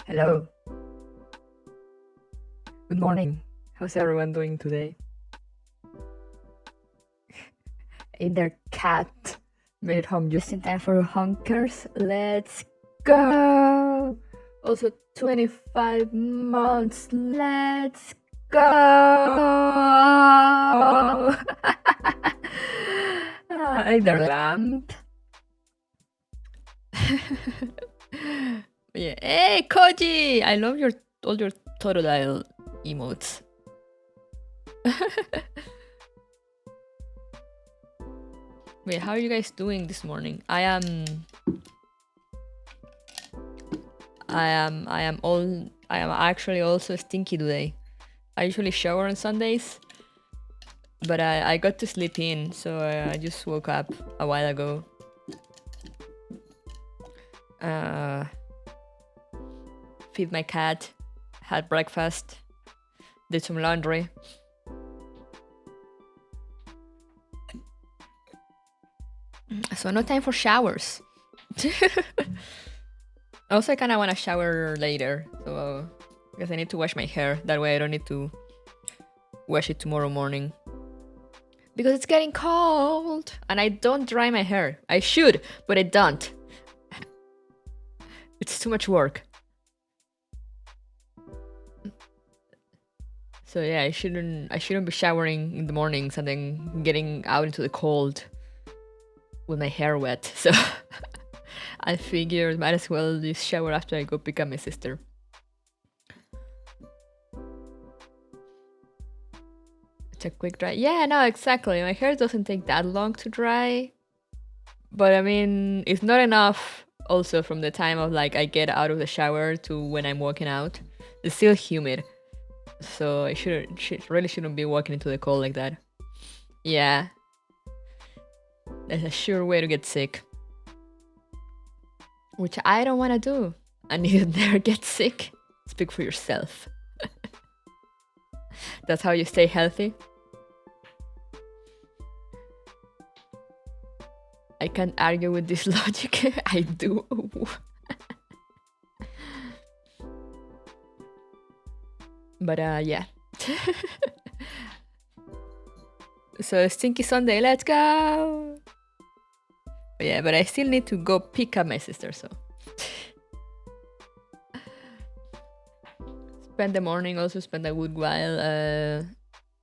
Hello. Good morning. How's everyone doing today? Their cat made it home just in time for Honkers. Let's go! Also, 25 months. Let's go! Either lamp. Yeah. Hey, Koji! I love all your Totodile emotes. Wait, how are you guys doing this morning? I am actually also stinky today. I usually shower on Sundays, but I got to sleep in, so I just woke up a while ago. Feed my cat, had breakfast, did some laundry. So no time for showers. Also, I kind of want to shower later, so because I need to wash my hair. That way I don't need to wash it tomorrow morning. Because it's getting cold, and I don't dry my hair. I should, but I don't. It's too much work. So yeah, I shouldn't be showering in the mornings and then getting out into the cold with my hair wet. So I figured might as well just shower after I go pick up my sister. It's a quick dry. Yeah, no, exactly. My hair doesn't take that long to dry. But I mean, it's not enough also from the time of like I get out of the shower to when I'm walking out. It's still humid. So I really shouldn't be walking into the cold like that. Yeah. That's a sure way to get sick. Which I don't want to do. And neither there get sick. Speak for yourself. That's how you stay healthy. I can't argue with this logic. I do. But yeah. So Stinky Sunday, let's go! But yeah, but I still need to go pick up my sister, so. Spend the morning, also spend a good while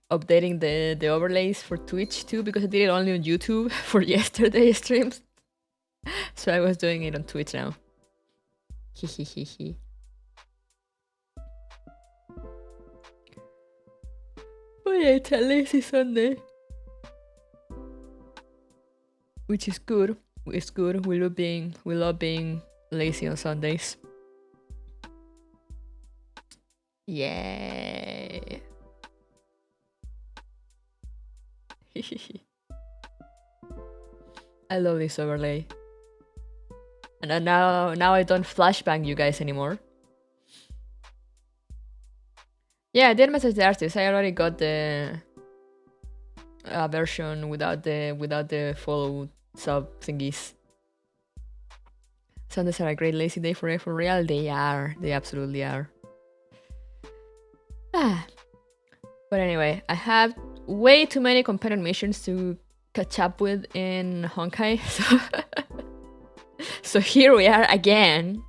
updating the overlays for Twitch too, because I did it only on YouTube for yesterday's streams. So I was doing it on Twitch now. Hehehehe. Oh yeah, it's a lazy Sunday. Which is good. It's good. We love being lazy on Sundays. Yay. I love this overlay. And now I don't flashbang you guys anymore. Yeah, I did message the artist. I already got the version without the follow sub thingies. Sundays are a great lazy day for real. They are. They absolutely are. But anyway, I have way too many companion missions to catch up with in Honkai. So here we are again.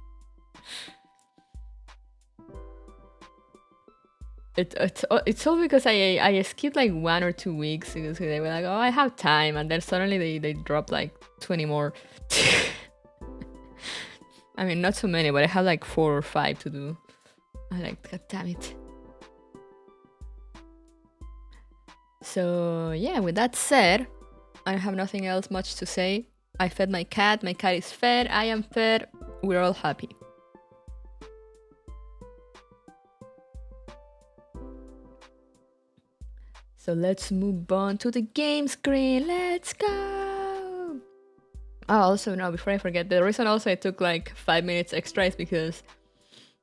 It's all because I skipped like 1 or 2 weeks because they were like, oh, I have time, and then suddenly they drop like 20 more. I mean, not so many, but I have like 4 or 5 to do. I'm like, god damn it. So yeah, with that said, I have nothing else much to say. I fed my cat is fed, I am fed, we're all happy. So let's move on to the game screen. Let's go! Oh, also, no, before I forget, the reason also I took like 5 minutes extra is because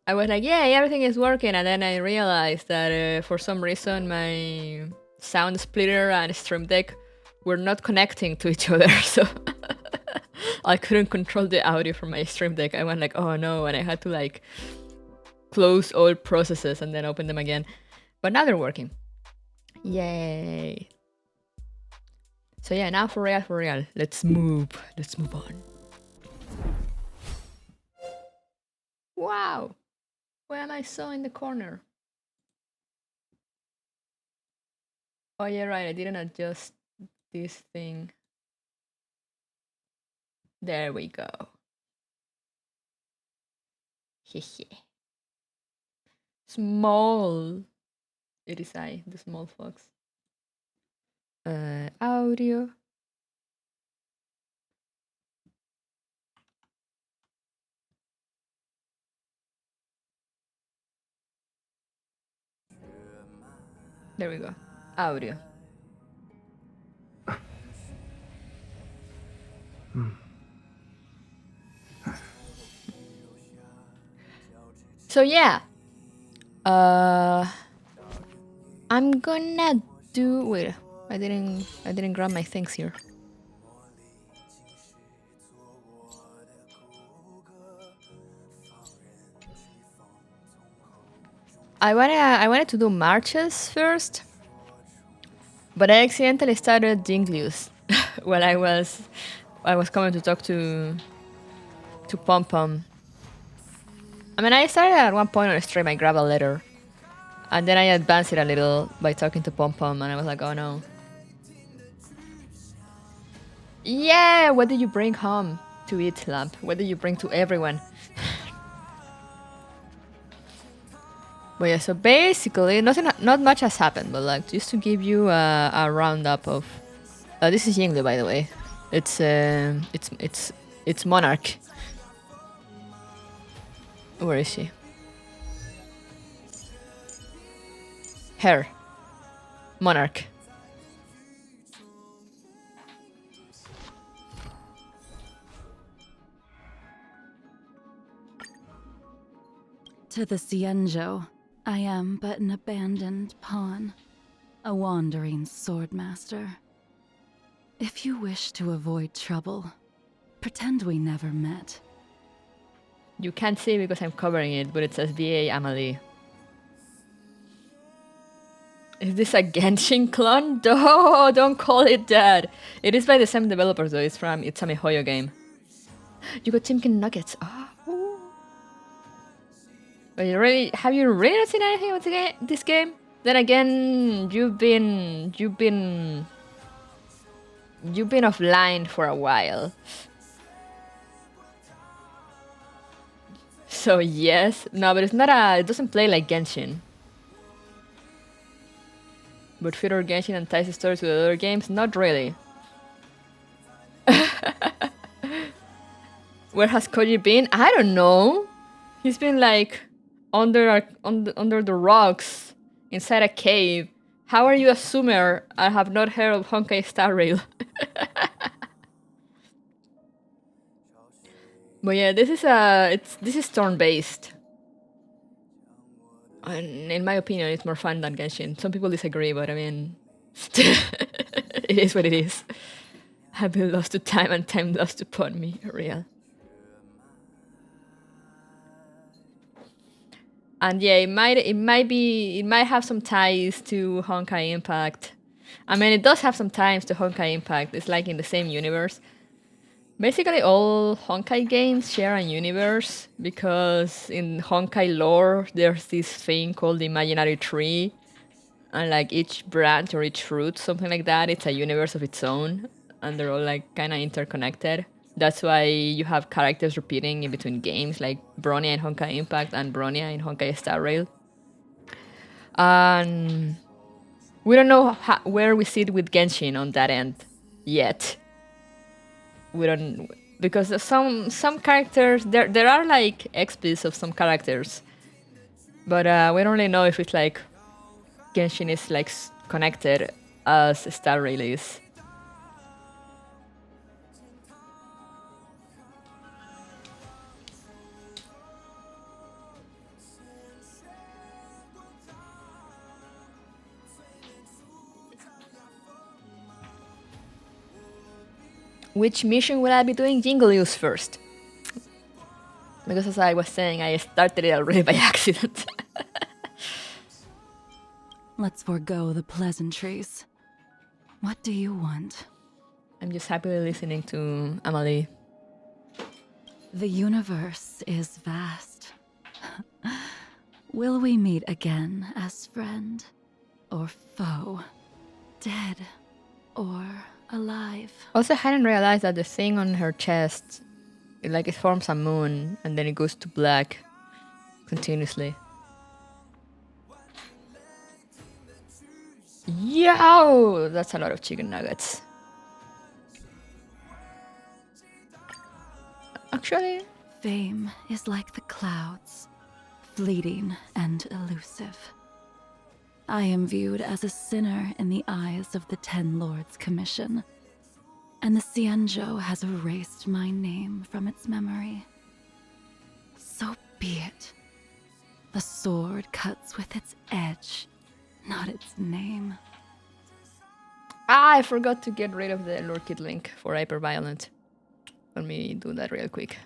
I was like, yay, everything is working. And then I realized that for some reason my sound splitter and Stream Deck were not connecting to each other. So I couldn't control the audio from my Stream Deck. I went like, oh no, and I had to like close all processes and then open them again. But now they're working. Yay. So yeah, now for real. Let's move on. Wow. Why am I so in the corner? Oh yeah, right, I didn't adjust this thing. There we go. Hehe. Small. It is I, the small fox. Audio. There we go. Audio. So yeah. I'm gonna do. Wait, I didn't grab my things here. I wanted to do marches first, but I accidentally started Jinglius while I was coming to talk to Pom Pom. I mean, I started at one point on a stream. I grabbed a letter, and then I advanced it a little by talking to Pom Pom, and I was like, oh no. Yeah, what did you bring home to eat, Lamp? What did you bring to everyone? But yeah, so basically, not much has happened, but like just to give you a roundup of. This is Jingliu, by the way. It's Monarch. Where is she? Her. Monarch. To the Xianzhou, I am but an abandoned pawn, a wandering swordmaster. If you wish to avoid trouble, pretend we never met. You can't see because I'm covering it, but it says VA Amelie. Is this a Genshin clone? No, don't call it that. It is by the same developers though. It's a MiHoYo game. You got Chimkin Nuggets. Oh. But have you really not seen anything about this game? Then again, you've been offline for a while. So yes, no, but it doesn't play like Genshin. But Fedor Genshin and ties the story to the other games? Not really. Where has Koji been? I don't know. He's been like under the rocks inside a cave. How are you a Sumer? I have not heard of Honkai Star Rail. But yeah, this is turn based. And in my opinion, it's more fun than Genshin. Some people disagree, but I mean, it is what it is. I've been lost to time and time lost upon me. Real. And yeah, it might have some ties to Honkai Impact. I mean, it does have some ties to Honkai Impact. It's like in the same universe. Basically, all Honkai games share a universe because in Honkai lore, there's this thing called the imaginary tree, and like each branch or each root, something like that, it's a universe of its own, and they're all like kind of interconnected. That's why you have characters repeating in between games, like Bronya in Honkai Impact and Bronya in Honkai Star Rail. And we don't know where we sit with Genshin on that end yet. We don't, because some characters there are like XPs of some characters, but we don't really know if it's like Genshin is like connected as Star Rail is. Which mission will I be doing? Jingliu's first. Because as I was saying, I started it already by accident. Let's forego the pleasantries. What do you want? I'm just happily listening to Amalie. The universe is vast. Will we meet again as friend or foe? Dead or alive? Also, I hadn't realized that the thing on her chest, it forms a moon and then it goes to black continuously. Yo! That's a lot of chicken nuggets. Actually, Fame is like the clouds, fleeting and elusive. I am viewed as a sinner in the eyes of the Ten Lords Commission, and the Xianzhou has erased my name from its memory. So be it. The sword cuts with its edge, not its name. I forgot to get rid of the lure kit link for hyperviolent. Let me do that real quick.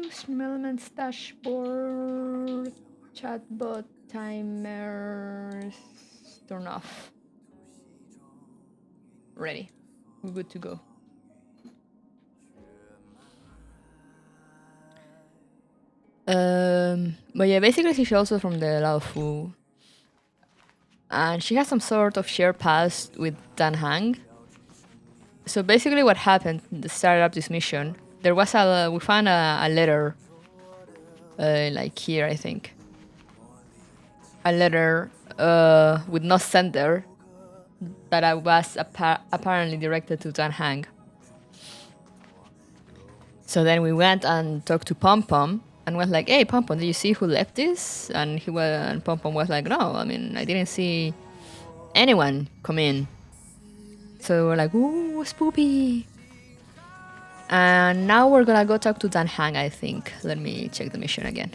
Smellments dashboard, chatbot timers, turn off. Ready. We're good to go. But yeah, basically she's also from the Lao Fu. And she has some sort of shared past with Dan Hang. So basically what happened to start up this mission, there was we found a letter, like here I think. A letter with no sender that I was apparently directed to Dan Hang. So then we went and talked to Pom Pom and was like, "Hey, Pom Pom, did you see who left this?" And Pom Pom was like, "No, I mean, I didn't see anyone come in." So we're like, "Ooh, spoopy." And now we're gonna go talk to Dan Hang, I think. Let me check the mission again.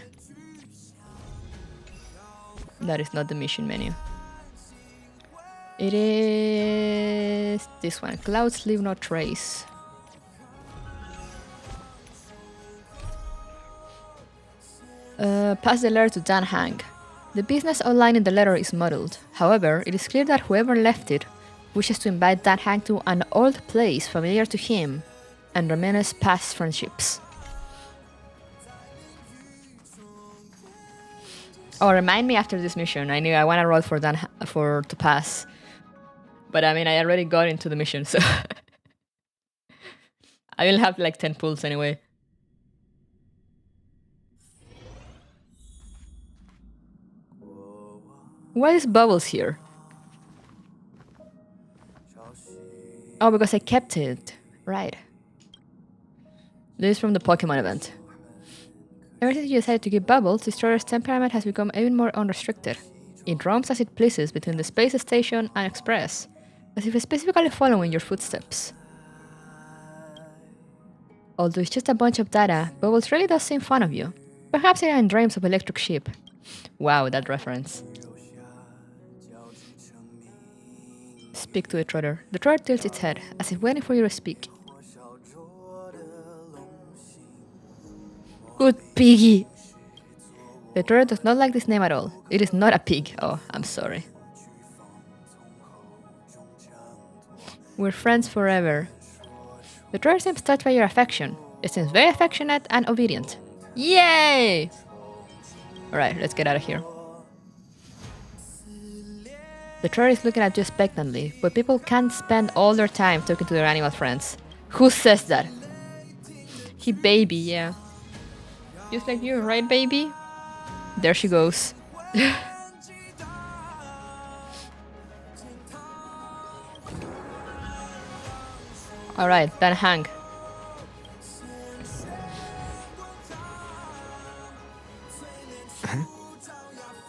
That is not the mission menu. It is this one. Clouds leave no trace. Pass the letter to Dan Hang. The business outlined in the letter is muddled. However, it is clear that whoever left it wishes to invite Dan Hang to an old place familiar to him and reminisce past friendships. Oh, remind me after this mission. I knew I want to roll for to pass, but I mean I already got into the mission, so I will have like 10 pulls anyway. Why is Bubbles here? Oh, because I kept it. Right. This is from the Pokemon event. Ever since you decided to keep Bubbles, Destroyer's temperament has become even more unrestricted. It roams as it pleases between the space station and Express, as if specifically following your footsteps. Although it's just a bunch of data, Bubbles really does seem fond of you. Perhaps even dreams of electric sheep. Wow, that reference. Speak to the Trotter. The Trotter tilts its head, as if waiting for you to speak. Good piggy! The Trotter does not like this name at all. It is not a pig. Oh, I'm sorry. We're friends forever. The Trotter seems touched by your affection. It seems very affectionate and obedient. Yay! Alright, let's get out of here. The Trotter is looking at you expectantly, but people can't spend all their time talking to their animal friends. Who says that? He baby, yeah. Just like you, right, baby? There she goes. Alright, then hang.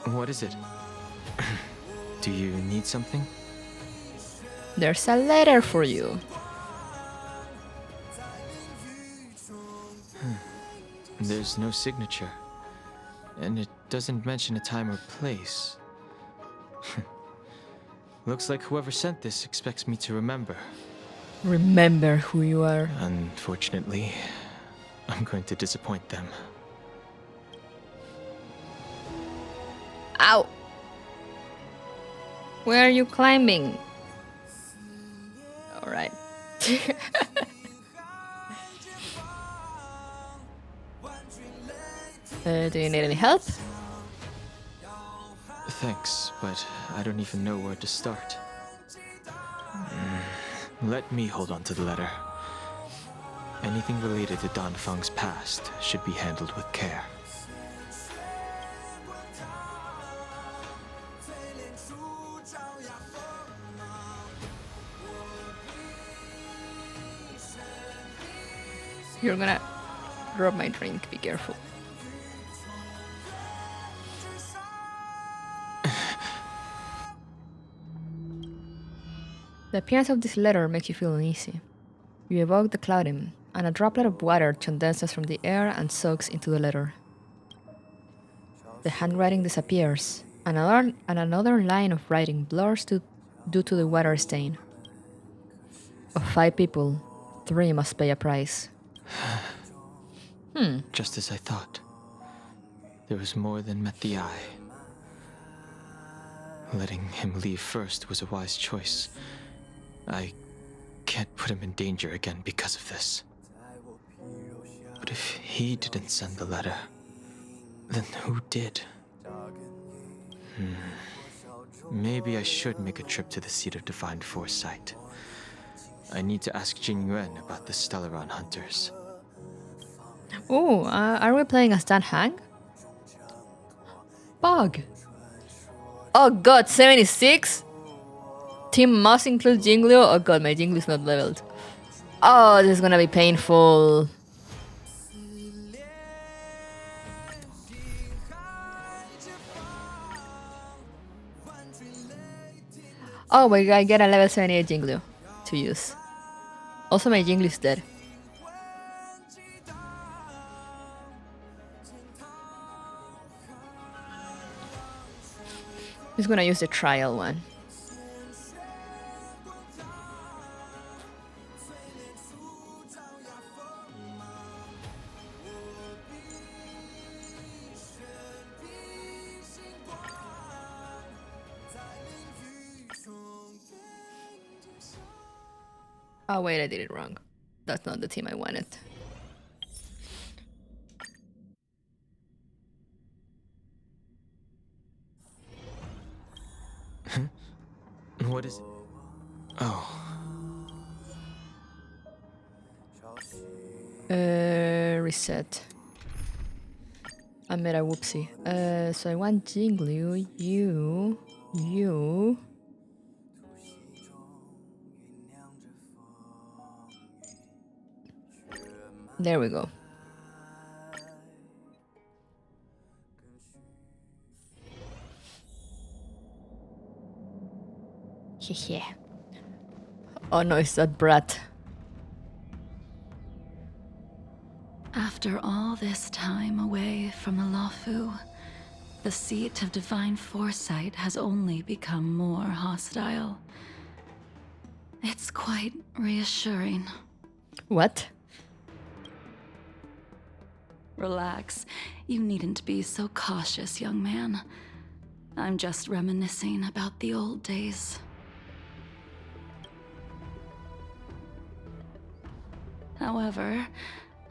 What is it? Do you need something? There's a letter for you. There's no signature. And it doesn't mention a time or place. Looks like whoever sent this expects me to remember. Remember who you are. Unfortunately, I'm going to disappoint them. Ow! Where are you climbing? Alright. Do you need any help? Thanks, but I don't even know where to start. Let me hold on to the letter. Anything related to Dan Feng's past should be handled with care. You're gonna drop my drink, be careful. The appearance of this letter makes you feel uneasy. You evoke the clouding, and a droplet of water condenses from the air and soaks into the letter. The handwriting disappears, and another line of writing blurs due to the water stain. Of 5 people, 3 must pay a price. Just as I thought. There was more than met the eye. Letting him leave first was a wise choice. I can't put him in danger again because of this. But if he didn't send the letter, then who did? Maybe I should make a trip to the seat of divine foresight. I need to ask Jingliu about the Stellaron hunters. Oh, are we playing as Dan Hang? Bug. Oh god, 76? Team must include Jingliu? Oh god, my Jingliu's not leveled. Oh, this is gonna be painful. Oh, we gotta get a level 78 Jingliu to use. Also, my Jingliu's dead. He's gonna use the trial one. Oh wait, I did it wrong. That's not the team I wanted. What is it? Oh. Reset. I made a whoopsie. So I want Jingliu, you. There we go. Hehe. Oh no, it's that brat. After all this time away from the Luofu, the seat of divine foresight has only become more hostile. It's quite reassuring. What? Relax. You needn't be so cautious, young man. I'm just reminiscing about the old days. However,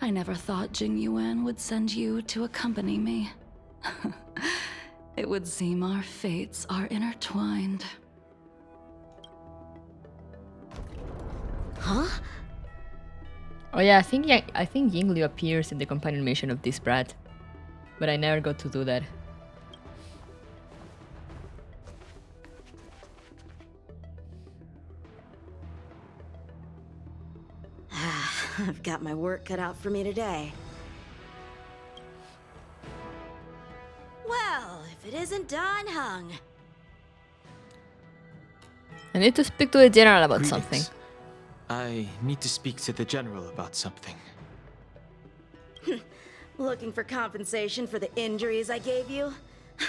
I never thought Jingliu would send you to accompany me. It would seem our fates are intertwined. Huh? Oh yeah, I think Jingliu appears in the companion mission of this brat, but I never got to do that. I've got my work cut out for me today. Well, if it isn't Dan Heng. I need to speak to the general about Greetings. something. I need to speak to the general about something. Looking for compensation for the injuries I gave you?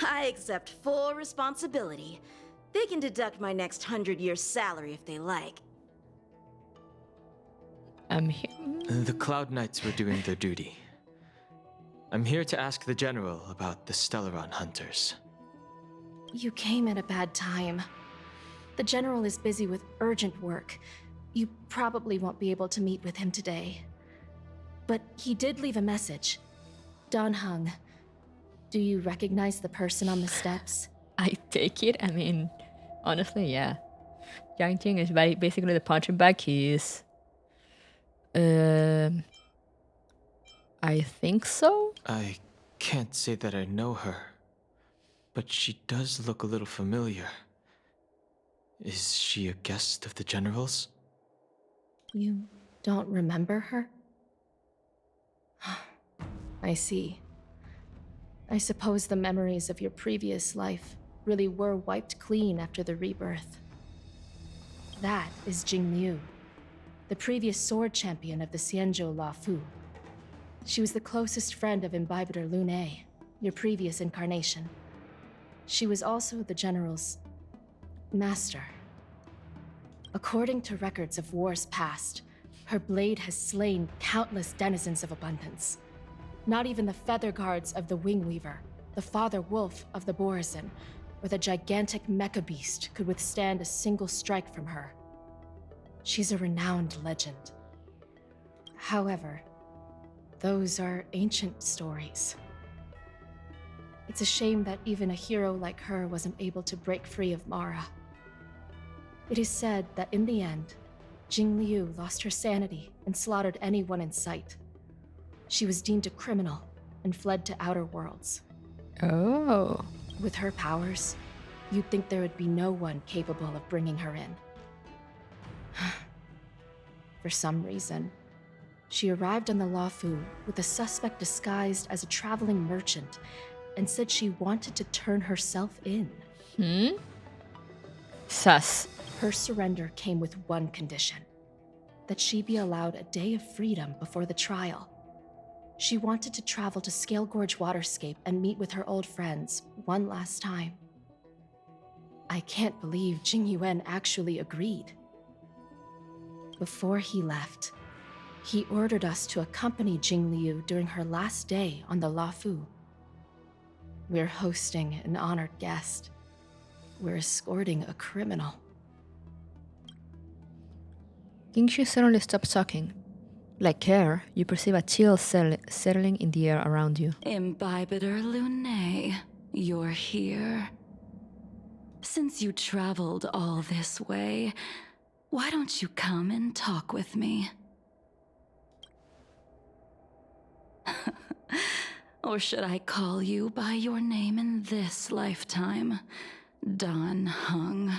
I accept full responsibility. They can deduct my next 100-year salary if they like. I'm here. The Cloud Knights were doing their duty. I'm here to ask the General about the Stellaron hunters. You came at a bad time. The General is busy with urgent work. You probably won't be able to meet with him today. But he did leave a message. Don Hung. Do you recognize the person on the steps? I take it. I mean, honestly, yeah. Yang Ting is basically the punching bag. He is. I think so. I can't say that I know her, but she does look a little familiar. Is she a guest of the General's? You don't remember her? I see. I suppose the memories of your previous life really were wiped clean after the rebirth. That is Jingliu, the previous sword champion of the Xianzhou La Fu. She was the closest friend of Imbibitor Lune, your previous incarnation. She was also the General's master. According to records of wars past, her blade has slain countless denizens of abundance. Not even the feather guards of the Wingweaver, the father wolf of the Borazin, or the gigantic mecha beast could withstand a single strike from her. She's a renowned legend. However, those are ancient stories. It's a shame that even a hero like her wasn't able to break free of Mara. It is said that in the end, Jingliu lost her sanity and slaughtered anyone in sight. She was deemed a criminal and fled to outer worlds. Oh. With her powers, you'd think there would be no one capable of bringing her in. For some reason, she arrived on the Luofu with a suspect disguised as a traveling merchant and said she wanted to turn herself in. Sus. Her surrender came with one condition: that she be allowed a day of freedom before the trial. She wanted to travel to Scale Gorge Waterscape and meet with her old friends one last time. I can't believe Jing Yuan actually agreed. Before he left, he ordered us to accompany Jingliu during her last day on the Luofu. We're hosting an honored guest. We're escorting a criminal. Jingliu suddenly stops talking. Like care, you perceive a chill settling in the air around you. Imbibitor Lune, you're here. Since you traveled all this way, why don't you come and talk with me? Or should I call you by your name in this lifetime? Don Hung.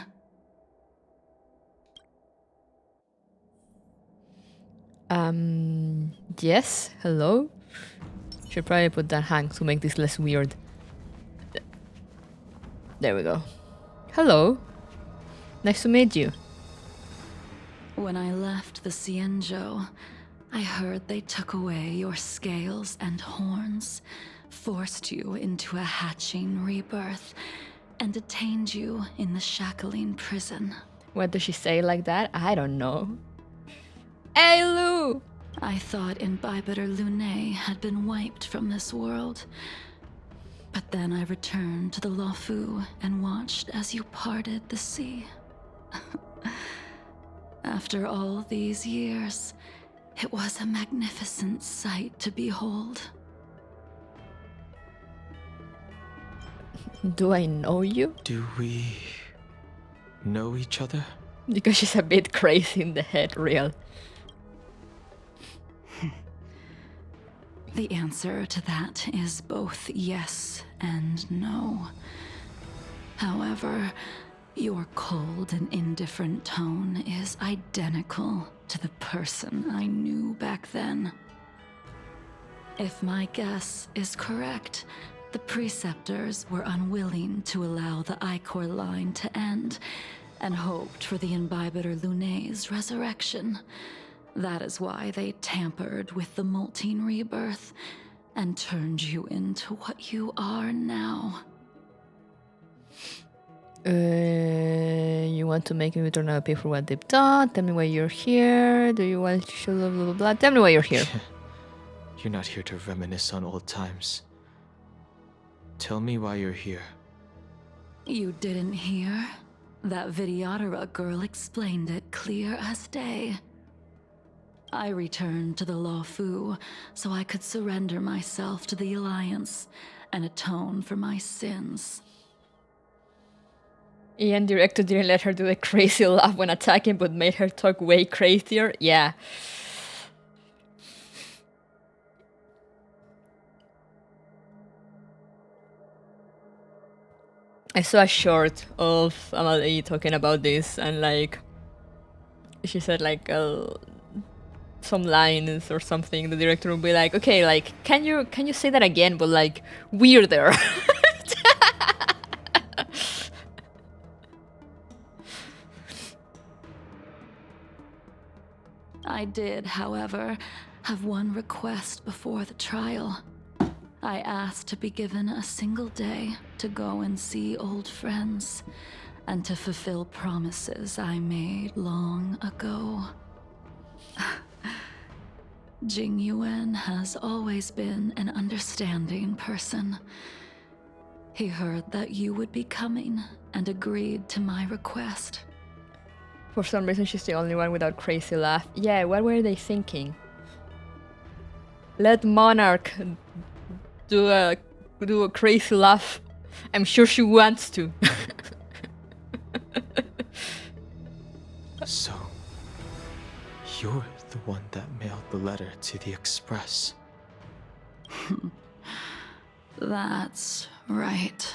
Yes, hello? Should probably put that hang to make this less weird. There we go. Hello. Nice to meet you. When I left the Xianzhou, I heard they took away your scales and horns, forced you into a hatching rebirth, and detained you in the shackling prison. What does she say like that? I don't know. Hey, Lou! I thought Imbibitor Lune had been wiped from this world. But then I returned to the Luofu and watched as you parted the sea. After all these years, it was a magnificent sight to behold. Do I know you? Do we know each other? Because she's a bit crazy in the head, real. The answer to that is both yes and no. However, your cold and indifferent tone is identical to the person I knew back then. If my guess is correct, the preceptors were unwilling to allow the Ichor line to end and hoped for the Imbibitor Lune's resurrection. That is why they tampered with the molting rebirth and turned you into what you are now. want to make me return a pay for what they've done? Tell me why you're here. Do you want to show blah blah blah? Tell me why you're here. You're not here to reminisce on old times. Tell me why you're here. You didn't hear? That Vidyadhara girl explained it clear as day. I returned to the Law Fu so I could surrender myself to the Alliance and atone for my sins. Ian director didn't let her do the crazy laugh when attacking, but made her talk way crazier. Yeah. I saw a short of Amadei talking about this, and like, she said like some lines or something. The director would be like, "Okay, like, can you say that again, but like weirder?" I did, however, have one request before the trial. I asked to be given a single day to go and see old friends and to fulfill promises I made long ago. Jingliu has always been an understanding person. He heard that you would be coming and agreed to my request. For some reason, she's the only one without crazy laugh. Yeah, what were they thinking? Let Monarch do a crazy laugh. I'm sure she wants to. So, you're the one that mailed the letter to the Express. That's right.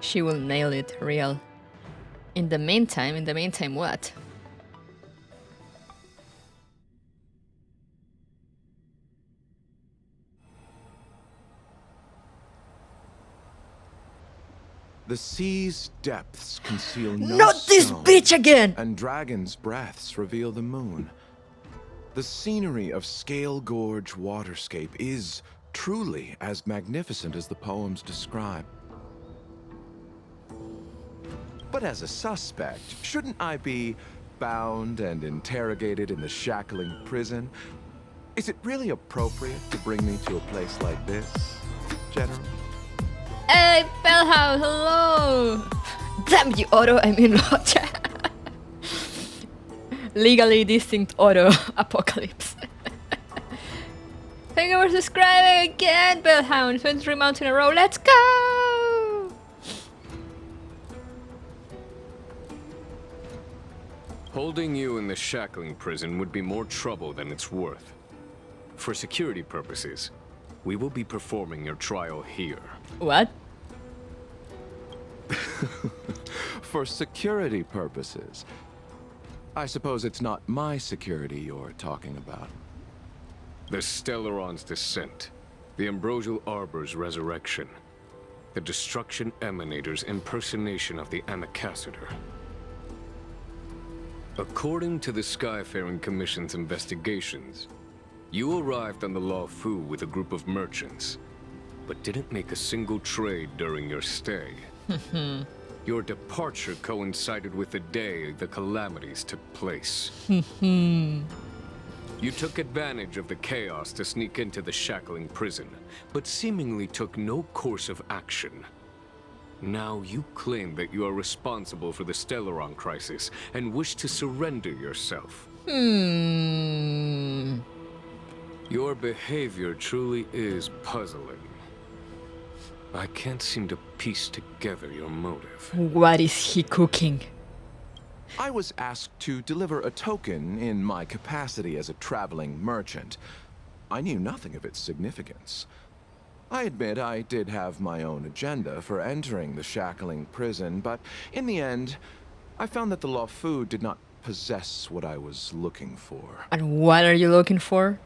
She will nail it, real. In the meantime, what? The sea's depths conceal no Not this stone, bitch again! and dragons' breaths reveal the moon. The scenery of Scale Gorge waterscape is truly as magnificent as the poems describe. But as a suspect, shouldn't I be bound and interrogated in the shackling prison? Is it really appropriate to bring me to a place like this, General? Hey, Bellhouse, hello! Damn you, Otto, I mean Roger. Legally distinct Otto apocalypse. Thank you for subscribing again, Bellhound. 23 months in a row, let's go! Holding you in the shackling prison would be more trouble than it's worth. For security purposes, we will be performing your trial here. What? For security purposes. I suppose it's not my security you're talking about. The Stellaron's descent, the Ambrosial Arbor's resurrection, the Destruction Emanator's impersonation of the Amicassator. According to the Skyfaring Commission's investigations, you arrived on the Law Fu with a group of merchants, but didn't make a single trade during your stay. Your departure coincided with the day the calamities took place. You took advantage of the chaos to sneak into the shackling prison, but seemingly took no course of action. Now you claim that you are responsible for the Stellaron crisis and wish to surrender yourself. Your behavior truly is puzzling. I can't seem to piece together your motive. What is he cooking? I was asked to deliver a token in my capacity as a traveling merchant. I knew nothing of its significance. I admit I did have my own agenda for entering the shackling prison, but in the end, I found that the Law Fu did not possess what I was looking for. And what are you looking for?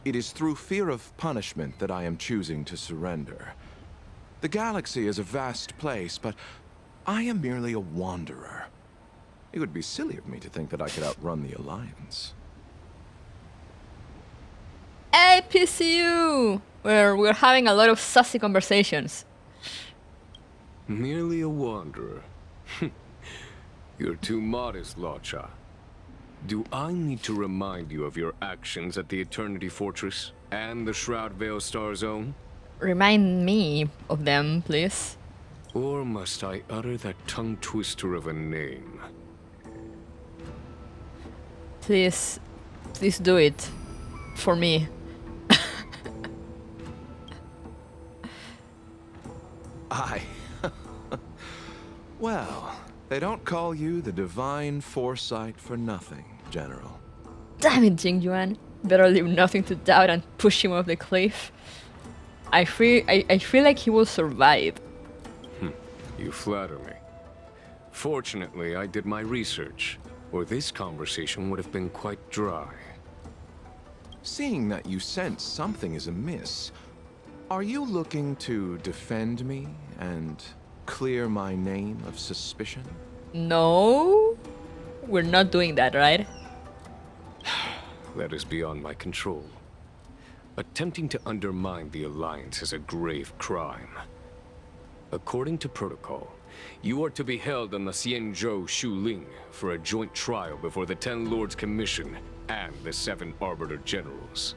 It is through fear of punishment that I am choosing to surrender. The galaxy is a vast place, but I am merely a wanderer. It would be silly of me to think that I could outrun the Alliance. Hey, PCU! We're having a lot of sassy conversations. Merely a wanderer. You're too modest, Locha. Do I need to remind you of your actions at the Eternity Fortress and the Shroud Veil Star Zone? Remind me of them, please. Or must I utter that tongue twister of a name? Please do it. For me. Well, they don't call you the Divine Foresight for nothing, General. Damn it, Jingyuan. Better leave nothing to doubt and push him off the cliff. I feel like he will survive. You flatter me. Fortunately, I did my research, or this conversation would have been quite dry. Seeing that you sense something is amiss, are you looking to defend me and clear my name of suspicion? No, we're not doing that, right? That is beyond my control. Attempting to undermine the Alliance is a grave crime. According to protocol, you are to be held on the Xianzhou Shuling for a joint trial before the 10 Lords Commission and the 7 Arbiter Generals.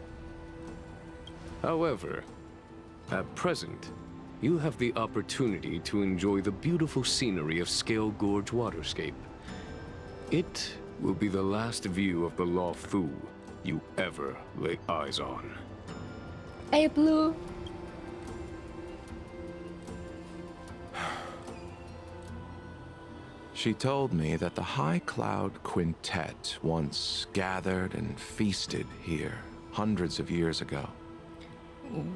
However, at present, you have the opportunity to enjoy the beautiful scenery of Scale Gorge Waterscape. It will be the last view of the Law Fu you ever lay eyes on. Hey, Blue. She told me that the High Cloud Quintet once gathered and feasted here hundreds of years ago.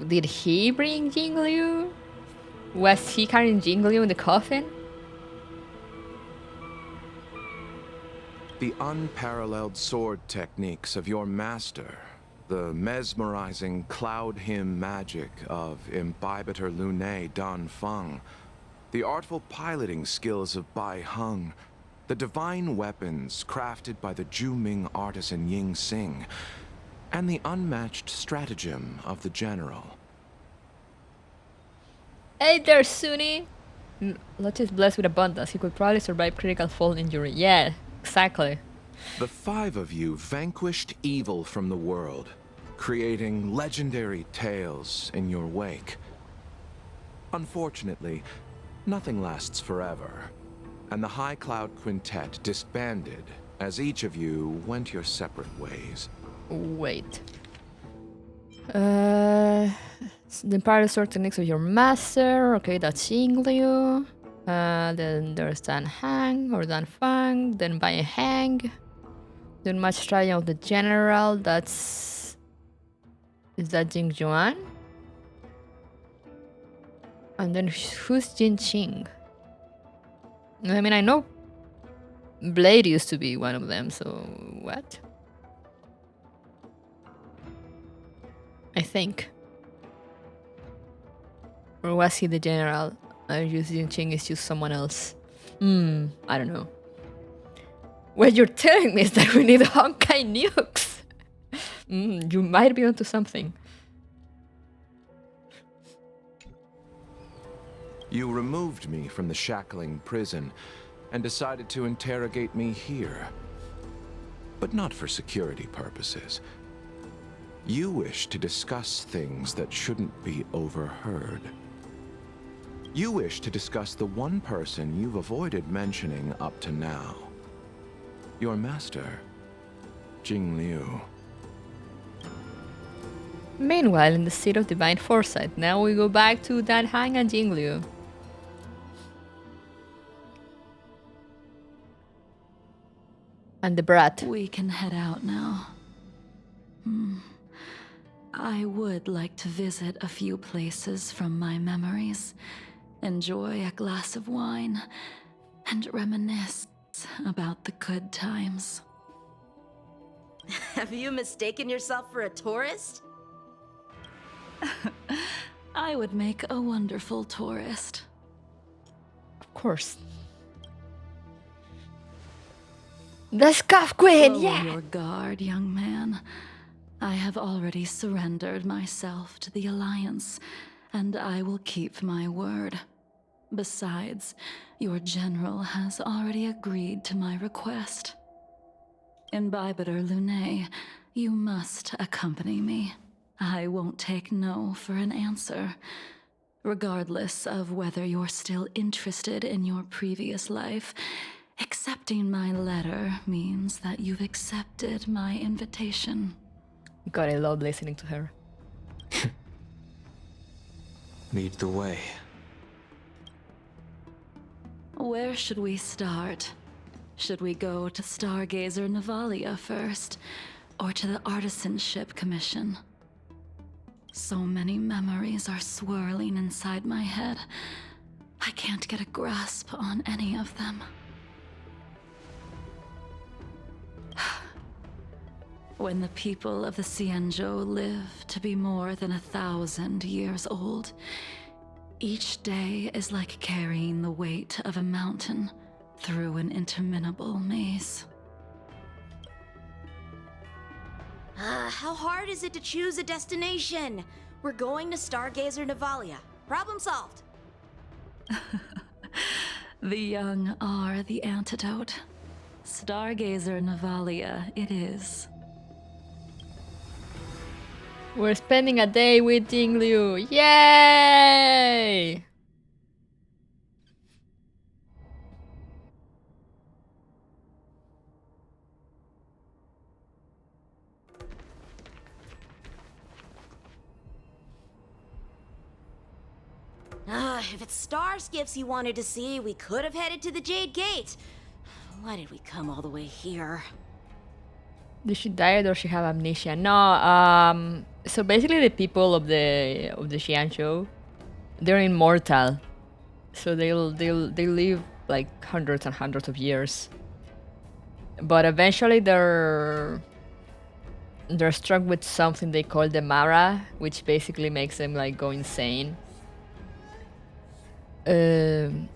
Did he bring Jingliu? Was he carrying Jingliu in the coffin? The unparalleled sword techniques of your master, the mesmerizing cloud hymn magic of Imbibitor Lunae Dan Feng, the artful piloting skills of Bai Heng, the divine weapons crafted by the Juming artisan Ying Xing, and the unmatched stratagem of the general. Hey there, Sunny! Lot is blessed with abundance. He could probably survive critical fall injury. Yeah, exactly. The 5 of you vanquished evil from the world, creating legendary tales in your wake. Unfortunately, nothing lasts forever, and the High Cloud Quintet disbanded as each of you went your separate ways. Wait. The Empire Sword techniques of your master. Okay, that's Jingliu. Then there's Dan Hang or Dan Fang. Then Bai Hang. Then Match Strategy of the General. That's... Is that Jing Juan? And then who's Jin Qing? I mean, I know Blade used to be one of them, so what? I think. Or was he the general? Jin Qing is just someone else. I don't know. What you're telling me is that we need Honkai nukes. You might be onto something. You removed me from the shackling prison and decided to interrogate me here. But not for security purposes. You wish to discuss things that shouldn't be overheard. You wish to discuss the one person you've avoided mentioning up to now. Your master, Jingliu. Meanwhile, in the seat of divine foresight, now we go back to Dan Hang and Jingliu. And the brat. We can head out now. I would like to visit a few places from my memories, enjoy a glass of wine, and reminisce about the good times. Have you mistaken yourself for a tourist? I would make a wonderful tourist. Of course. The Scuff Queen, Lower yeah! your guard, young man. I have already surrendered myself to the Alliance, and I will keep my word. Besides, your general has already agreed to my request. Imbibitor Lunae, you must accompany me. I won't take no for an answer, regardless of whether you're still interested in your previous life. Accepting my letter means that you've accepted my invitation. God, I love listening to her. Lead the way. Where should we start? Should we go to Stargazer Navalia first, or to the Artisanship Commission? So many memories are swirling inside my head. I can't get a grasp on any of them. When the people of the Xianzhou live to be more than 1,000 years old, each day is like carrying the weight of a mountain through an interminable maze. How hard is it to choose a destination? We're going to Stargazer Navalia. Problem solved. The young are the antidote. Stargazer Navalia it is. We're spending a day with Jingliu. Yay! If it's star skiffs you wanted to see, we could have headed to the Jade Gate. Why did we come all the way here? Did she die or she have amnesia? No. So basically, the people of the Xianzhou, they're immortal. So they live like hundreds and hundreds of years. But eventually, they're struck with something they call the Mara, which basically makes them like go insane. And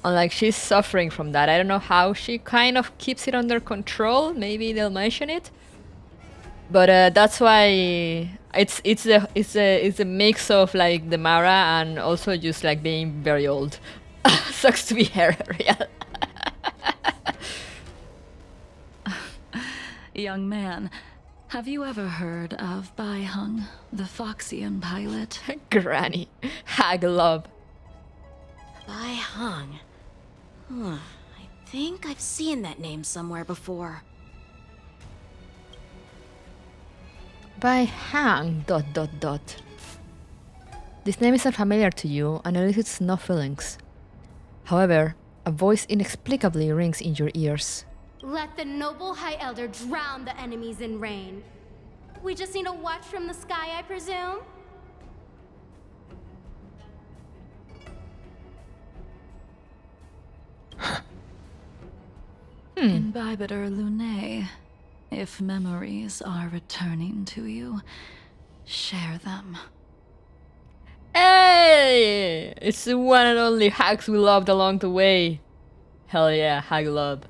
like she's suffering from that. I don't know how she kind of keeps it under control. Maybe they'll mention it. But that's why it's a mix of like the Mara and also just like being very old. Sucks to be her, real. Young man, have you ever heard of Bai Hung, the Foxian pilot? Granny, hag love. Bai Hung. I think I've seen that name somewhere before. By hang ... This name is unfamiliar to you and elicits no feelings. However, a voice inexplicably rings in your ears. Let the noble High Elder drown the enemies in rain. We just need a watch from the sky, I presume? Imbibitor Lunae, if memories are returning to you, share them. Hey! It's the one and only hags we loved along the way. Hell yeah, hag love.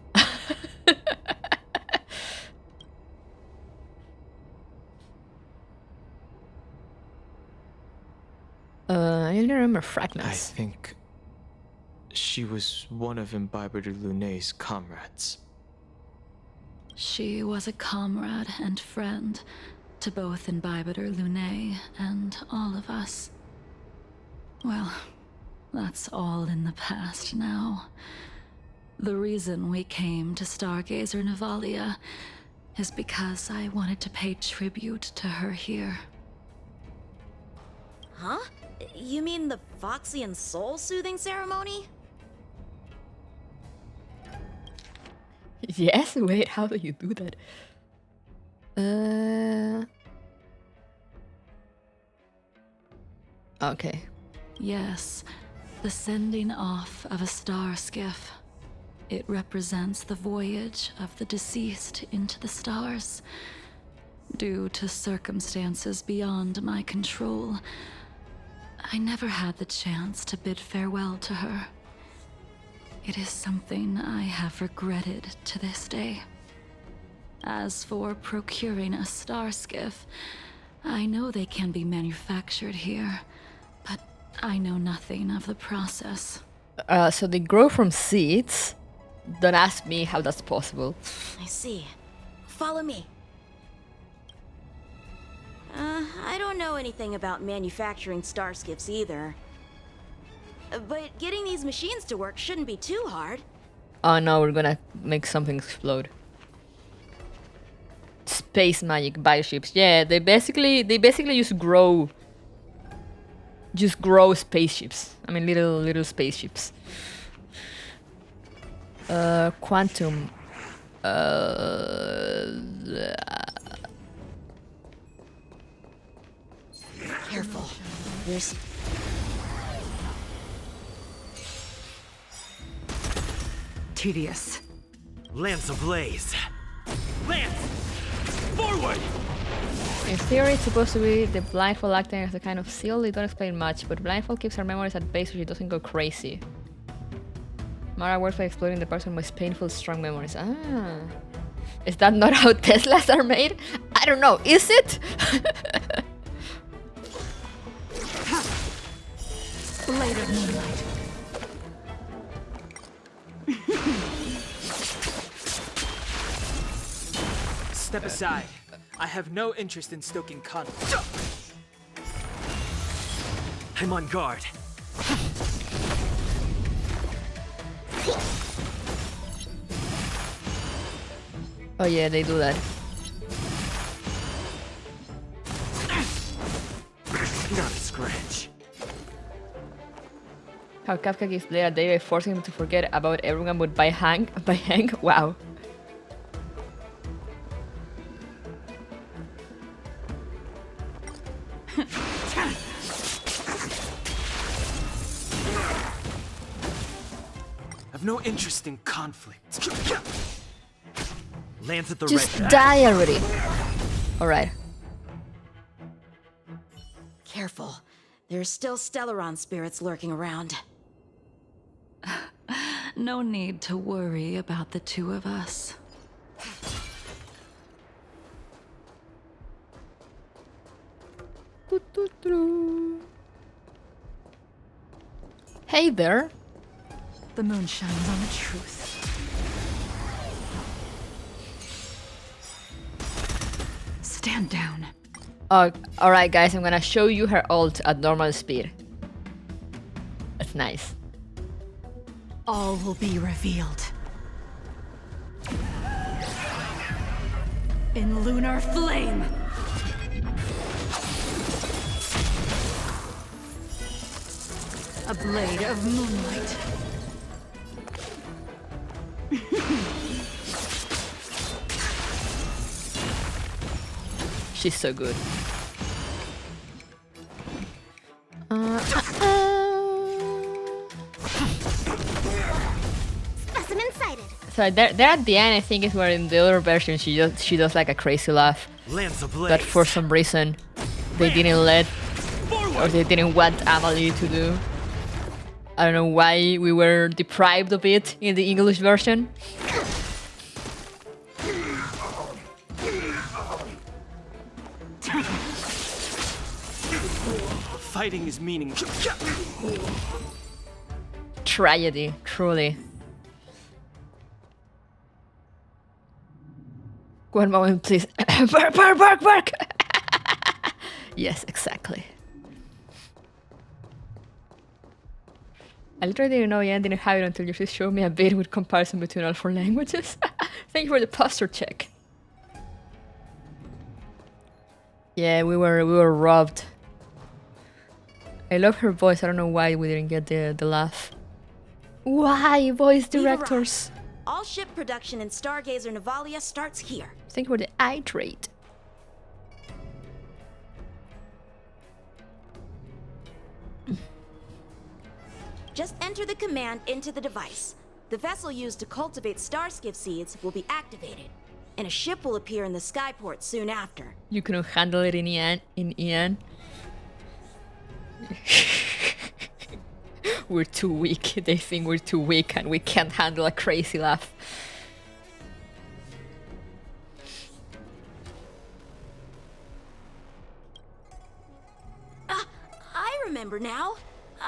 I only remember I fragments. think she was one of Imbibitor Lunae's comrades. She was a comrade and friend to both Imbibitor Lunae and all of us. Well, that's all in the past now. The reason we came to Stargazer Navalia is because I wanted to pay tribute to her here. Huh? You mean the Foxian soul-soothing ceremony? Yes? Wait, how do you do that? Okay. Yes, the sending off of a star skiff. It represents the voyage of the deceased into the stars. Due to circumstances beyond my control, I never had the chance to bid farewell to her. It is something I have regretted to this day. As for procuring a star skiff, I know they can be manufactured here, but I know nothing of the process. So they grow from seeds. Don't ask me how that's possible. I see. Follow me. I don't know anything about manufacturing star skiffs either. But getting these machines to work shouldn't be too hard. Oh no, we're gonna make something explode. Space magic bioships. Yeah, they basically just grow spaceships. I mean little spaceships. Quantum. Careful. There's... Tedious. Lance ablaze. Lance! Forward! In theory, it's supposed to be the blindfold acting as a kind of seal. They don't explain much, but blindfold keeps her memories at bay so she doesn't go crazy. Mara works by exploiting the person with painful, strong memories. Ah. Is that not how Teslas are made? I don't know. Is it? Blade of moonlight. Step aside. I have no interest in stoking conflict. I'm on guard. Oh yeah, they do that. Not a scratch. How Kafka gives Blair a day by forcing him to forget about everyone but by Hank. Wow. I've no interest in conflict. Lands at the Just red. die already. Alright. Careful. There's still Stellaron spirits lurking around. No need to worry about the two of us. Hey there. The moon shines on the truth. Stand down. Alright guys, I'm gonna show you her ult at normal speed. That's nice. All will be revealed. In lunar flame! A blade of moonlight. She's so good. Specimen sighted. So there at the end, I think is where in the other version she does like a crazy laugh Lance ablaze. that for some reason they didn't let or they didn't want Amelie to do. I don't know why we were deprived of it in the English version. Fighting is meaningless. Tragedy, truly. One moment, please. Bark! Yes, exactly. I literally didn't know Yan didn't have it until you just showed me a bit with comparison between all four languages. Thank you for the posture check. Yeah, we were robbed. I love her voice. I don't know why we didn't get the laugh. Why, voice directors? All ship production in Stargazer Navalia starts here. Thank you for the eye trade. Just enter the command into the device. The vessel used to cultivate starskiff seeds will be activated, and a ship will appear in the skyport soon after. You couldn't handle it in Ian. We're too weak. They think we're too weak and we can't handle a crazy laugh. I remember now.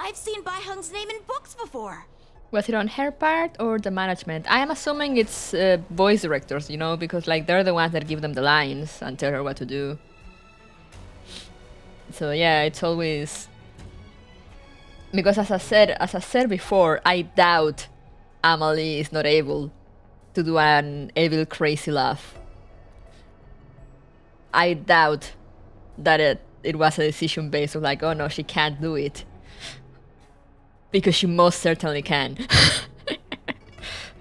I've seen Bai Hung's name in books before. Was it on her part or the management? I am assuming it's voice directors, you know, because like they're the ones that give them the lines and tell her what to do. So yeah, it's always because as I said before, I doubt Amelie is not able to do an evil crazy laugh. I doubt that it was a decision based on like, oh no, she can't do it. Because she most certainly can.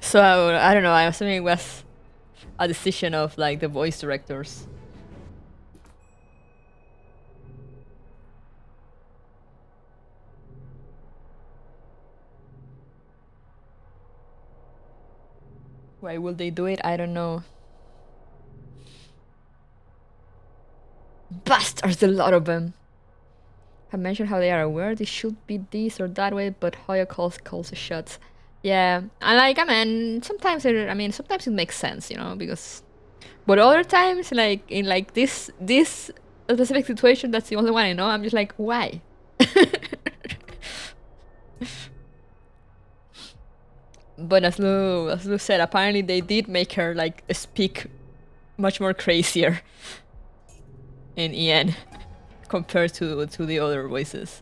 So I don't know, I'm assuming it was a decision of like the voice directors. Why will they do it? I don't know. Bastards, a lot of them. I mentioned how they are aware they should be this or that way, but Hoya calls the shots. Yeah, and like, I mean, sometimes sometimes it makes sense, you know, because, but other times, like in like this specific situation, that's the only one I know. I'm just like, why? But as Lou said, apparently they did make her like speak much more crazier in EN compared to the other voices,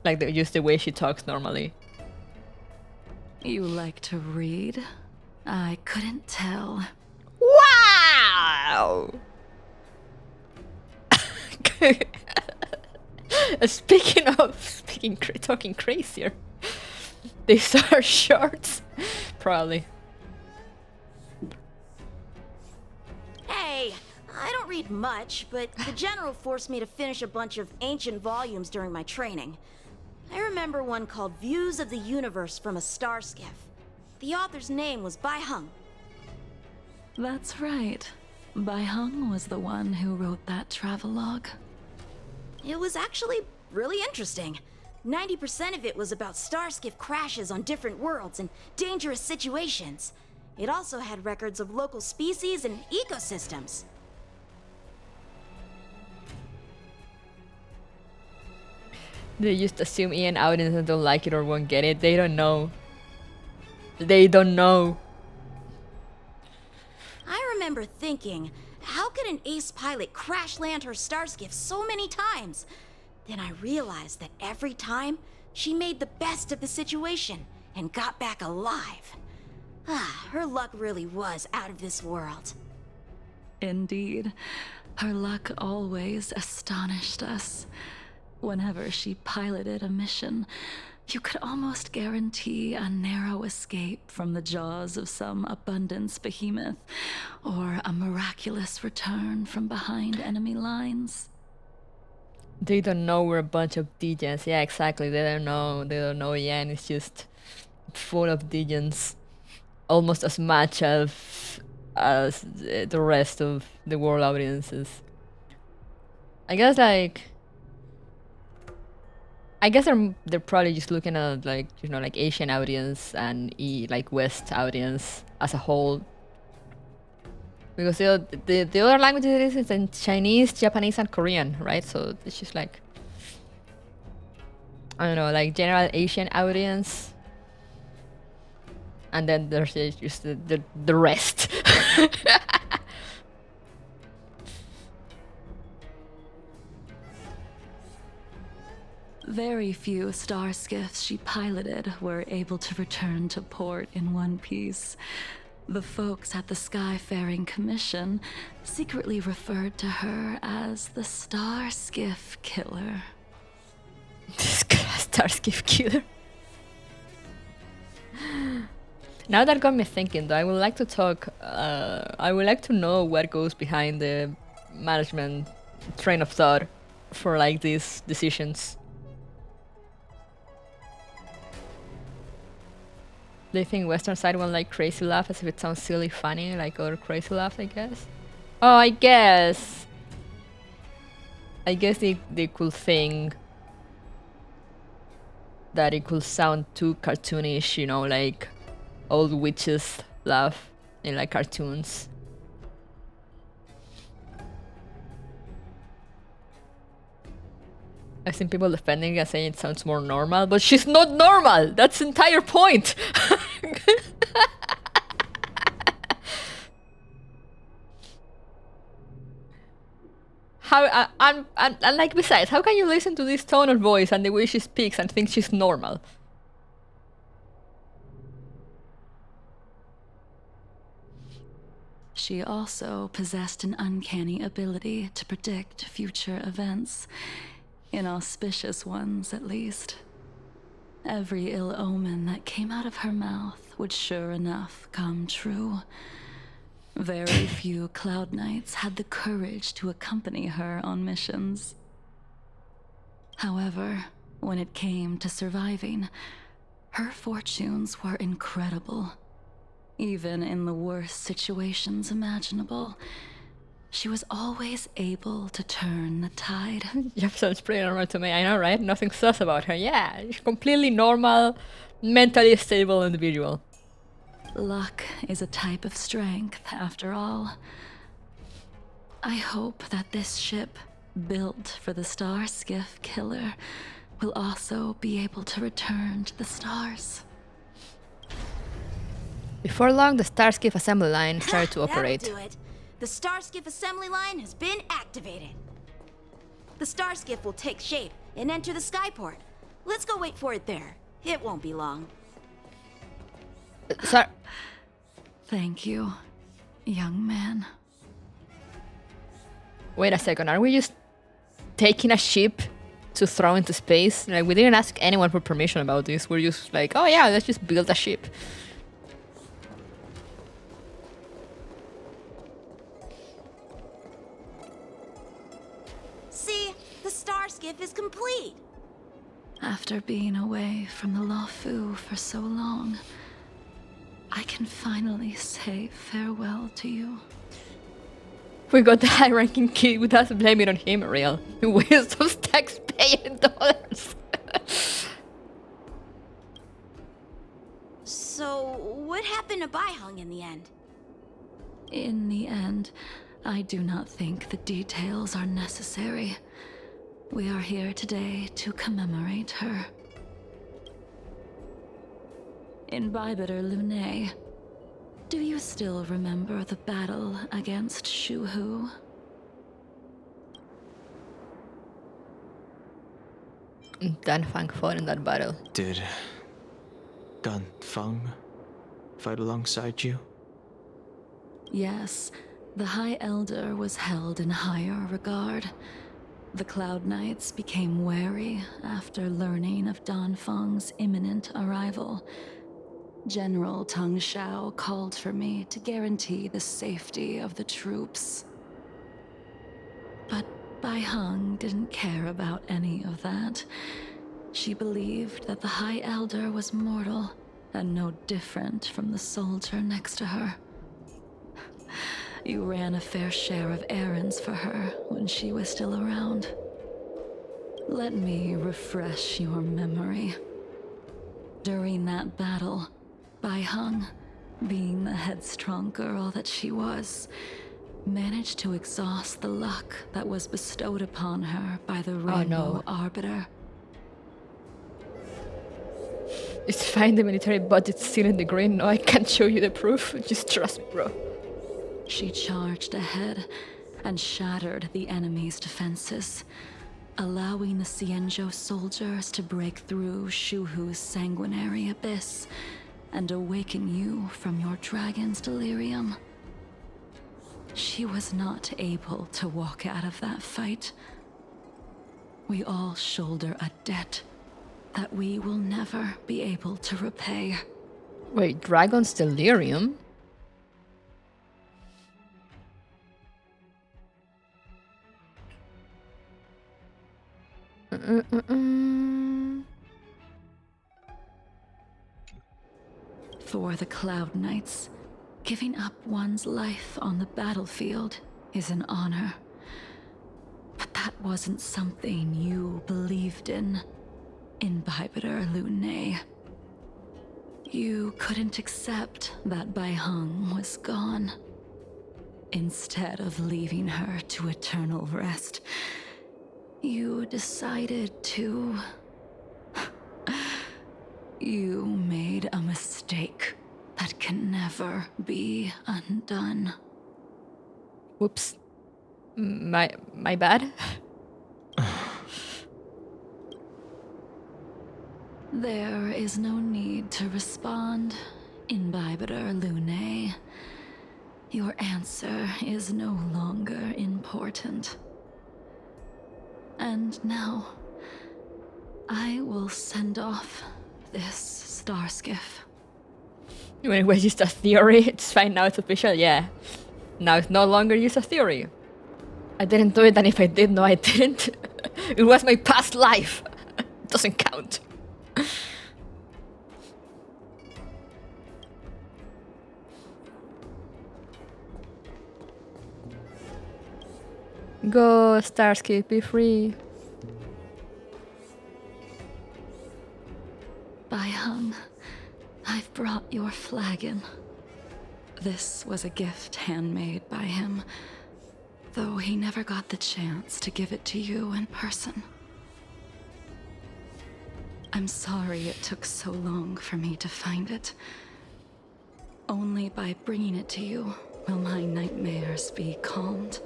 like just the way she talks normally. You like to read? I couldn't tell. Wow! Speaking of talking crazier, these are shorts, probably. Hey, I don't read much, but the general forced me to finish a bunch of ancient volumes during my training. I remember one called Views of the Universe from a Star Skiff. The author's name was Bai Hung. That's right. Bai Hung was the one who wrote that travelogue. It was actually really interesting. 90% of it was about starskiff crashes on different worlds and dangerous situations. It also had records of local species and ecosystems. They just assume EN audiences don't like it or won't get it. They don't know. They don't know. I remember thinking, how could an ace pilot crash land her starskiff so many times? Then I realized that every time, she made the best of the situation and got back alive. Her luck really was out of this world. Indeed. Her luck always astonished us. Whenever she piloted a mission, you could almost guarantee a narrow escape from the jaws of some abundance behemoth, or a miraculous return from behind enemy lines. They don't know we're a bunch of degens. Yeah, exactly. They don't know Yan is just full of degens. Almost as much as the rest of the world audiences. I guess they're probably just looking at like, you know, like Asian audience and like West audience as a whole. Because the other languages is in Chinese, Japanese, and Korean, right? So it's just like, I don't know, like general Asian audience. And then there's just the rest. Very few star skiffs she piloted were able to return to port in one piece. The folks at the Skyfaring Commission secretly referred to her as the Star Skiff Killer. Star Skiff Killer. Now that got me thinking, though, I would like to talk. I would like to know what goes behind the management train of thought for like these decisions. Do you think Western side won't like crazy laugh as if it sounds silly funny, like other crazy laughs, I guess? Oh, I guess they could think that it could sound too cartoonish, you know, like old witches laugh in like cartoons. I've seen people defending it and saying it sounds more normal, but she's not normal! That's the entire point! How, and like besides, how can you listen to this tone of voice and the way she speaks and think she's normal? She also possessed an uncanny ability to predict future events, inauspicious ones at least. Every ill omen that came out of her mouth would sure enough come true. Very few Cloud Knights had the courage to accompany her on missions. However, when it came to surviving, her fortunes were incredible. Even in the worst situations imaginable, she was always able to turn the tide. Yep, sounds pretty normal to me, I know, right? Nothing sus about her. Yeah, she's completely normal, mentally stable individual. Luck is a type of strength, after all. I hope that this ship, built for the Star Skiff Killer, will also be able to return to the stars. Before long, the Starskiff assembly line started to operate. That'll do it. The Starskiff assembly line has been activated. The Starskiff will take shape and enter the skyport. Let's go wait for it there. It won't be long. Sir. Thank you, young man. Wait a second, are we just taking a ship to throw into space? Like, we didn't ask anyone for permission about this. We're just like, oh yeah, let's just build a ship. See, the Starskiff is complete. After being away from the Law Fu for so long, I can finally say farewell to you. We got the high-ranking kid with us blaming on him, real. Waste of taxpaying dollars. So, what happened to Baiheng in the end? In the end, I do not think the details are necessary. We are here today to commemorate her. In Bybiter Lunay, do you still remember the battle against Shu Hu? Dan Fang fought in that battle. Did Dan Fang fight alongside you? Yes, the High Elder was held in higher regard. The Cloud Knights became wary after learning of Dan Feng's imminent arrival. General Tang Xiao called for me to guarantee the safety of the troops. But Baiheng didn't care about any of that. She believed that the High Elder was mortal and no different from the soldier next to her. You ran a fair share of errands for her when she was still around. Let me refresh your memory. During that battle, Baiheng, being the headstrong girl that she was, managed to exhaust the luck that was bestowed upon her by the Rainbow Arbiter. It's fine, the military budget's still in the green. No, I can't show you the proof. Just trust me, bro. She charged ahead and shattered the enemy's defenses, allowing the Xianzhou soldiers to break through Shu Hu's sanguinary abyss and awaken you from your dragon's delirium. She was not able to walk out of that fight. We all shoulder a debt that we will never be able to repay. Wait, dragon's delirium? For the Cloud Knights, giving up one's life on the battlefield is an honor. But that wasn't something you believed in Bybiter Lunay. You couldn't accept that Baiheng was gone. Instead of leaving her to eternal rest, You decided to... You made a mistake that can never be undone. Whoops. My bad. There is no need to respond, Imbibiter Lune. Your answer is no longer important. And now, I will send off this star skiff. When it was just a theory, it's fine now, it's official, yeah. Now it's no longer just a theory. I didn't do it, and if I did, no, I didn't. It was my past life. It doesn't count. Go, Starskip, be free. Bai Hung, I've brought your flagon. This was a gift handmade by him, though he never got the chance to give it to you in person. I'm sorry it took so long for me to find it. Only by bringing it to you will my nightmares be calmed.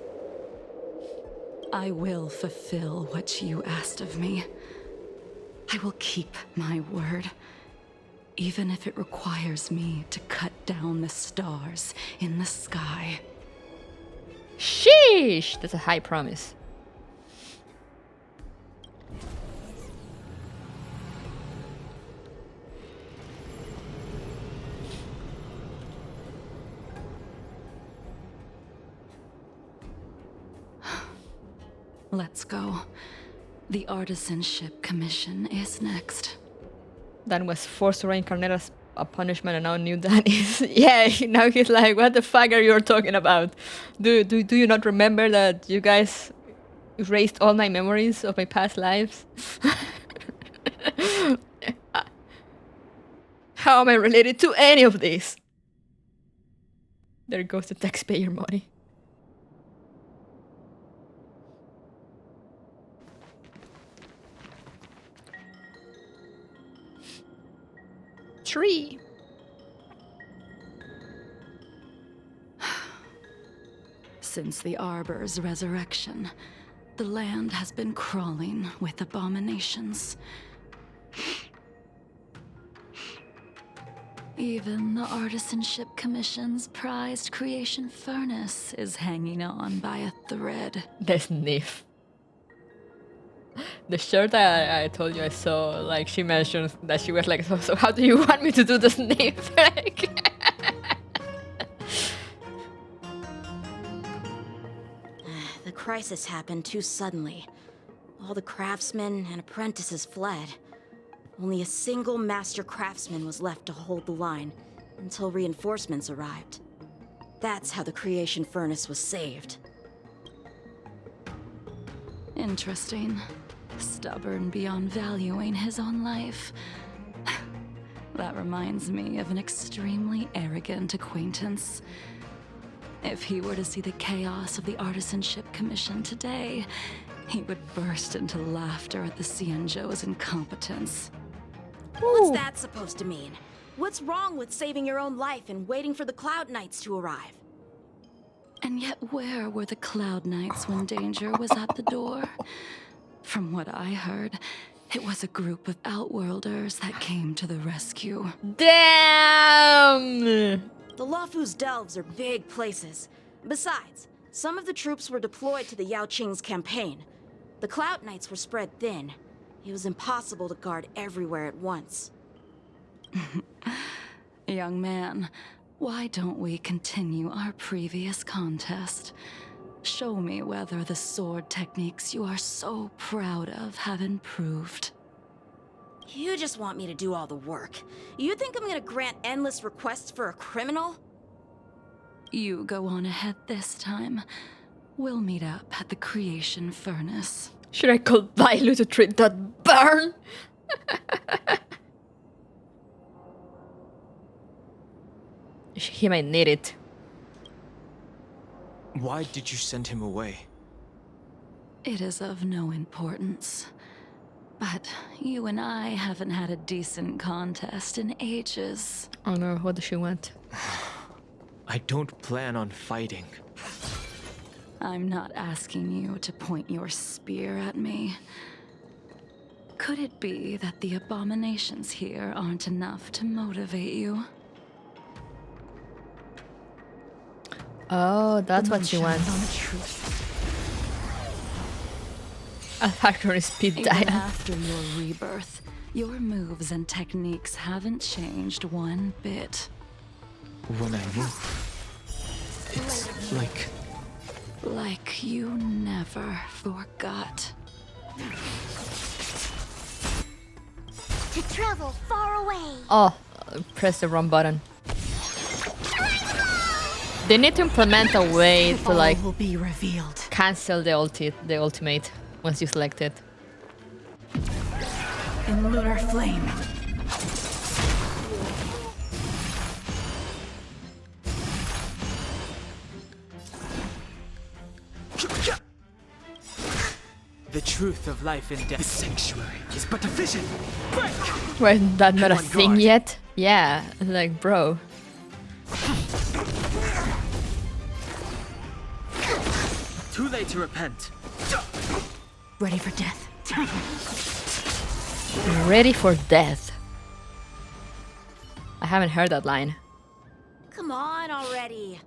I will fulfill what you asked of me. I will keep my word, even if it requires me to cut down the stars in the sky. Sheesh! That's a high promise. Let's go. The Artisanship Commission is next. Dan was forced to reincarnate as a punishment, and now New Dan is... Yeah, now he's like, what the fuck are you talking about? Do you not remember that you guys erased all my memories of my past lives? How am I related to any of this? There goes the taxpayer money. Tree. Since the Arbor's resurrection, the land has been crawling with abominations. Even the Artisanship Commission's prized creation furnace is hanging on by a thread. The sniff. The shirt I told you I saw, like, she mentioned that she was like, so how do you want me to do the sniff? Like... The crisis happened too suddenly. All the craftsmen and apprentices fled. Only a single master craftsman was left to hold the line until reinforcements arrived. That's how the creation furnace was saved. Interesting. Stubborn beyond valuing his own life. That reminds me of an extremely arrogant acquaintance. If he were to see the chaos of the Artisanship Commission today, he would burst into laughter at the Xianzhou's incompetence. What's that supposed to mean? What's wrong with saving your own life and waiting for the Cloud Knights to arrive? And yet where were the Cloud Knights when danger was at the door? From what I heard, it was a group of Outworlders that came to the rescue. Damn! The Luofu's delves are big places. Besides, some of the troops were deployed to the Yao Qing's campaign. The Cloud Knights were spread thin. It was impossible to guard everywhere at once. Young man, why don't we continue our previous contest? Show me whether the sword techniques you are so proud of have improved. You just want me to do all the work. You think I'm gonna grant endless requests for a criminal? You go on ahead this time. We'll meet up at the creation furnace. Should I call Bailu to treat that burn? He might need it. Why did you send him away? It is of no importance. But you and I haven't had a decent contest in ages. Oh no, what does she want? I don't plan on fighting. I'm not asking you to point your spear at me. Could it be that the abominations here aren't enough to motivate you? Oh, that's The what she moon shines wants. on the truth. A factory speed Even dial. after your rebirth, your moves and techniques haven't changed one bit. When I move, it's Like you never forgot. To travel far away. Oh, press the wrong button. They need to implement a way to like All will be revealed. cancel the ultimate once you select it. In lunar flame. The truth of life and death. The sanctuary is but a vision. Break! Wait, that not a on thing guard. yet? Yeah, like bro. Too late to repent. Ready for death. Ready for death. I haven't heard that line. Come on already.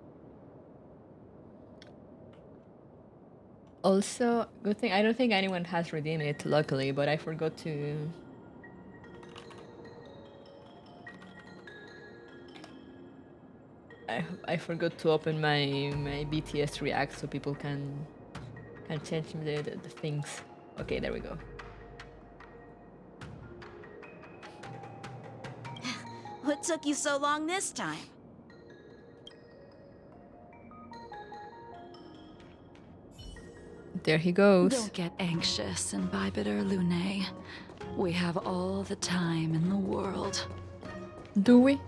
Also, good thing I don't think anyone has redeemed it, luckily, but I forgot to. I forgot to open my BTS React so people can change the things. Okay, there we go. What took you so long this time? There he goes. Don't get anxious, Imbibitor Lunae. We have all the time in the world. Do we?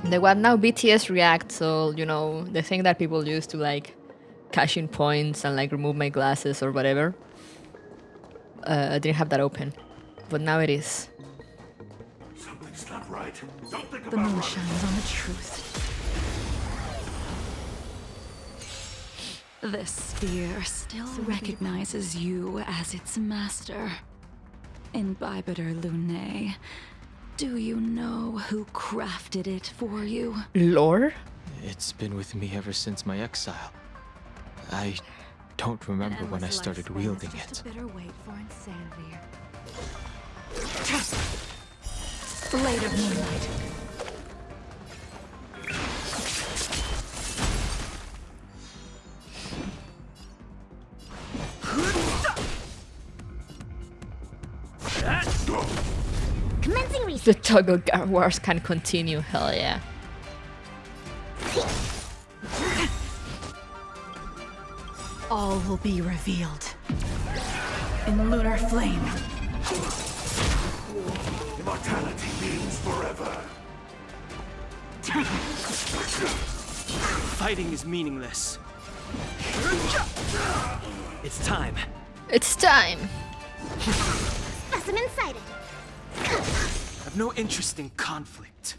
The what now? BTS React, so you know the thing that people use to like cash in points and like remove my glasses or whatever. I didn't have that open, but now it is. Something's not right. Don't think The about moon running. shines on the truth. This spear still recognizes you as its master. Imbibitor Lunae, do you know who crafted it for you? Lore? It's been with me ever since my exile. I don't remember when I started wielding it. A bitter wait for insanity. Blade of Moonlight. Commencing research. The tug of wars can continue. Hell yeah. All will be revealed. In lunar flame. Immortality means forever. Fighting is meaningless. It's time. It's time. Specimen sighted. I've no interest in conflict.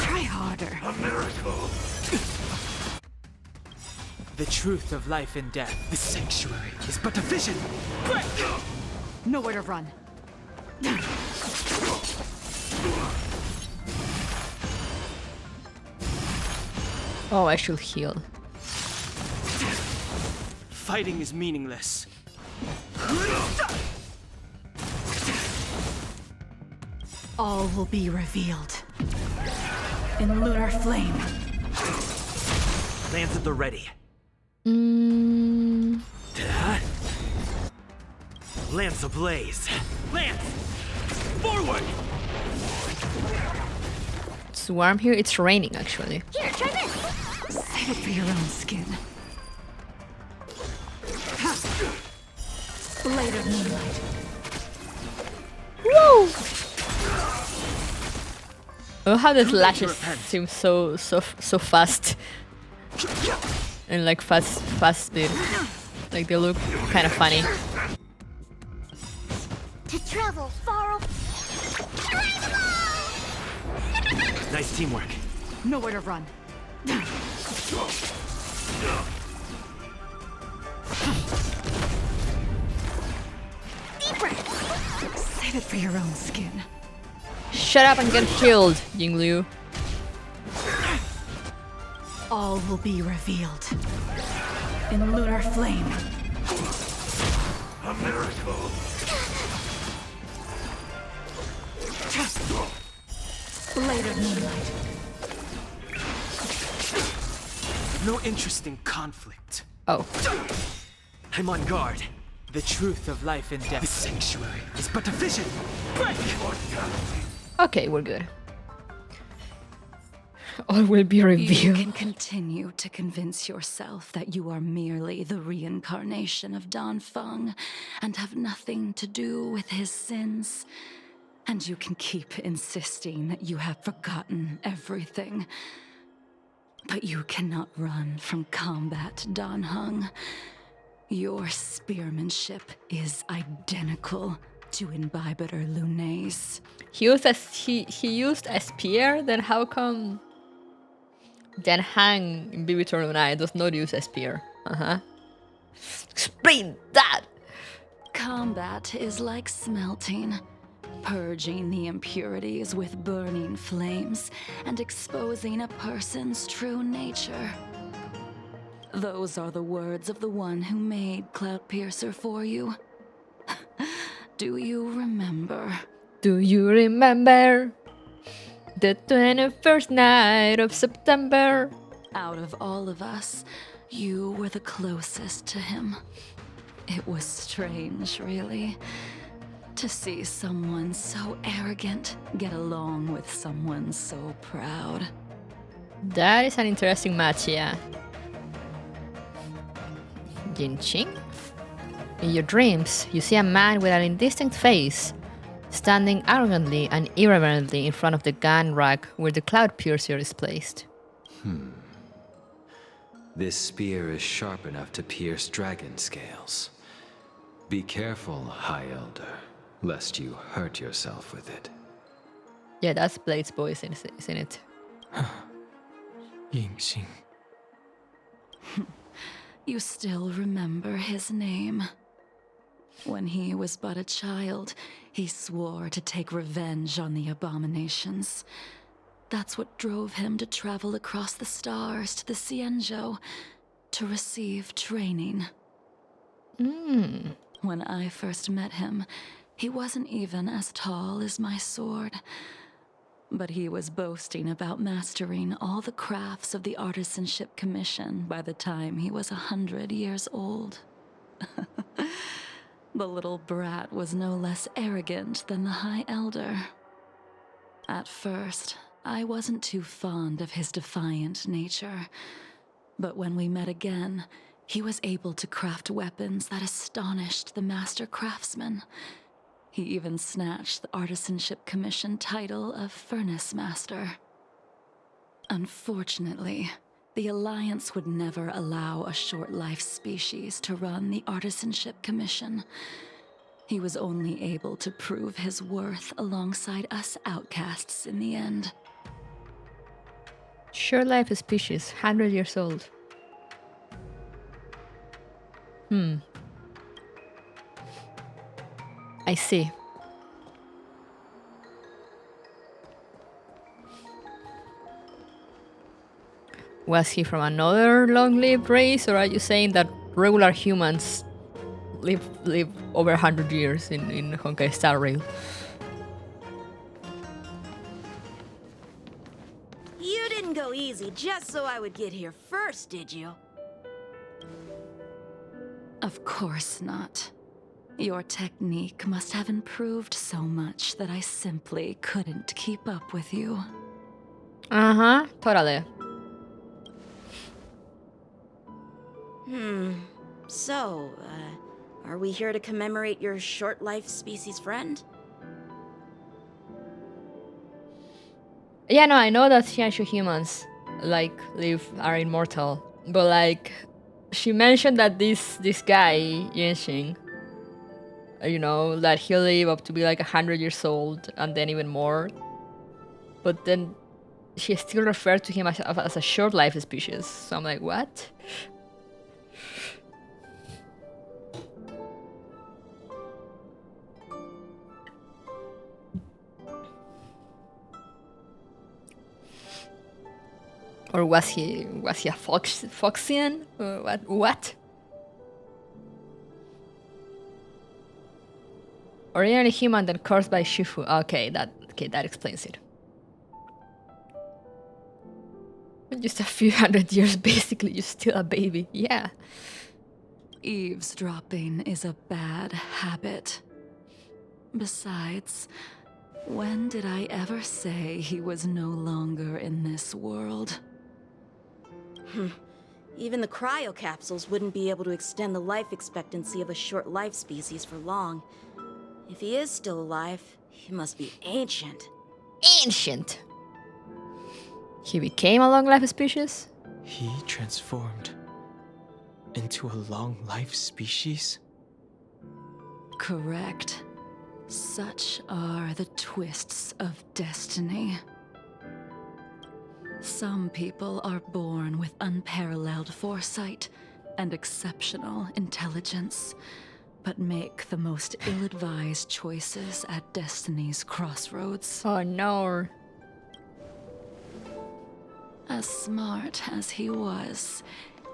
Try harder. A miracle. The truth of life and death. The sanctuary is but a vision. Break! Nowhere to run. Oh, I should heal. Fighting is meaningless. All will be revealed. In lunar flame. Lance at the ready. Mm, Lance ablaze. Lance! Forward! it's warm here. It's raining actually. Here, try this. Save it for your own skin. Blade of Moonlight. Woo! Oh, how the Too late to slashes repent. seem so fast and like fast speed. Like they look kind of funny. To travel far away. Nice teamwork. Nowhere to run. Save it for your own skin. Shut up and get killed, Jingliu. All will be revealed in lunar flame. A miracle. Blade of moonlight. No interest in conflict. Oh. I'm on guard. The truth of life and The death. sanctuary is but a vision. Break! Okay, we're good. All will be You revealed. can continue to convince yourself that you are merely the reincarnation of Dan Feng and have nothing to do with his sins. And you can keep insisting that you have forgotten everything. But you cannot run from combat, Dan Heng. Your spearmanship is identical to Imbibitor Lunay's. He used a spear. Then how come? Then Hang in Bibitor Lunai does not use a spear. Explain that. Combat is like smelting, purging the impurities with burning flames and exposing a person's true nature. Those are the words of the one who made Cloudpiercer for you. Do you remember? Do you remember the 21st night of September? Out of all of us, you were the closest to him. It was strange, really, to see someone so arrogant get along with someone so proud. That is an interesting match, yeah. Jinqing? In your dreams, you see a man with an indistinct face, standing arrogantly and irreverently in front of the gun rack where the cloud piercer is placed. This spear is sharp enough to pierce dragon scales. Be careful, High Elder, lest you hurt yourself with it. Yeah, that's Blade's voice, isn't it? Yingxing. You still remember his name. When he was but a child, he swore to take revenge on the abominations. That's what drove him to travel across the stars to the Xianzhou to receive training. When I first met him, he wasn't even as tall as my sword. But he was boasting about mastering all the crafts of the Artisanship Commission by the time he was 100 years old. The little brat was no less arrogant than the High Elder. At first, I wasn't too fond of his defiant nature. But when we met again, he was able to craft weapons that astonished the master craftsman. He even snatched the Artisanship Commission title of Furnace Master. Unfortunately, the Alliance would never allow a short-life species to run the Artisanship Commission. He was only able to prove his worth alongside us outcasts in the end. Short life species, 100 years old. I see. Was he from another long-lived race, or are you saying that regular humans live over 100 years in Honkai Star Rail? You didn't go easy just so I would get here first, did you? Of course not. Your technique must have improved so much that I simply couldn't keep up with you. Totally. So, are we here to commemorate your short-life species friend? Yeah, no, I know that Xianshu humans like are immortal, but like she mentioned that this guy Yenshin, you know, that he'll live up to be like 100 years old and then even more. But then she still referred to him as a short life species. So I'm like, what? Or was he a Foxian? What? Originally human, then cursed by Shifu. Okay, that explains it. Just a few hundred years, basically, you're still a baby. Yeah. Eavesdropping is a bad habit. Besides, when did I ever say he was no longer in this world? Even the cryocapsules wouldn't be able to extend the life expectancy of a short life species for long. If he is still alive, he must be ancient. Ancient? He became a long life species? He transformed into a long life species? Correct. Such are the twists of destiny. Some people are born with unparalleled foresight and exceptional intelligence, but make the most ill-advised choices at destiny's crossroads. Oh no. As smart as he was,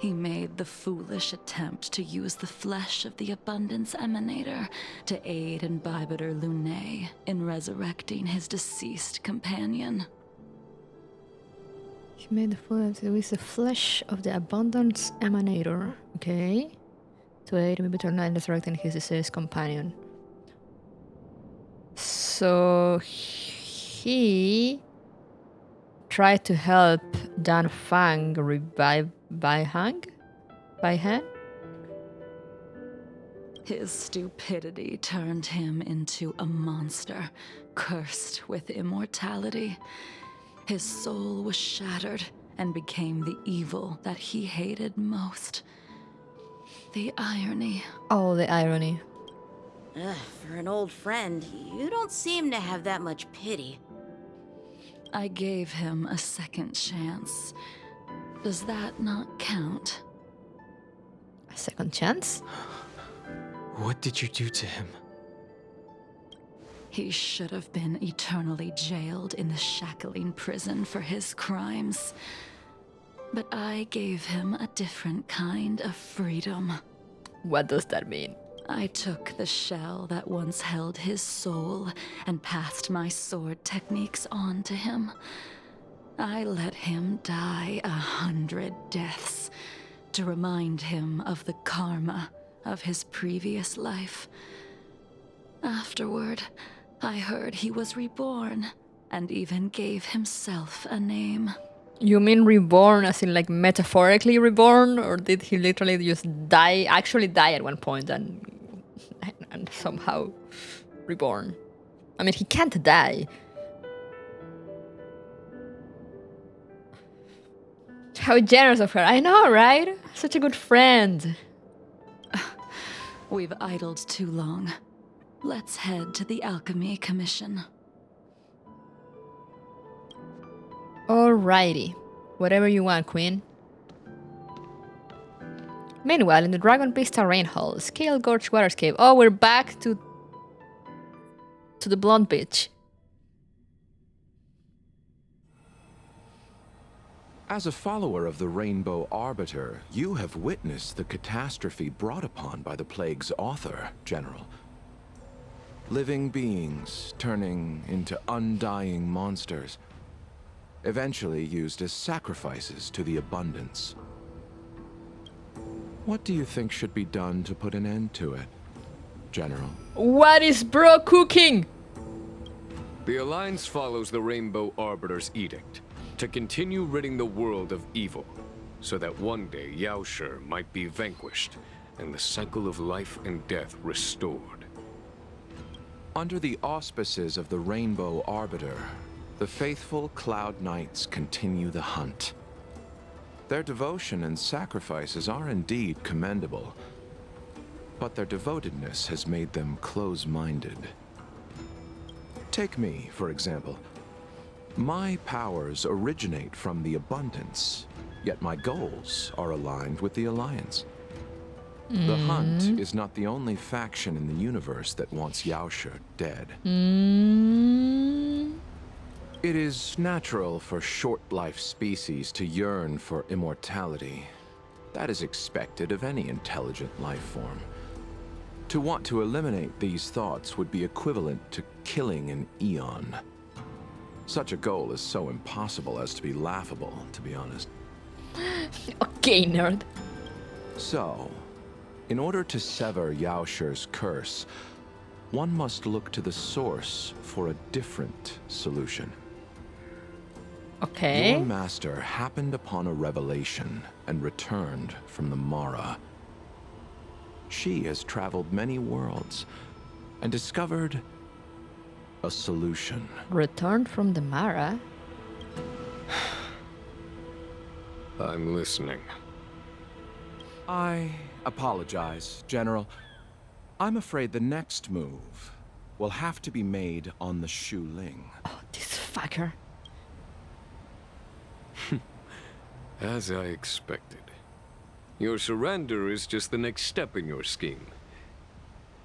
he made the foolish attempt to use the flesh of the Abundance Emanator to aid in Bibiter Lunae in resurrecting his deceased companion. He made the fool with the flesh of the Abundance Emanator. Okay. To aid in Bibiter Lunae in resurrecting his deceased companion. So he tried to help Dan Fang revive Bai Han? His stupidity turned him into a monster, cursed with immortality. His soul was shattered and became the evil that he hated most. The irony. Oh, the irony. For an old friend, you don't seem to have that much pity. I gave him a second chance. Does that not count? A second chance? What did you do to him? He should have been eternally jailed in the shackling prison for his crimes. But I gave him a different kind of freedom. What does that mean? I took the shell that once held his soul and passed my sword techniques on to him. I let him die 100 deaths to remind him of the karma of his previous life. Afterward, I heard he was reborn and even gave himself a name. You mean reborn as in like metaphorically reborn? Or did he literally just actually die at one point and somehow reborn? I mean, he can't die. How generous of her. I know, right? Such a good friend. We've idled too long. Let's head to the Alchemy Commission. Alrighty. Whatever you want, Queen. Meanwhile, in the Dragon Vista Rain Hall, Scale Gorge Waterscape. Oh, we're back to the Blonde Beach. As a follower of the Rainbow Arbiter, you have witnessed the catastrophe brought upon by the plague's author, General. Living beings turning into undying monsters, eventually used as sacrifices to the Abundance. What do you think should be done to put an end to it, General? What is bro cooking? The Alliance follows the Rainbow Arbiter's edict to continue ridding the world of evil, so that one day Yaoshi might be vanquished and the cycle of life and death restored. Under the auspices of the Rainbow Arbiter, The faithful Cloud Knights continue the hunt. Their devotion and sacrifices are indeed commendable, but their devotedness has made them close-minded. Take me, for example. My powers originate from the Abundance, yet my goals are aligned with the Alliance. The Hunt is not the only faction in the universe that wants Yaoshe dead. It is natural for short-life species to yearn for immortality. That is expected of any intelligent life form. To want to eliminate these thoughts would be equivalent to killing an eon. Such a goal is so impossible as to be laughable, to be honest. Okay, nerd. So, in order to sever Yaoshe's curse, one must look to the source for a different solution. Okay. Your master happened upon a revelation and returned from the Mara. She has traveled many worlds and discovered a solution. Returned from the Mara? I'm listening. I apologize, General. I'm afraid the next move will have to be made on the Shu Ling. Oh, this fucker. As I expected. Your surrender is just the next step in your scheme.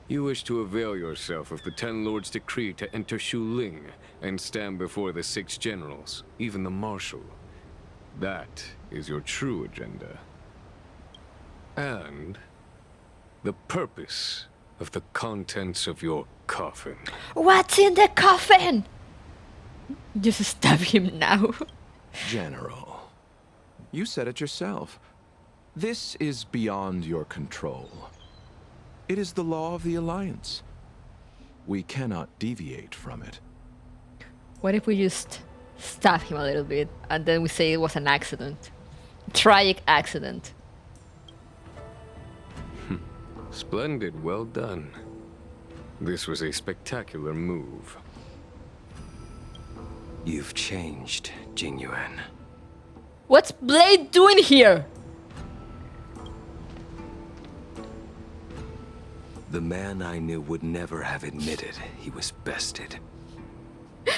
You wish to avail yourself of the Ten Lords' decree to enter Shu Ling and stand before the 6 generals, even the Marshal. That is your true agenda. And the purpose of the contents of your coffin. What's in the coffin? Just stab him now. General, you said it yourself. This is beyond your control. It is the law of the Alliance. We cannot deviate from it. What if we just stab him a little bit and then we say it was an accident? Tragic accident. Splendid, well done. This was a spectacular move. You've changed, Jingliu. What's Blade doing here? The man I knew would never have admitted he was bested.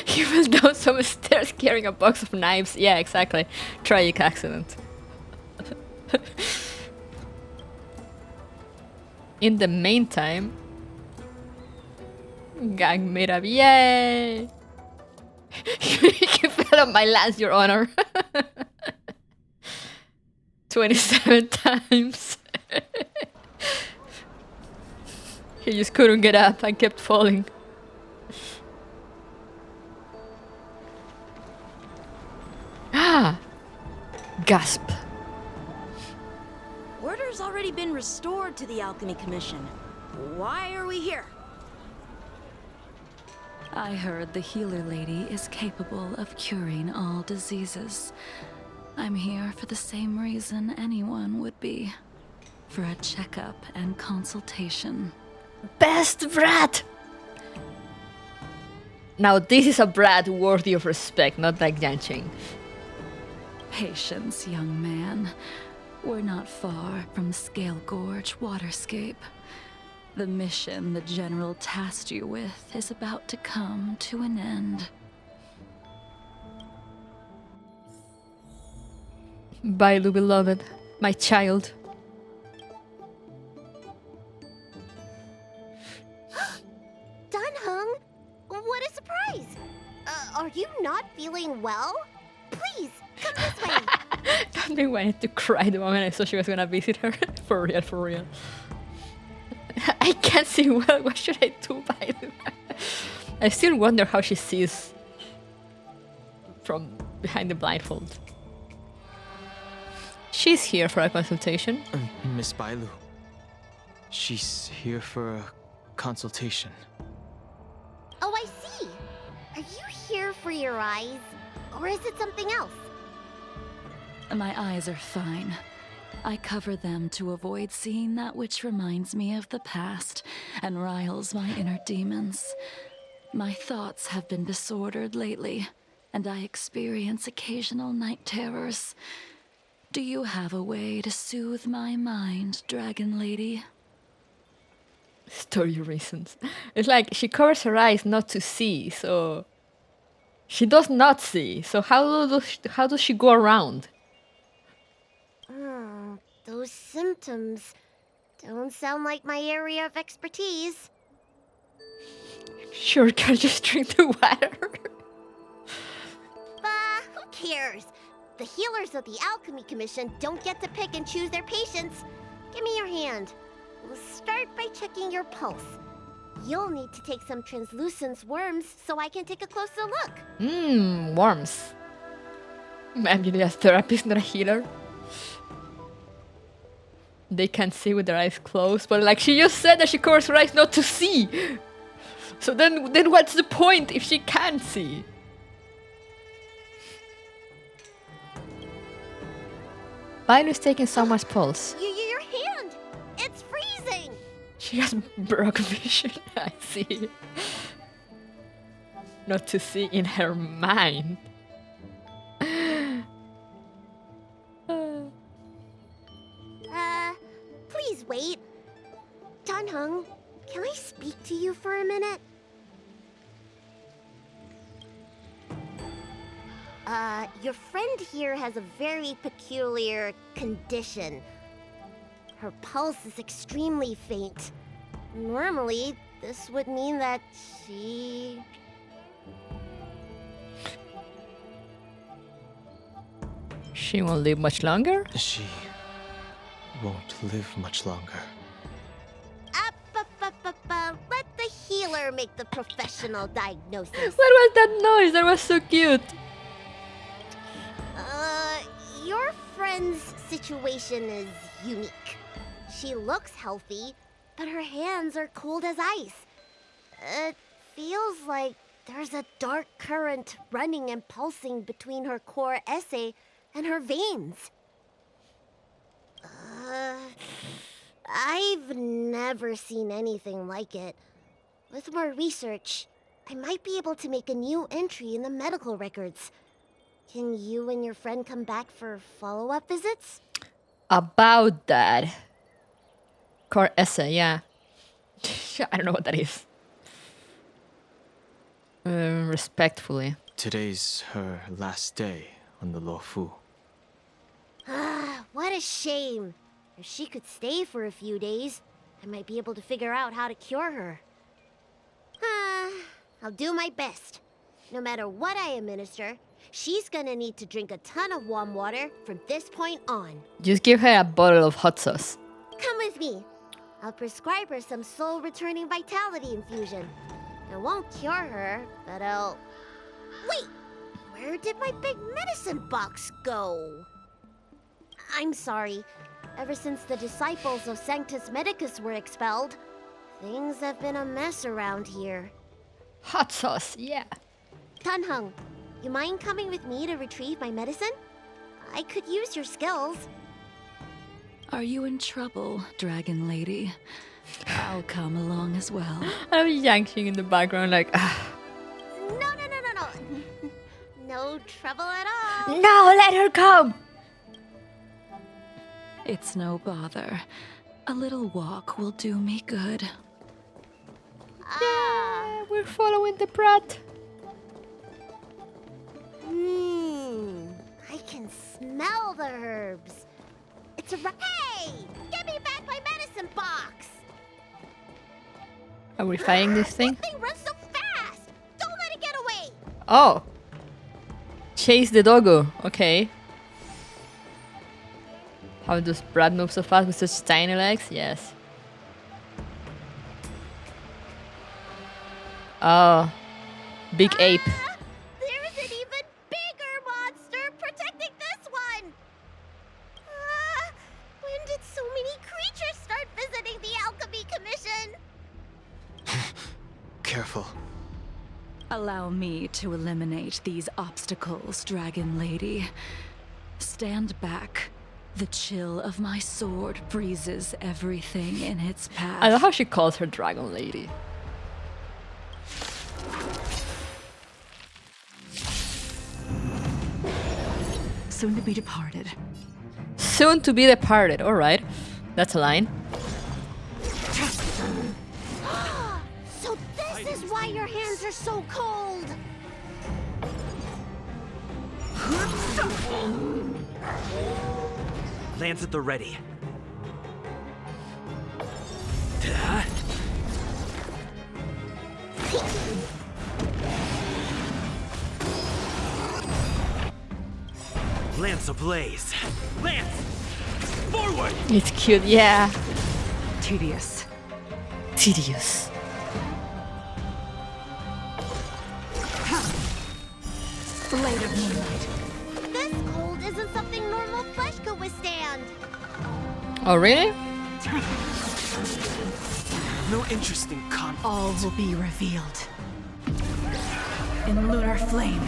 He fell down some stairs carrying a box of knives. Yeah, exactly. Tragic accident. In the meantime, gang made up. Yay! You fell on my lance, Your Honor. 27 times. He just couldn't get up and kept falling. Ah! Gasp. Order's already been restored to the Alchemy Commission. Why are we here? I heard the healer lady is capable of curing all diseases. I'm here for the same reason anyone would be. For a checkup and consultation. Best brat! Now this is a brat worthy of respect, not like Yanqing. Patience, young man. We're not far from Scale Gorge Waterscape. The mission the General tasked you with is about to come to an end. Bailu, beloved, my child. Dunhung, what a surprise! Are you not feeling well? Please, come this way. I wanted to cry the moment I saw she was gonna visit her. For real, for real. I can't see well. What should I do, Bailu? I still wonder how she sees from behind the blindfold. She's here for a consultation. Miss Bailu. She's here for a consultation. Oh, I see. Are you here for your eyes? Or is it something else? My eyes are fine. I cover them to avoid seeing that which reminds me of the past and riles my inner demons. My thoughts have been disordered lately. and I experience occasional night terrors. Do you have a way to soothe my mind, Dragon Lady? Story reasons. It's like she covers her eyes not to see, so she does not see. So how does she go around? Those symptoms don't sound like my area of expertise. Sure, can just drink the water. Who cares? The healers of the Alchemy Commission don't get to pick and choose their patients. Give me your hand. We'll start by checking your pulse. You'll need to take some translucence worms so I can take a closer look. Worms. I'm really a therapist, not a healer. They can't see with their eyes closed, but like she just said that she covers her eyes not to see. So then what's the point if she can't see? Bailu's taking someone's pulse. Your hand! It's freezing! She has broke vision, I see. Not to see in her mind. Please wait. Danheng, can I speak to you for a minute? Your friend here has a very peculiar condition. Her pulse is extremely faint. Normally, this would mean that she... She won't live much longer? She won't live much longer. Let the healer make the professional diagnosis. What was that noise? That was so cute. Your friend's situation is unique. She looks healthy, but her hands are cold as ice. It feels like there's a dark current running and pulsing between her core esse and her veins. I've never seen anything like it. With more research, I might be able to make a new entry in the medical records. Can you and your friend come back for follow-up visits? About that. Core essay, yeah. I don't know what that is. Respectfully. Today's her last day on the Lo Fu. What a shame. If she could stay for a few days, I might be able to figure out how to cure her. I'll do my best. No matter what I administer, she's gonna need to drink a ton of warm water from this point on. Just give her a bottle of hot sauce. Come with me. I'll prescribe her some soul-returning vitality infusion. It won't cure her, but I'll... Wait! Where did my big medicine box go? I'm sorry. Ever since the disciples of Sanctus Medicus were expelled, things have been a mess around here. Hot sauce, yeah. Danheng, you mind coming with me to retrieve my medicine? I could use your skills. Are you in trouble, Dragon Lady? I'll come along as well. I'm yanking in the background like... No. No trouble at all. No, let her come! It's no bother. A little walk will do me good. Yeah, we're following the brat. I can smell the herbs. It's a Hey! Give me back my medicine box! Are we fighting this thing? That thing runs so fast! Don't let it get away! Oh! Chase the doggo. Okay. How does Brad move so fast with such tiny legs? Yes. Oh. Big ape. There's an even bigger monster protecting this one! When did so many creatures start visiting the Alchemy Commission? Careful. Allow me to eliminate these obstacles, Dragon Lady. Stand back. The chill of my sword freezes everything in its path. I love how she calls her Dragon Lady. soon to be departed. Soon to be departed. All right, that's a line. So this is why your hands are so cold. Lance at the ready. Lance ablaze. Lance! Forward! It's cute, yeah. Tedious. Tedious. Blade of moonlight. This cold isn't something normal flesh could withstand. Oh, really? No interest in conflict. All will be revealed. In lunar flame.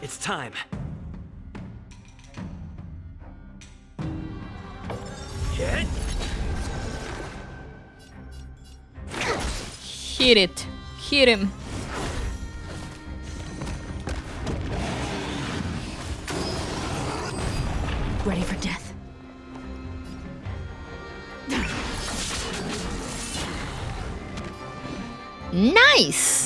It's time. Hit. Hit it. Hit him. Ready for death. Nice.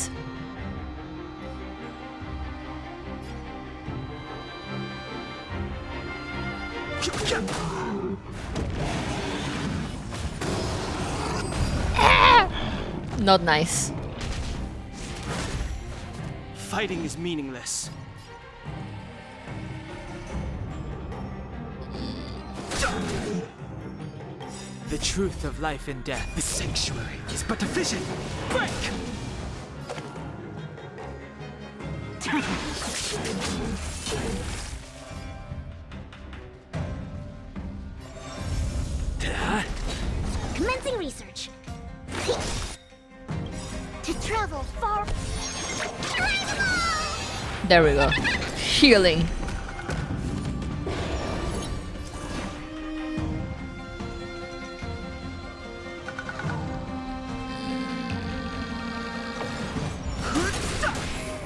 Not nice. Fighting is meaningless. The truth of life and death. The sanctuary is but a vision. Break! Commencing research. To travel far. There we go. Healing.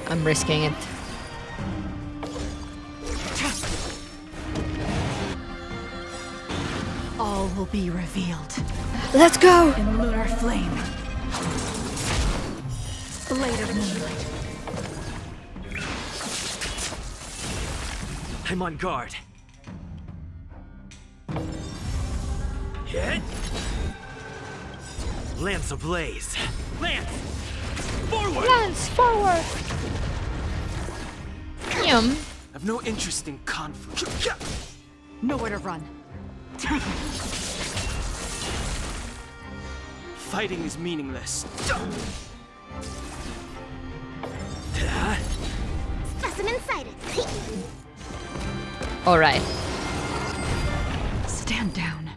I'm risking it. All will be revealed. Let's go! In lunar flame. Blade of moonlight. I'm on guard. Hit! Lance ablaze. Lance! Forward! Lance, forward! Yum. I've no interest in conflict. Nowhere to run. Fighting is meaningless. Specimen sighted. All right. Stand down.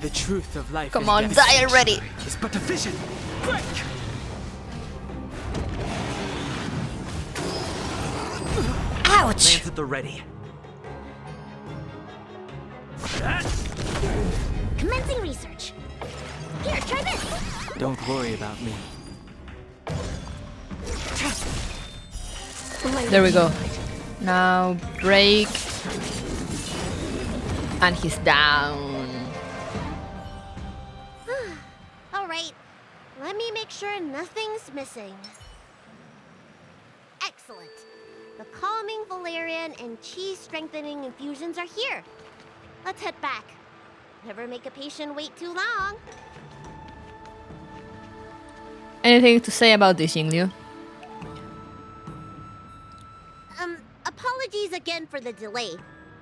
The truth of life. Come on, die already. Is but a vision. Break! Ouch! Lance at the ready. Commencing research. Here, try this. Don't worry about me. There we go. Now break. And he's down. All right. Let me make sure nothing's missing. Excellent. The calming valerian and chi strengthening infusions are here. Let's head back. Never make a patient wait too long. Anything to say about this, Jingliu? Apologies again for the delay.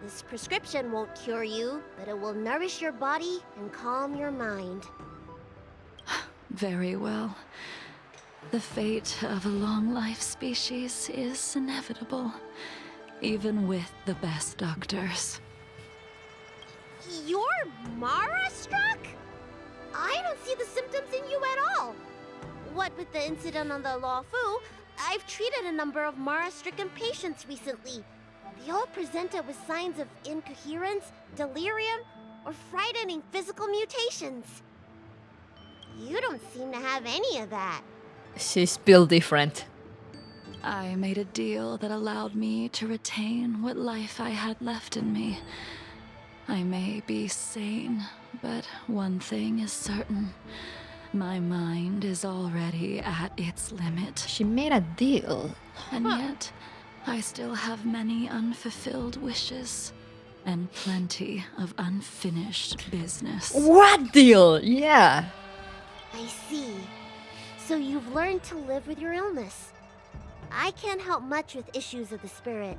This prescription won't cure you, but it will nourish your body and calm your mind. Very well. The fate of a long-life species is inevitable, even with the best doctors. You're Mara-struck? I don't see the symptoms in you at all. What with the incident on the Law Fu, I've treated a number of Mara-stricken patients recently. They all presented with signs of incoherence, delirium, or frightening physical mutations. You don't seem to have any of that. She's built different. I made a deal that allowed me to retain what life I had left in me. I may be sane, but one thing is certain. My mind is already at its limit. She made a deal. And yet, I still have many unfulfilled wishes. And plenty of unfinished business. What deal? Yeah. I see. So you've learned to live with your illness. I can't help much with issues of the spirit,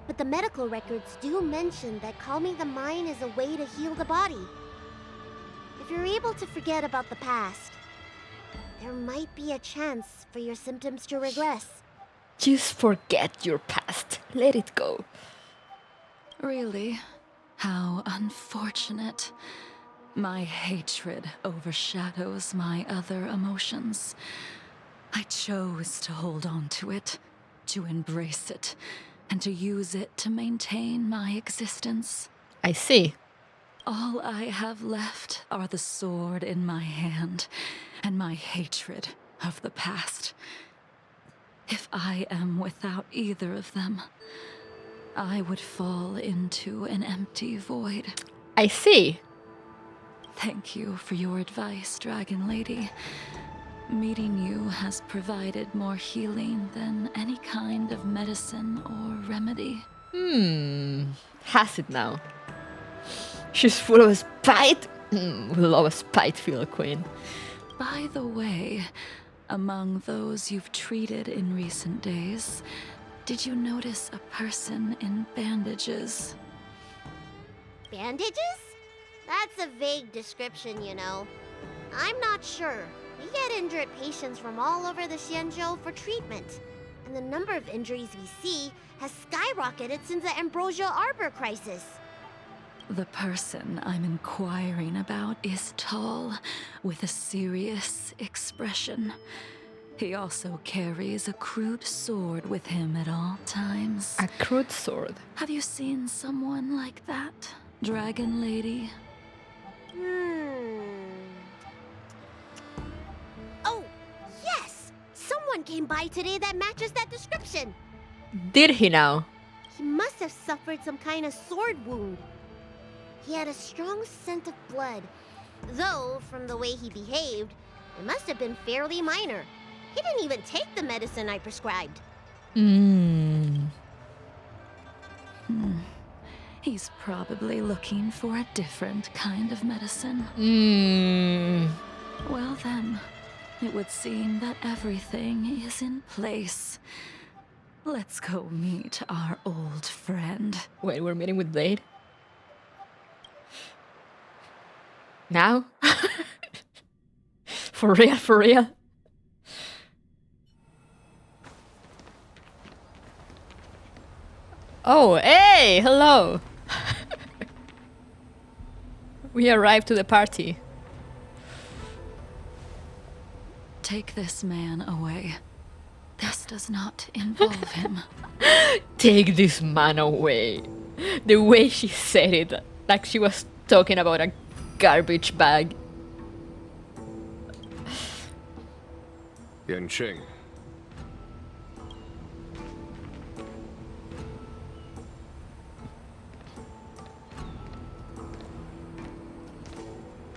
but the medical records do mention that calming the mind is a way to heal the body. If you're able to forget about the past, there might be a chance for your symptoms to regress. Just forget your past. Let it go. Really? How unfortunate. My hatred overshadows my other emotions. I chose to hold on to it, to embrace it, and to use it to maintain my existence. I see. All I have left are the sword in my hand and my hatred of the past. If I am without either of them, I would fall into an empty void. I see. Thank you for your advice, Dragon Lady. Meeting you has provided more healing than any kind of medicine or remedy. Has it now? She's full of spite. We love a spiteful queen. By the way, among those you've treated in recent days, did you notice a person in bandages? Bandages? That's a vague description, you know. I'm not sure. We get injured patients from all over the Xianzhou for treatment, and the number of injuries we see has skyrocketed since the Ambrosia Arbor crisis. The person I'm inquiring about is tall, with a serious expression. He also carries a crude sword with him at all times. A crude sword? Have you seen someone like that, Dragon Lady? Oh, yes! Someone came by today that matches that description. Did he now? He must have suffered some kind of sword wound. He had a strong scent of blood, though from the way he behaved, it must have been fairly minor. He didn't even take the medicine I prescribed. He's probably looking for a different kind of medicine. Well then, it would seem that everything is in place. Let's go meet our old friend. Wait, we're meeting with Blade? Now? For real, for real? Oh, hey, hello! We arrived to the party. Take this man away. This does not involve him. Take this man away. The way she said it, like she was talking about a garbage bag. Yanqing.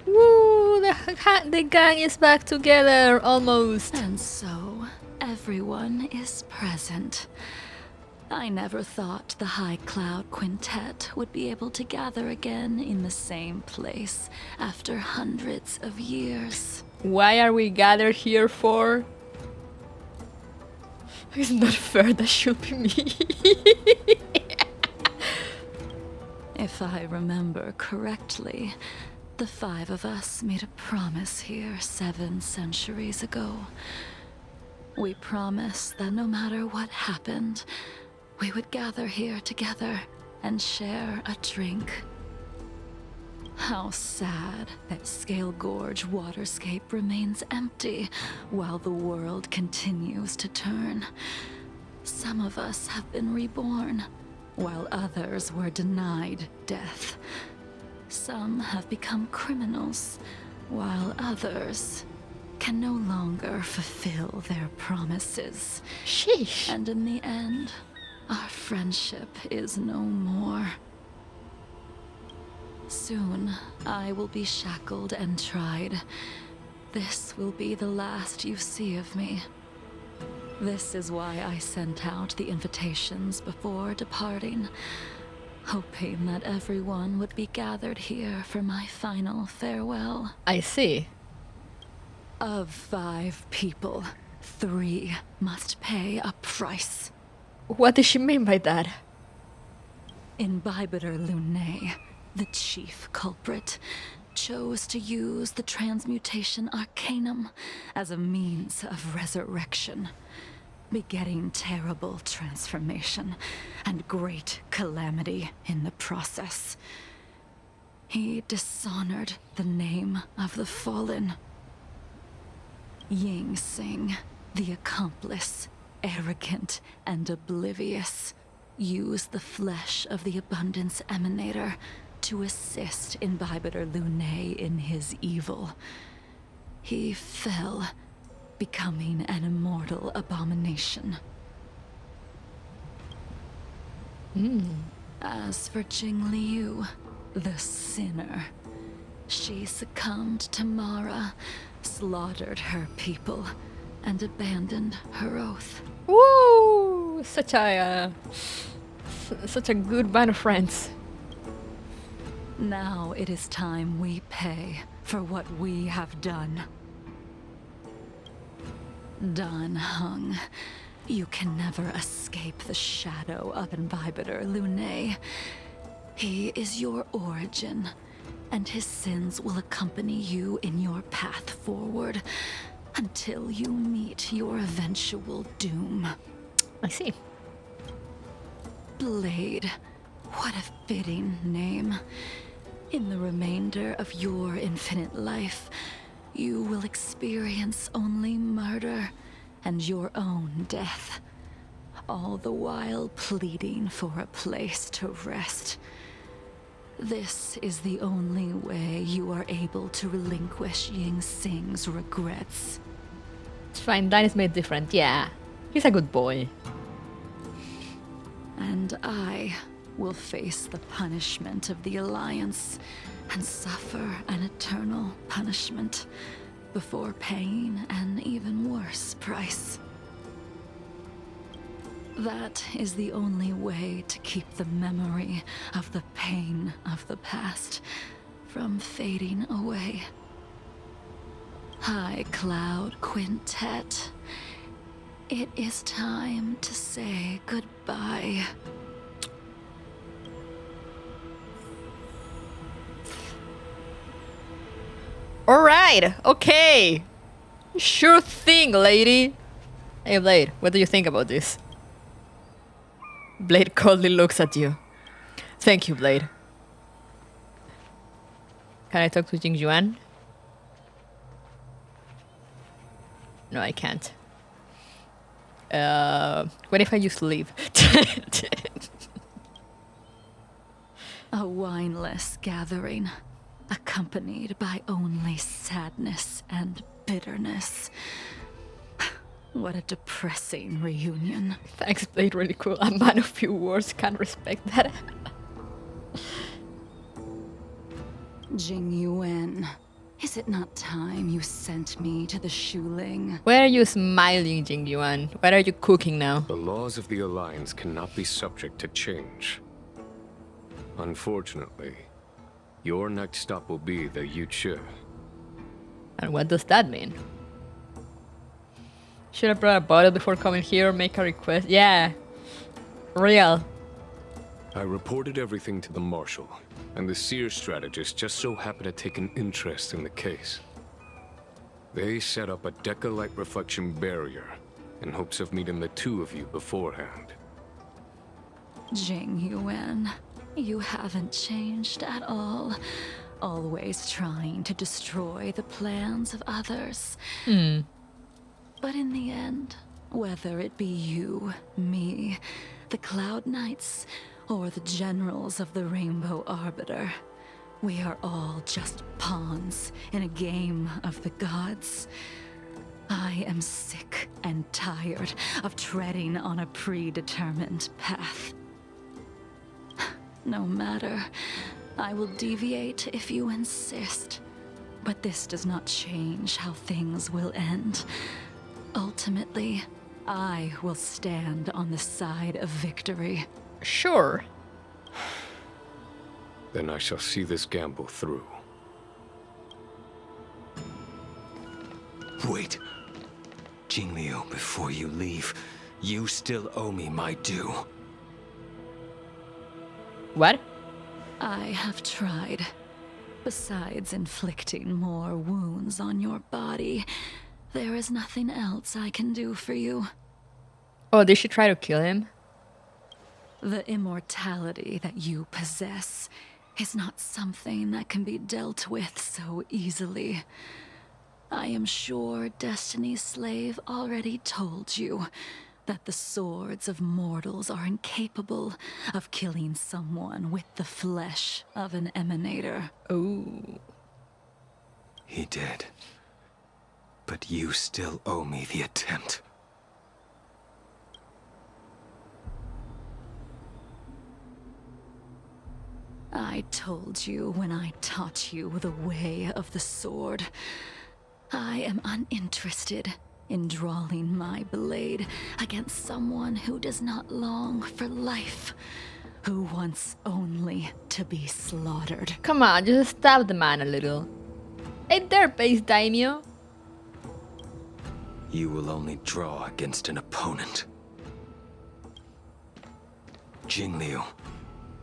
Woo! The gang is back together, almost. And so, everyone is present. I never thought the High Cloud Quintet would be able to gather again in the same place after hundreds of years. Why are we gathered here for? It's not fair, that should be me. If I remember correctly, the five of us made a promise here 7 centuries ago. We promised that no matter what happened, we would gather here together and share a drink. How sad that Scale Gorge waterscape remains empty while the world continues to turn. Some of us have been reborn, while others were denied death. Some have become criminals, while others can no longer fulfill their promises. Sheesh. And in the end, our friendship is no more. Soon, I will be shackled and tried. This will be the last you see of me. This is why I sent out the invitations before departing, hoping that everyone would be gathered here for my final farewell. I see. Of 5 people, 3 must pay a price. What does she mean by that? Imbibitor Lunae, the chief culprit, chose to use the transmutation arcanum as a means of resurrection, begetting terrible transformation and great calamity in the process. He dishonored the name of the fallen. Ying Sing, the accomplice, arrogant and oblivious, used the flesh of the Abundance Emanator to assist Imbibitor Lunae in his evil. He fell, becoming an immortal abomination. As for Jingliu, the sinner, she succumbed to Mara, slaughtered her people, and abandoned her oath. Woo! Such a good band of friends. Now it is time we pay for what we have done. Dan Heng, you can never escape the shadow of Imbibitor Lunae. He is your origin, and his sins will accompany you in your path forward until you meet your eventual doom. I see. Blade, what a fitting name. In the remainder of your infinite life, you will experience only murder and your own death, all the while pleading for a place to rest. This is the only way you are able to relinquish Ying Sing's regrets. It's fine, Dan is made different, yeah. He's a good boy. And I will face the punishment of the Alliance and suffer an eternal punishment before paying an even worse price. That is the only way to keep the memory of the pain of the past from fading away. High Cloud Quintet, it is time to say goodbye. Alright, okay. Sure thing, lady. Hey, Blade, what do you think about this? Blade coldly looks at you. Thank you, Blade. Can I talk to Jing Yuan? No, I can't. What if I just leave? A wineless gathering, accompanied by only sadness and bitterness. What a depressing reunion. Thanks, Blade, really cool. A man of few words, can't respect that. Jing Yuan, is it not time you sent me to the Shuling? Why are you smiling, Jing Yuan? What are you cooking now? The laws of the Alliance cannot be subject to change. Unfortunately, your next stop will be the Yuchi. And what does that mean? Should have brought a bottle before coming here or make a request? Yeah. Real. I reported everything to the Marshal, and the Seer strategist just so happened to take an interest in the case. They set up a Deca-light reflection barrier in hopes of meeting the two of you beforehand. Jing Yuan, you haven't changed at all. always trying to destroy the plans of others. But in the end, whether it be you, me, the Cloud Knights, or the generals of the Rainbow Arbiter, we are all just pawns in a game of the gods. I am sick and tired of treading on a predetermined path. No matter, I will deviate if you insist. But this does not change how things will end. Ultimately, I will stand on the side of victory. Sure. Then I shall see this gamble through. Wait. Jingliu, before you leave, you still owe me my due. What? I have tried. Besides inflicting more wounds on your body, there is nothing else I can do for you. Oh, did she try to kill him? The immortality that you possess is not something that can be dealt with so easily. I am sure Destiny's slave already told you that the swords of mortals are incapable of killing someone with the flesh of an emanator. Oh. He did. But you still owe me the attempt. I told you when I taught you the way of the sword. I am uninterested in drawing my blade against someone who does not long for life, who wants only to be slaughtered. Come on, just stab the man a little. Ain't there base daimyo? You will only draw against an opponent. Jingliu,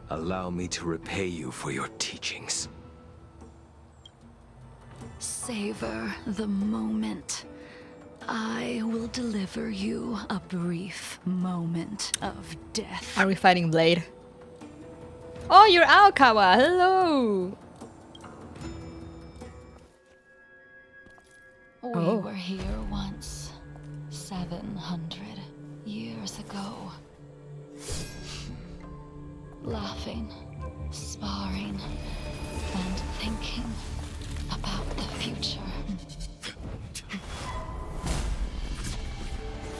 allow me to repay you for your teachings. Savor the moment. I will deliver you a brief moment of death. Are we fighting Blade? Oh, you're Aokawa! Hello! We were here once, 700 years ago. Laughing, sparring, and thinking about the future.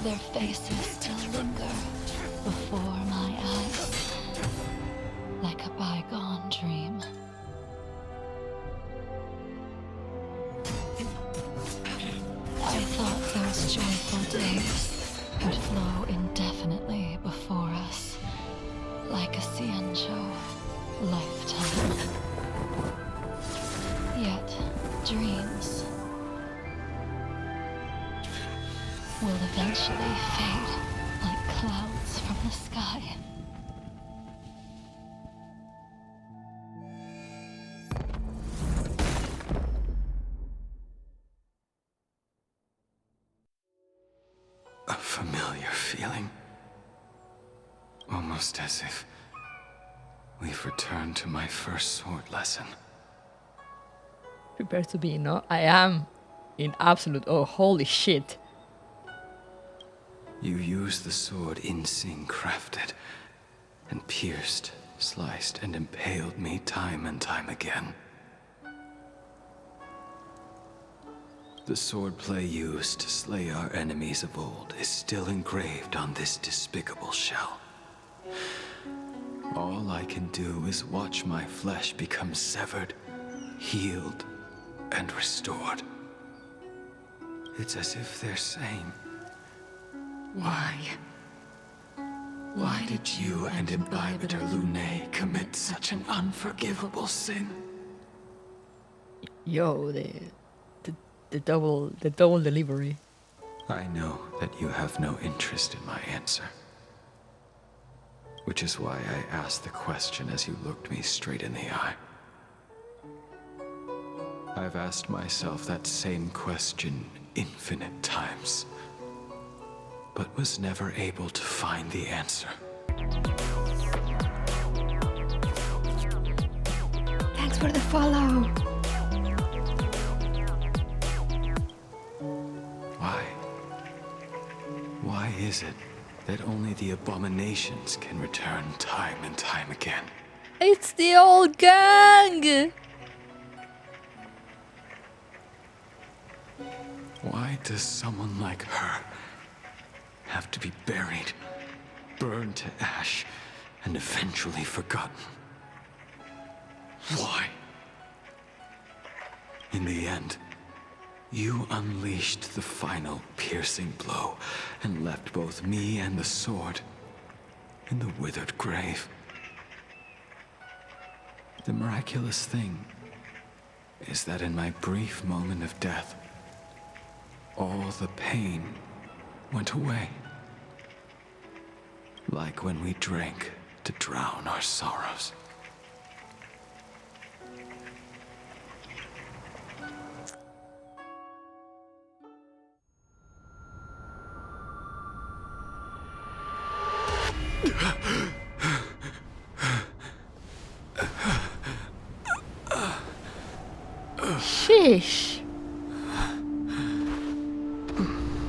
Their faces still linger before my eyes, like a bygone dream. I thought those joyful days would flow indefinitely before us, like a Xianzhou lifetime. Yet, dreams will eventually fade like clouds from the sky. A familiar feeling. Almost as if we've returned to my first sword lesson. Prepare to be, no? I am in absolute... Oh, holy shit. You used the sword Insing crafted, and pierced, sliced, and impaled me time and time again. The swordplay used to slay our enemies of old is still engraved on this despicable shell. All I can do is watch my flesh become severed, healed, and restored. It's as if they're saying, Why? Why did you and Imbibitor Lunae commit such an unforgivable sin? Yo, the double delivery. I know that you have no interest in my answer. Which is why I asked the question as you looked me straight in the eye. I've asked myself that same question infinite times, but was never able to find the answer. Thanks Thanks for the follow. Why is it that only the abominations can return time and time again? It's the old gang! Why does someone like her have to be buried, burned to ash, and eventually forgotten? Why? In the end, you unleashed the final piercing blow and left both me and the sword in the withered grave. The miraculous thing is that in my brief moment of death, all the pain went away. Like when we drank to drown our sorrows. Sheesh.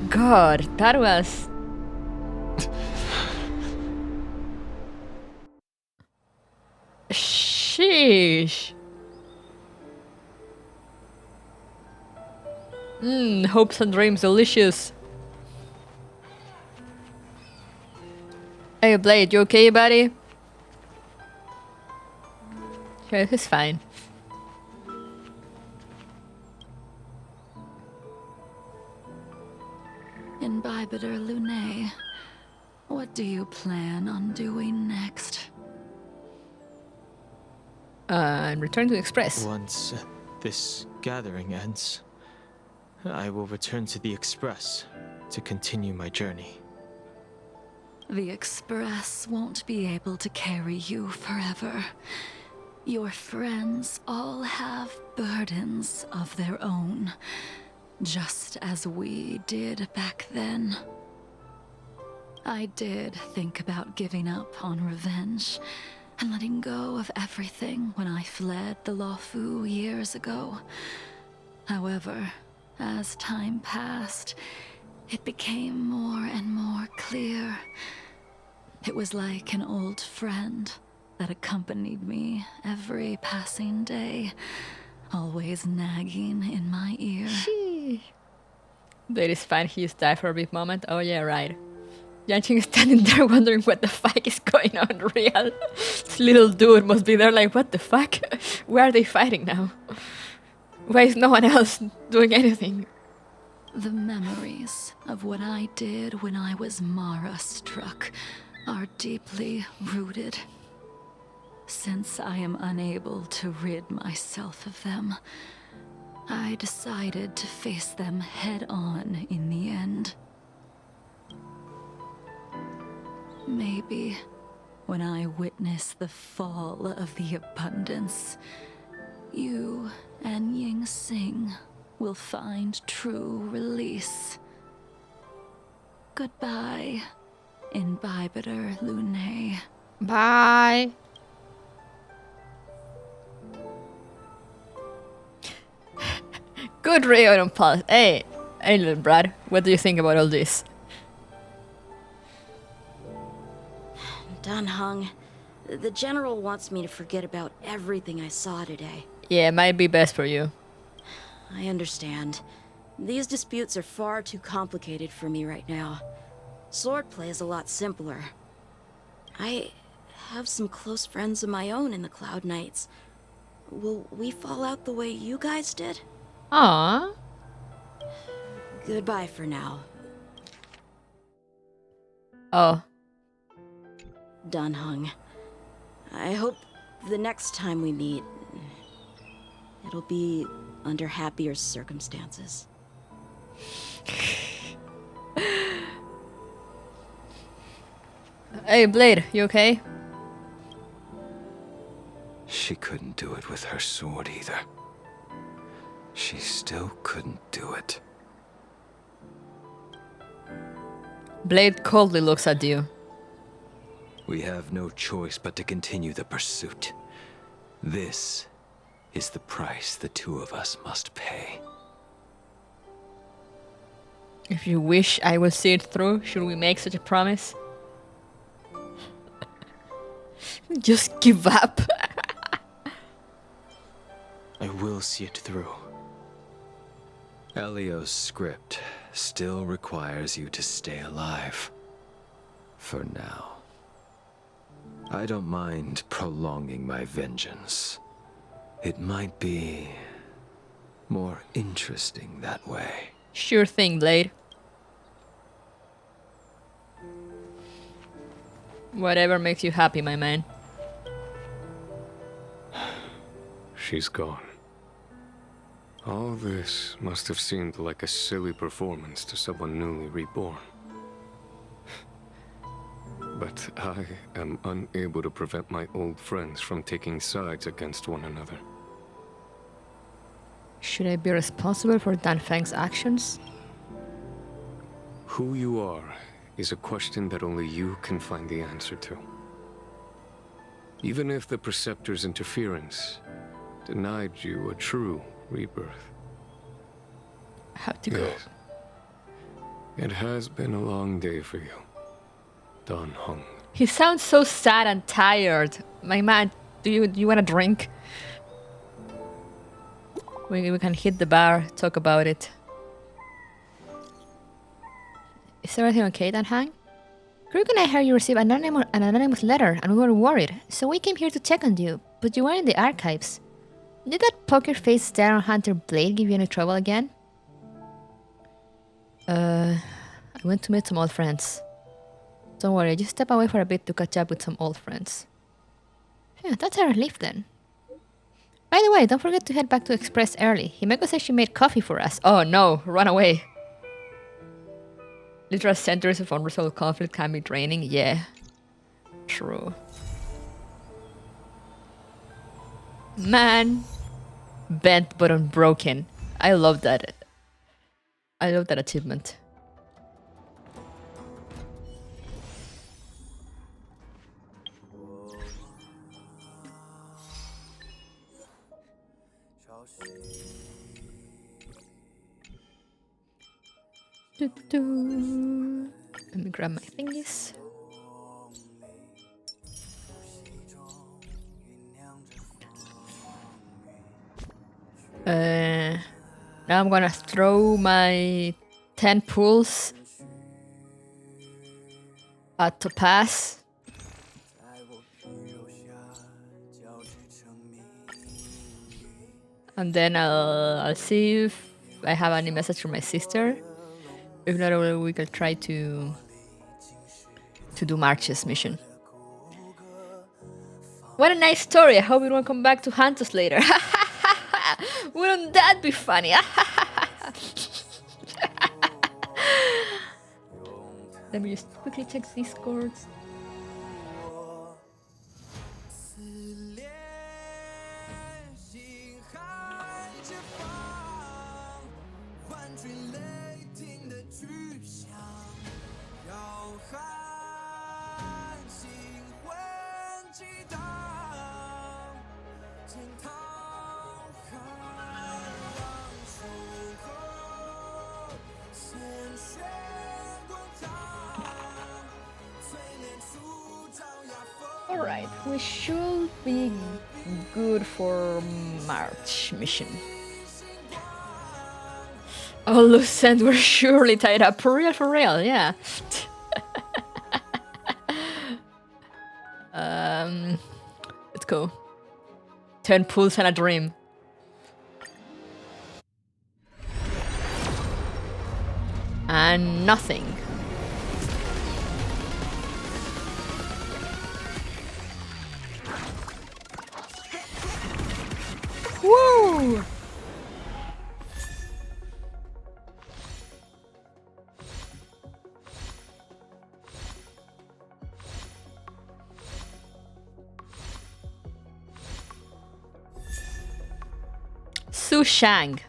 God, that was... Sheesh. Hopes and dreams delicious. Hey Blade, you okay, buddy? Sure, he's fine. Imbibitor Lunae, what do you plan on doing next? And return to the Express. Once this gathering ends, I will return to the Express to continue my journey. The Express won't be able to carry you forever. Your friends all have burdens of their own, just as we did back then. I did think about giving up on revenge and letting go of everything when I fled the Luofu years ago. However, as time passed, it became more and more clear. It was like an old friend that accompanied me every passing day, always nagging in my ear. That is fine, he just died for a brief moment. Oh yeah, right. Yanqing is standing there wondering what the fuck is going on real. This little dude must be there like, what the fuck? Where are they fighting now? Why is no one else doing anything? The memories of what I did when I was Mara-struck are deeply rooted. Since I am unable to rid myself of them, I decided to face them head-on in the end. Maybe when I witness the fall of the abundance, you and Ying Sing will find true release. Goodbye, Imbibitor Lunae. Bye. Good reunion pulse. Hey, little Brad, what do you think about all this? Dunhung, the General wants me to forget about everything I saw today. Yeah, it might be best for you. I understand. These disputes are far too complicated for me right now. Swordplay is a lot simpler. I have some close friends of my own in the Cloud Knights. Will we fall out the way you guys did? Aww. Goodbye for now. Oh. Dunhung. I hope the next time we meet, it'll be under happier circumstances. Hey, Blade, you okay? She couldn't do it with her sword either. She still couldn't do it. Blade coldly looks at you. We have no choice but to continue the pursuit. This is the price the two of us must pay. If you wish, I will see it through. Should we make such a promise? Just give up. I will see it through. Elio's script still requires you to stay alive. For now. I don't mind prolonging my vengeance. It might be more interesting that way. Sure thing, Blade. Whatever makes you happy, my man. She's gone. All this must have seemed like a silly performance to someone newly reborn. But I am unable to prevent my old friends from taking sides against one another. Should I be responsible for Dan Feng's actions? Who you are is a question that only you can find the answer to. Even if the Preceptor's interference denied you a true rebirth. Have to go. Yes. It has been a long day for you, Dan Heng. He sounds so sad and tired. My man, do you want a drink? We can hit the bar, talk about it. Is everything okay, Dan Heng? Krug and I heard you received an anonymous letter and we were worried, so we came here to check on you, but you were in the archives. Did that poker face stare on Hunter Blade give you any trouble again? I went to meet some old friends. Don't worry, just step away for a bit to catch up with some old friends. Yeah, that's a relief then. By the way, don't forget to head back to Express early. Himeko says she made coffee for us. Oh no, run away. Literal centers of unresolved conflict can be draining. Yeah, true. Man, bent but unbroken. I love that. I love that achievement. Let me grab my thingies. Now I'm gonna throw my 10 pools at Topaz. And then I'll see if I have any message from my sister. If not, we can try to do March's mission. What a nice story. I hope it won't come back to haunt us later. Wouldn't that be funny? Let me just quickly check Discord. Alright, we should be good for March mission. All loose ends were surely tied up. For real, yeah. Let's go. 10 pools and a dream. And nothing. Woo! Su Shang.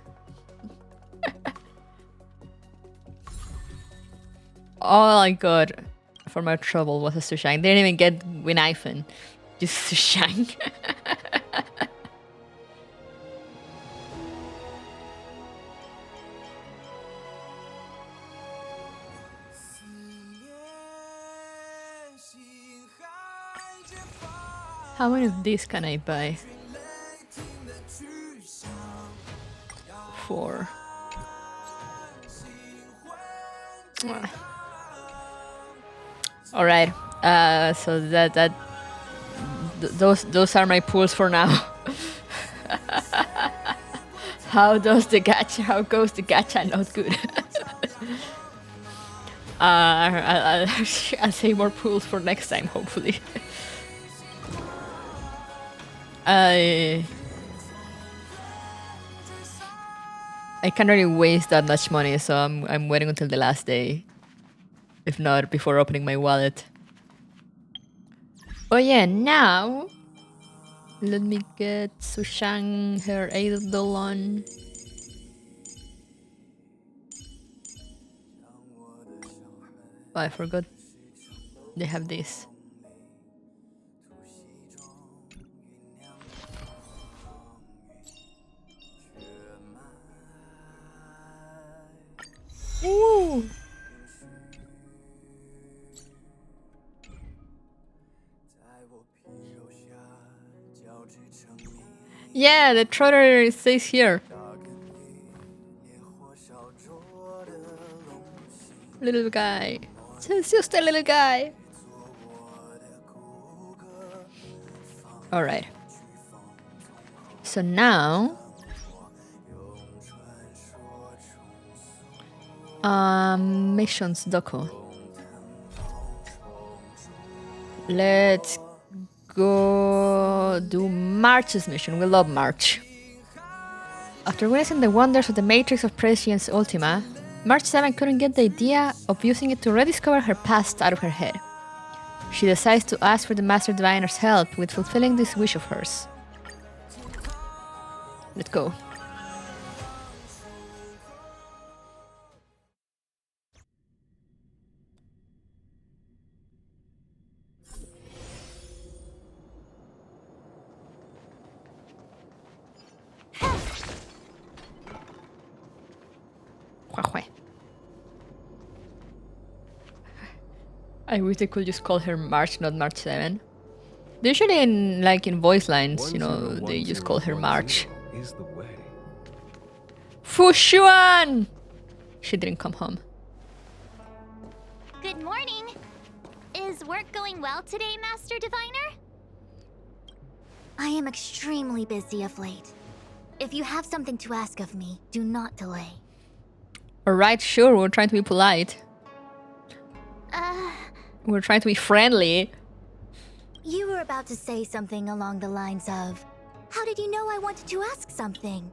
All I got for my trouble was a Su Shang. They didn't even get Win-Iphon. Just Su Shang. How many of these can I buy? 4. All right. So those are my pools for now. How goes the gacha? Not good. I'll save more pools for next time, hopefully. I can't really waste that much money, so I'm waiting until the last day. If not, before opening my wallet. Oh yeah, now let me get Fu Xuan her idol on. Oh, I forgot they have this. Ooh. Yeah, the trailer says here. Little guy. It's just a little guy. Alright. So now... missions doco. Let's go do March's mission. We love March. After witnessing the wonders of the Matrix of Prescience Ultima, March 7 couldn't get the idea of using it to rediscover her past out of her head. She decides to ask for the Master Diviner's help with fulfilling this wish of hers. Let's go. I wish they could just call her March, not March 7. Usually in voice lines, you know, they just call her March. Fu Xuan! She didn't come home. Good morning. Is work going well today, Master Diviner? I am extremely busy of late. If you have something to ask of me, do not delay. Alright, sure, we're trying to be polite. We're trying to be friendly. You were about to say something along the lines of, how did you know I wanted to ask something?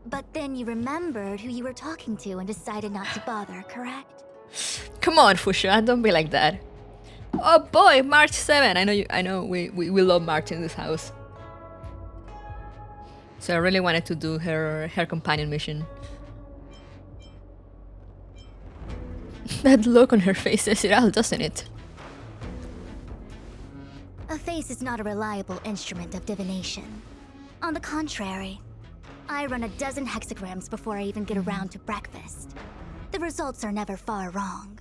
But then you remembered who you were talking to and decided not to bother, correct? Come on, Fu Xuan, don't be like that. Oh boy, March 7. I know we love March in this house. So I really wanted to do her companion mission. That look on her face says it all, doesn't it? A face is not a reliable instrument of divination. On the contrary, I run a dozen hexagrams before I even get around to breakfast. The results are never far wrong.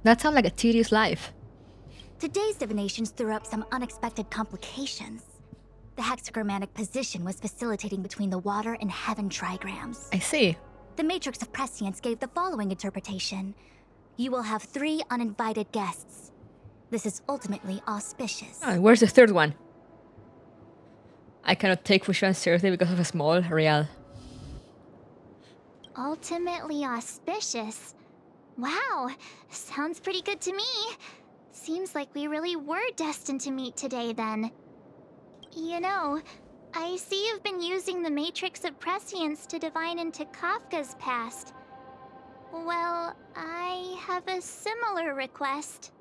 That sounds like a tedious life. Today's divinations threw up some unexpected complications. The hexagrammatic position was facilitating between the water and heaven trigrams. I see. The Matrix of Prescience gave the following interpretation. You will have 3 uninvited guests. This is ultimately auspicious. Oh, where's the third one? I cannot take Fu Xuan seriously because of a small real. Ultimately auspicious. Wow, sounds pretty good to me. Seems like we really were destined to meet today then. You know, I see you've been using the Matrix of Prescience to divine into Kafka's past. Well, I have a similar request.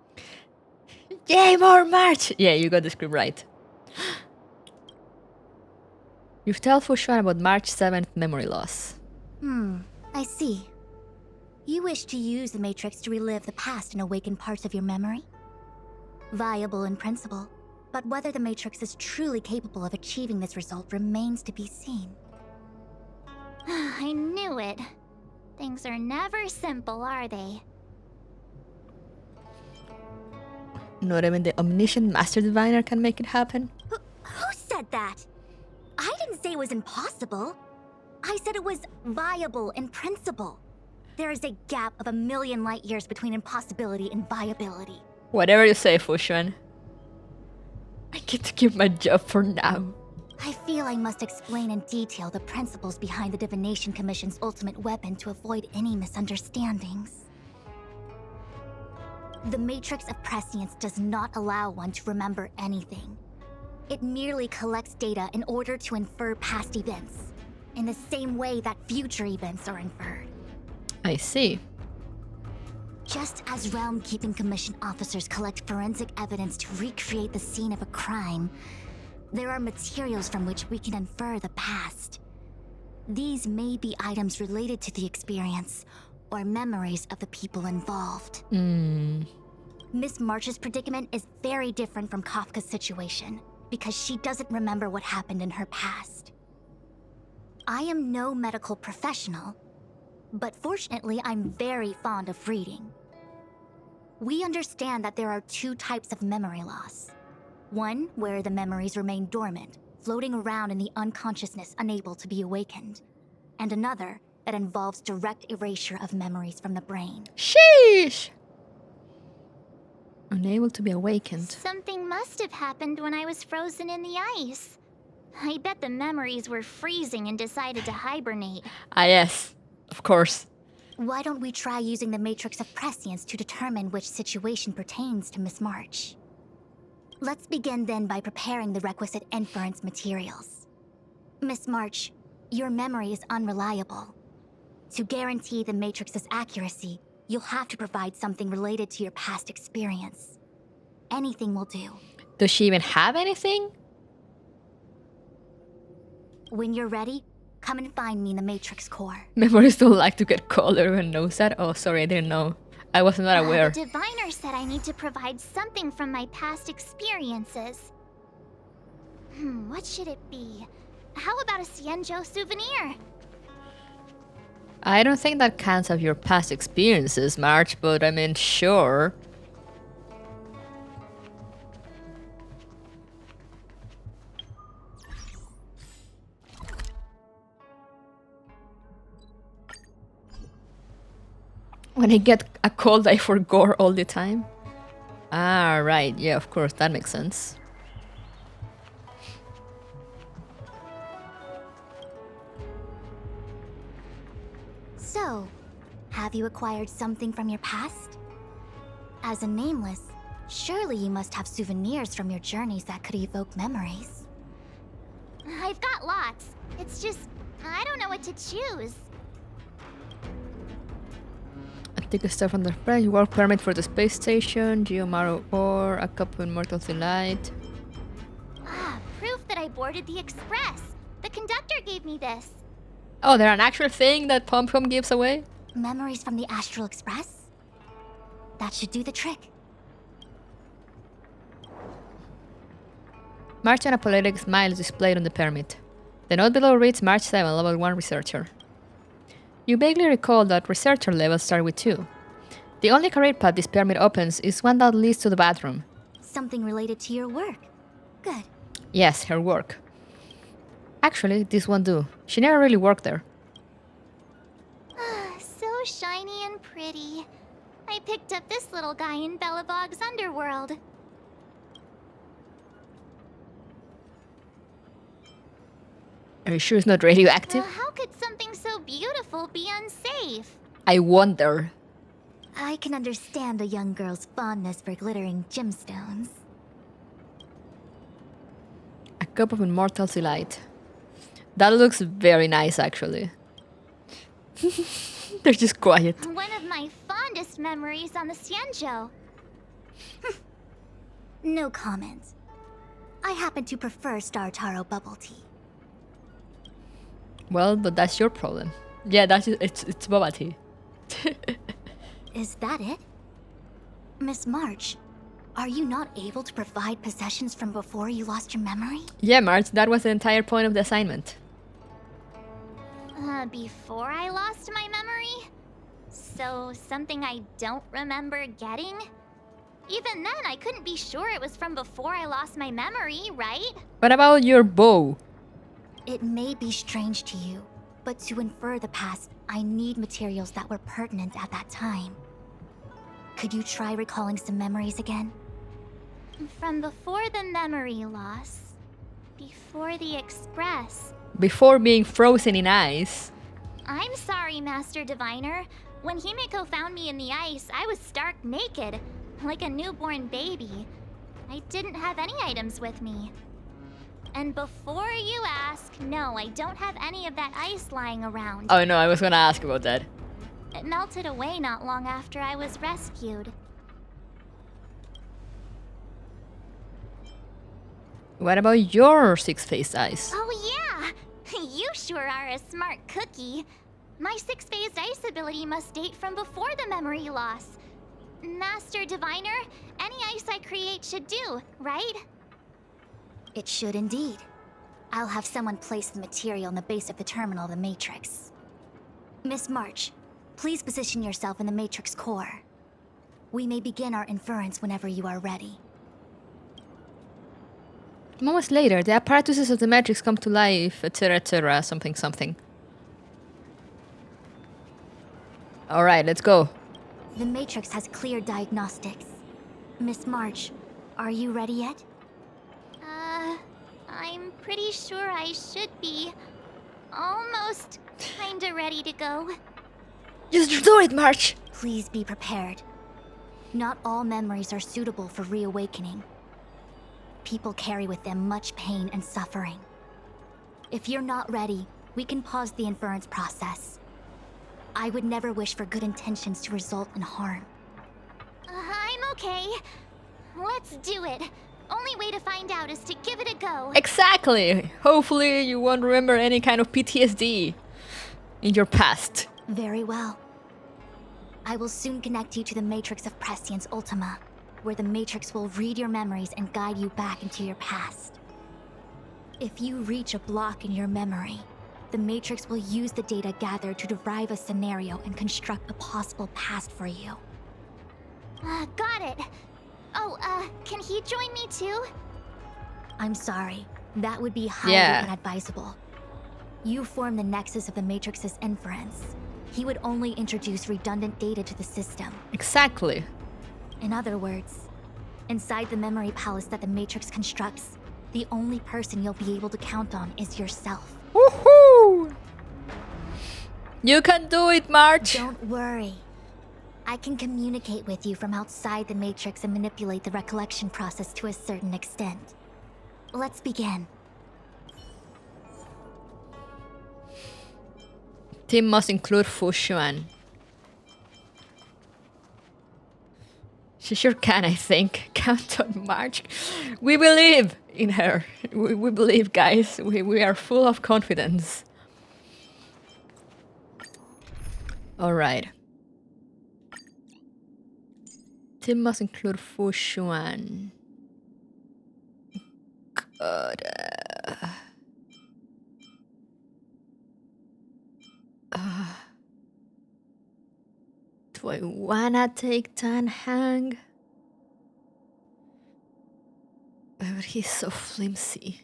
Yay, more March! Yeah, you got the script right. You've told Fu Xuan about March 7th memory loss. I see. You wish to use the Matrix to relive the past and awaken parts of your memory? Viable in principle, but whether the Matrix is truly capable of achieving this result remains to be seen. I knew it. Things are never simple, are they? Not even the omniscient master diviner can make it happen. Who said that? I didn't say it was impossible. I said it was viable in principle. There is a gap of 1,000,000 light years between impossibility and viability. Whatever you say, Fu Xuan. I get to keep my job for now. I feel I must explain in detail the principles behind the Divination Commission's ultimate weapon to avoid any misunderstandings. The Matrix of Prescience does not allow one to remember anything. It merely collects data in order to infer past events, in the same way that future events are inferred. I see. Just as Realm Keeping Commission officers collect forensic evidence to recreate the scene of a crime, there are materials from which we can infer the past. These may be items related to the experience, or memories of the people involved. Miss March's predicament is very different from Kafka's situation, because she doesn't remember what happened in her past. I am no medical professional, but fortunately I'm very fond of reading. We understand that there are 2 types of memory loss. One where the memories remain dormant, floating around in the unconsciousness unable to be awakened. And another that involves direct erasure of memories from the brain. Sheesh! Unable to be awakened. Something must have happened when I was frozen in the ice. I bet the memories were freezing and decided to hibernate. Ah, yes. Of course. Why don't we try using the Matrix of Prescience to determine which situation pertains to Miss March? Let's begin then by preparing the requisite inference materials. Miss March, your memory is unreliable. To guarantee the Matrix's accuracy, you'll have to provide something related to your past experience. Anything will do. Does she even have anything? When you're ready, come and find me in the Matrix core. Memories don't like to get cold. Everyone knows that. Oh, sorry, I didn't know. I was not aware. The diviner said I need to provide something from my past experiences. What should it be? How about a Xianzhou souvenir? I don't think that counts as your past experiences, March, but I mean, sure. When I get a cold, I forgot all the time. Ah, right. Yeah, of course, that makes sense. So, have you acquired something from your past? As a nameless, surely you must have souvenirs from your journeys that could evoke memories. I've got lots. It's just, I don't know what to choose. Take a step from the price, work permit for the space station, Geomaru ore, a cup of immortal delight. Proof that I boarded the express. The conductor gave me this. Oh, they're an actual thing that Pom Pom gives away? Memories from the Astral Express? That should do the trick. March and apologetic smile is displayed on the permit. The note below reads March 7, level 1 researcher. You vaguely recall that researcher levels start with 2. The only career path this permit opens is one that leads to the bathroom. Something related to your work. Good. Yes, her work. Actually, this won't do. She never really worked there. So shiny and pretty. I picked up this little guy in Belobog's underworld. Are you sure it's not radioactive? How could something so beautiful be unsafe? I wonder. I can understand a young girl's fondness for glittering gemstones. A cup of immortal delight. That looks very nice, actually. They're just quiet. One of my fondest memories on the Xianzhou. No comment. I happen to prefer Star Taro bubble tea. Well, but that's your problem. Yeah, it's boba tea. Is that it? Miss March, are you not able to provide possessions from before you lost your memory? Yeah, March, that was the entire point of the assignment. Before I lost my memory? So, something I don't remember getting? Even then, I couldn't be sure it was from before I lost my memory, right? What about your bow? It may be strange to you, but to infer the past, I need materials that were pertinent at that time. Could you try recalling some memories again? From before the memory loss. Before the Express. Before being frozen in ice. I'm sorry, Master Diviner. When Himeko found me in the ice, I was stark naked, like a newborn baby. I didn't have any items with me. And before you ask, no, I don't have any of that ice lying around. Oh no, I was gonna ask about that. It melted away not long after I was rescued. What about your six-faced ice? Oh yeah! You sure are a smart cookie. My six-phased ice ability must date from before the memory loss. Master Diviner, any ice I create should do, right? It should indeed. I'll have someone place the material in the base of the terminal of the Matrix. Miss March, please position yourself in the Matrix core. We may begin our inference whenever you are ready. Moments later, the apparatuses of the Matrix come to life, etc., something, something. Alright, let's go. The Matrix has clear diagnostics. Miss March, are you ready yet? I'm pretty sure I should be. Almost kinda ready to go. Just do it, March! Please be prepared. Not all memories are suitable for reawakening. People carry with them much pain and suffering. If you're not ready, we can pause the inference process. I would never wish for good intentions to result in harm. I'm okay. Let's do it. Only way to find out is to give it a go. Exactly! Hopefully you won't remember any kind of PTSD in your past. Very well. I will soon connect you to the Matrix of Prescience Ultima, where the Matrix will read your memories and guide you back into your past. If you reach a block in your memory, the Matrix will use the data gathered to derive a scenario and construct a possible past for you. Got it. Oh, can he join me too? I'm sorry. That would be highly inadvisable. You form the nexus of the Matrix's inference. He would only introduce redundant data to the system. Exactly. In other words, inside the memory palace that the Matrix constructs, the only person you'll be able to count on is yourself. Woohoo! You can do it, March! Don't worry. I can communicate with you from outside the Matrix and manipulate the recollection process to a certain extent. Let's begin. Team must include Fu Xuan. She sure can, I think. Count on March. We believe in her. We believe, guys. We are full of confidence. Alright. Team must include Fu Xuan. God. Do I wanna take Tan Hang? But he's so flimsy.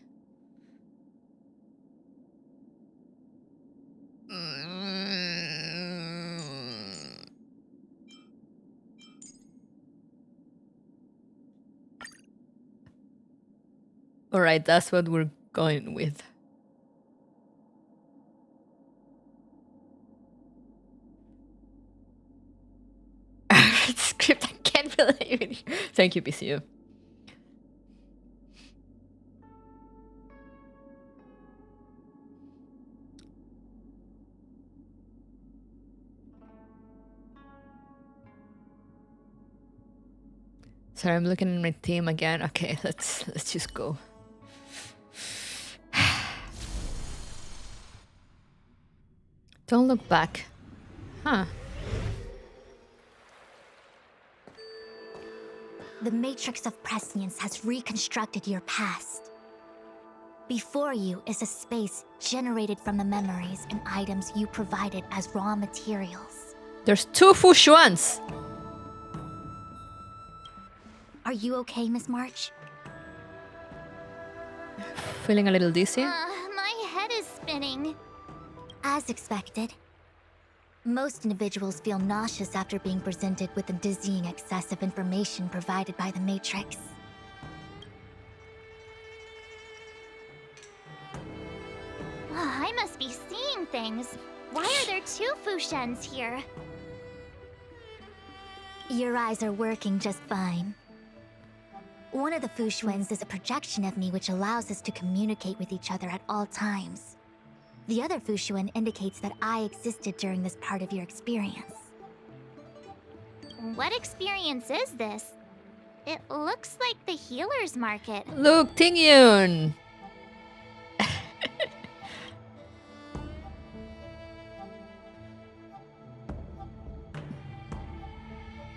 Alright, that's what we're going with. Script, I can't believe it. Thank you, PCU. Sorry, I'm looking at my team again. Okay, let's just go. Don't look back. Huh. The Matrix of Prescience has reconstructed your past. Before you is a space generated from the memories and items you provided as raw materials. There's 2 Fu Xuans. Are you okay, Miss March? Feeling a little dizzy? My head is spinning. As expected. Most individuals feel nauseous after being presented with the dizzying excess of information provided by the Matrix. I must be seeing things. Why are there 2 Fu Xuans here? Your eyes are working just fine. One of the Fu Xuans is a projection of me which allows us to communicate with each other at all times. The other Fu Xuan indicates that I existed during this part of your experience. What experience is this? It looks like the healer's market. Look, Tingyun!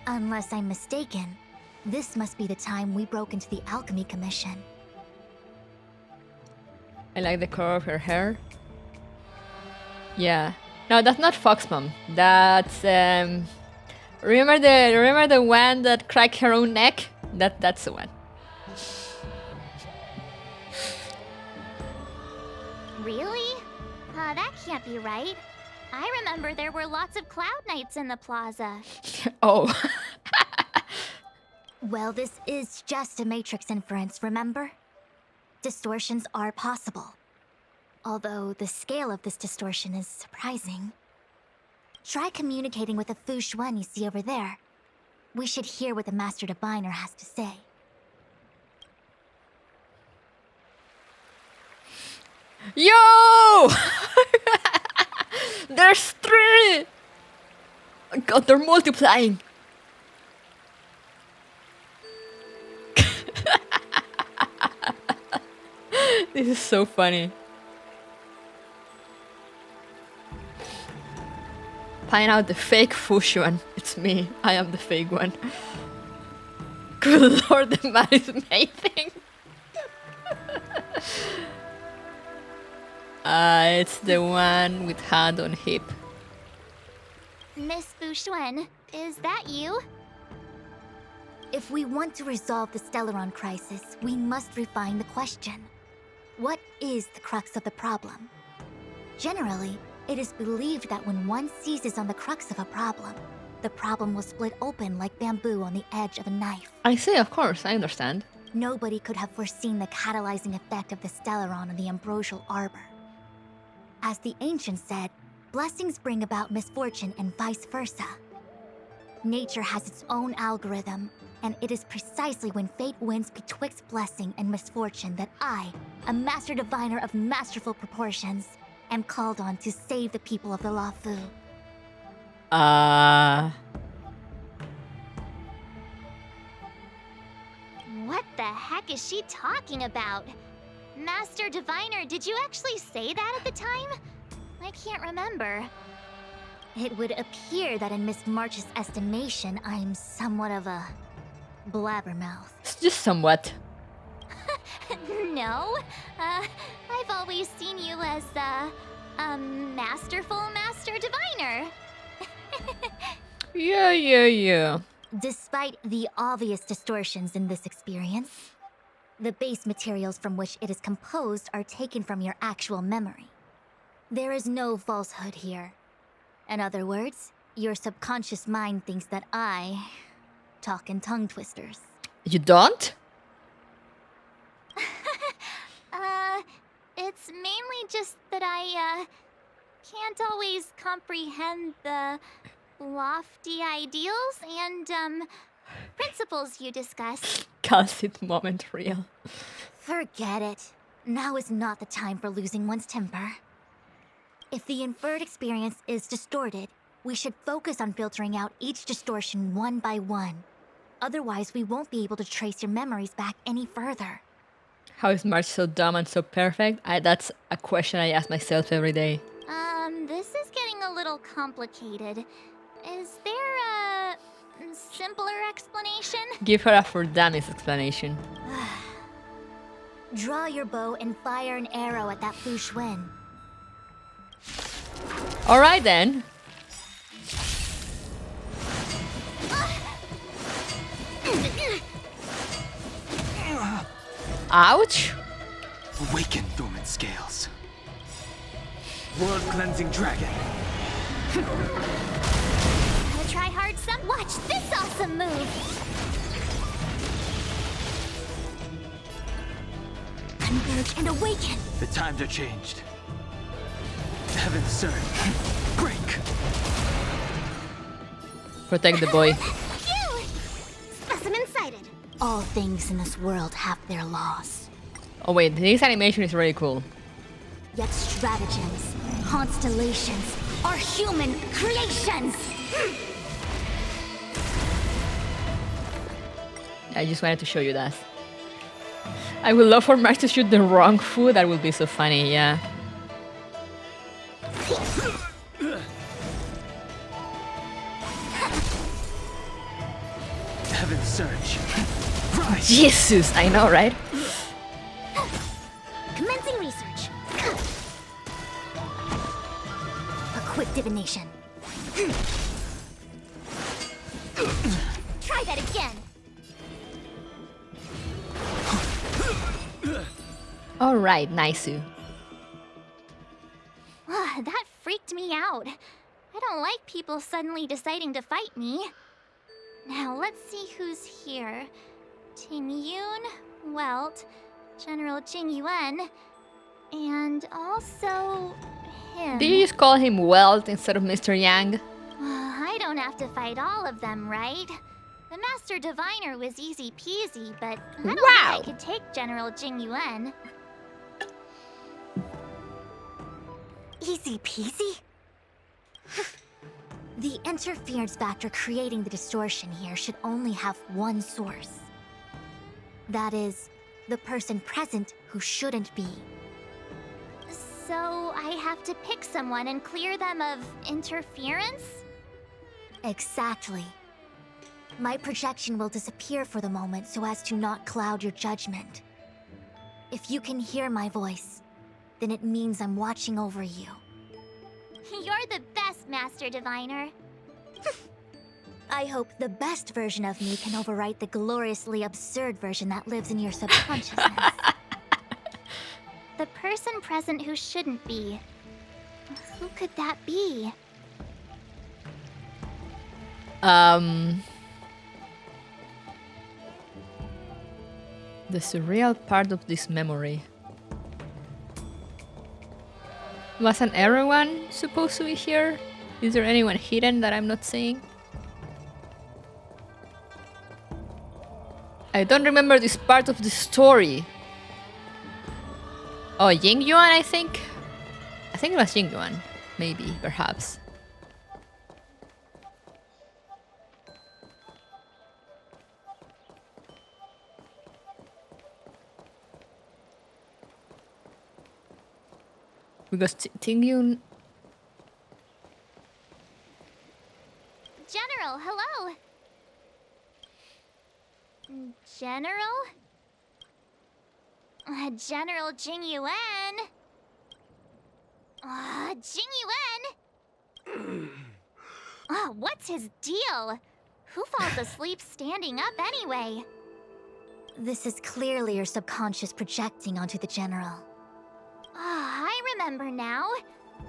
Unless I'm mistaken, this must be the time we broke into the Alchemy Commission. I like the color of her hair. Yeah. No, that's not Foxmom. That's remember the one that cracked her own neck? That's the one. Really? That can't be right. I remember there were lots of Cloud Knights in the plaza. Oh. Well, this is just a Matrix inference, remember? Distortions are possible. Although the scale of this distortion is surprising. Try communicating with the Fu Xuan you see over there. We should hear what the Master Diviner has to say. Yo! There's 3! Oh God, they're multiplying. This is so funny. Find out the fake Fu Xuan. It's me. I am the fake one. Good lord, the man is amazing. It's the one with hand on hip. Miss Fu Xuan, is that you? If we want to resolve the Stellaron crisis, we must refine the question. What is the crux of the problem? Generally, it is believed that when one seizes on the crux of a problem, the problem will split open like bamboo on the edge of a knife. I see, of course, I understand. Nobody could have foreseen the catalyzing effect of the Stellaron on the ambrosial arbor. As the ancients said, blessings bring about misfortune and vice versa. Nature has its own algorithm, and it is precisely when fate wins betwixt blessing and misfortune that I, a master diviner of masterful proportions, am called on to save the people of the Law Fu. What the heck is she talking about? Master Diviner, did you actually say that at the time? I can't remember. It would appear that in Miss March's estimation, I'm somewhat of a blabbermouth. Just somewhat. No, I've always seen you as a masterful Master Diviner. Yeah. Despite the obvious distortions in this experience, the base materials from which it is composed are taken from your actual memory. There is no falsehood here. In other words, your subconscious mind thinks that I talk in tongue twisters. You don't? It's mainly just that I can't always comprehend the lofty ideals and principles you discuss. Calcit moment real. Forget it. Now is not the time for losing one's temper. If the inferred experience is distorted, we should focus on filtering out each distortion one by one. Otherwise, we won't be able to trace your memories back any further. How is March so dumb and so perfect? That's a question I ask myself every day. This is getting a little complicated. Is there a simpler explanation? Give her a for dummies explanation. Draw your bow and fire an arrow at that Fu Xuan. Alright then. Ouch! Awaken dormant scales. World cleansing dragon. Gotta try hard some. Watch this awesome move. Converge and awaken. The times are changed. Heaven surge. Break. Protect the boy. Phew! Specimen sighted. All things in this world have their laws. Oh wait, this animation is really cool. Yet stratagems, constellations, are human creations! I just wanted to show you that. I would love for Mark to shoot the wrong Fu. That would be so funny, yeah. Heaven surge. Rise. Jesus, I know, right? Commencing research. A quick divination. Try that again. Alright, Naisu. That freaked me out. I don't like people suddenly deciding to fight me. Now let's see who's here. Ting Yun, Welt, General Jing Yuan, and also him. Did you just call him Welt instead of Mr. Yang? I don't have to fight all of them, right? The Master Diviner was easy peasy, but I don't think I could take General Jing Yuan. Easy peasy? The interference factor creating the distortion here should only have one source. That is, the person present who shouldn't be. So I have to pick someone and clear them of interference? Exactly. My projection will disappear for the moment so as to not cloud your judgment. If you can hear my voice, then it means I'm watching over you. You're the best, Master Diviner. I hope the best version of me can overwrite the gloriously absurd version that lives in your subconsciousness. The person present who shouldn't be. Who could that be? The surreal part of this memory. Wasn't everyone supposed to be here? Is there anyone hidden that I'm not seeing? I don't remember this part of the story. Oh, Jingliu, I think? I think it was Jingliu, maybe, perhaps. Because Tingyun... General, hello! General? General Jing Yuan? Jing Yuan? What's his deal? Who falls asleep standing up anyway? This is clearly your subconscious projecting onto the General. I remember now.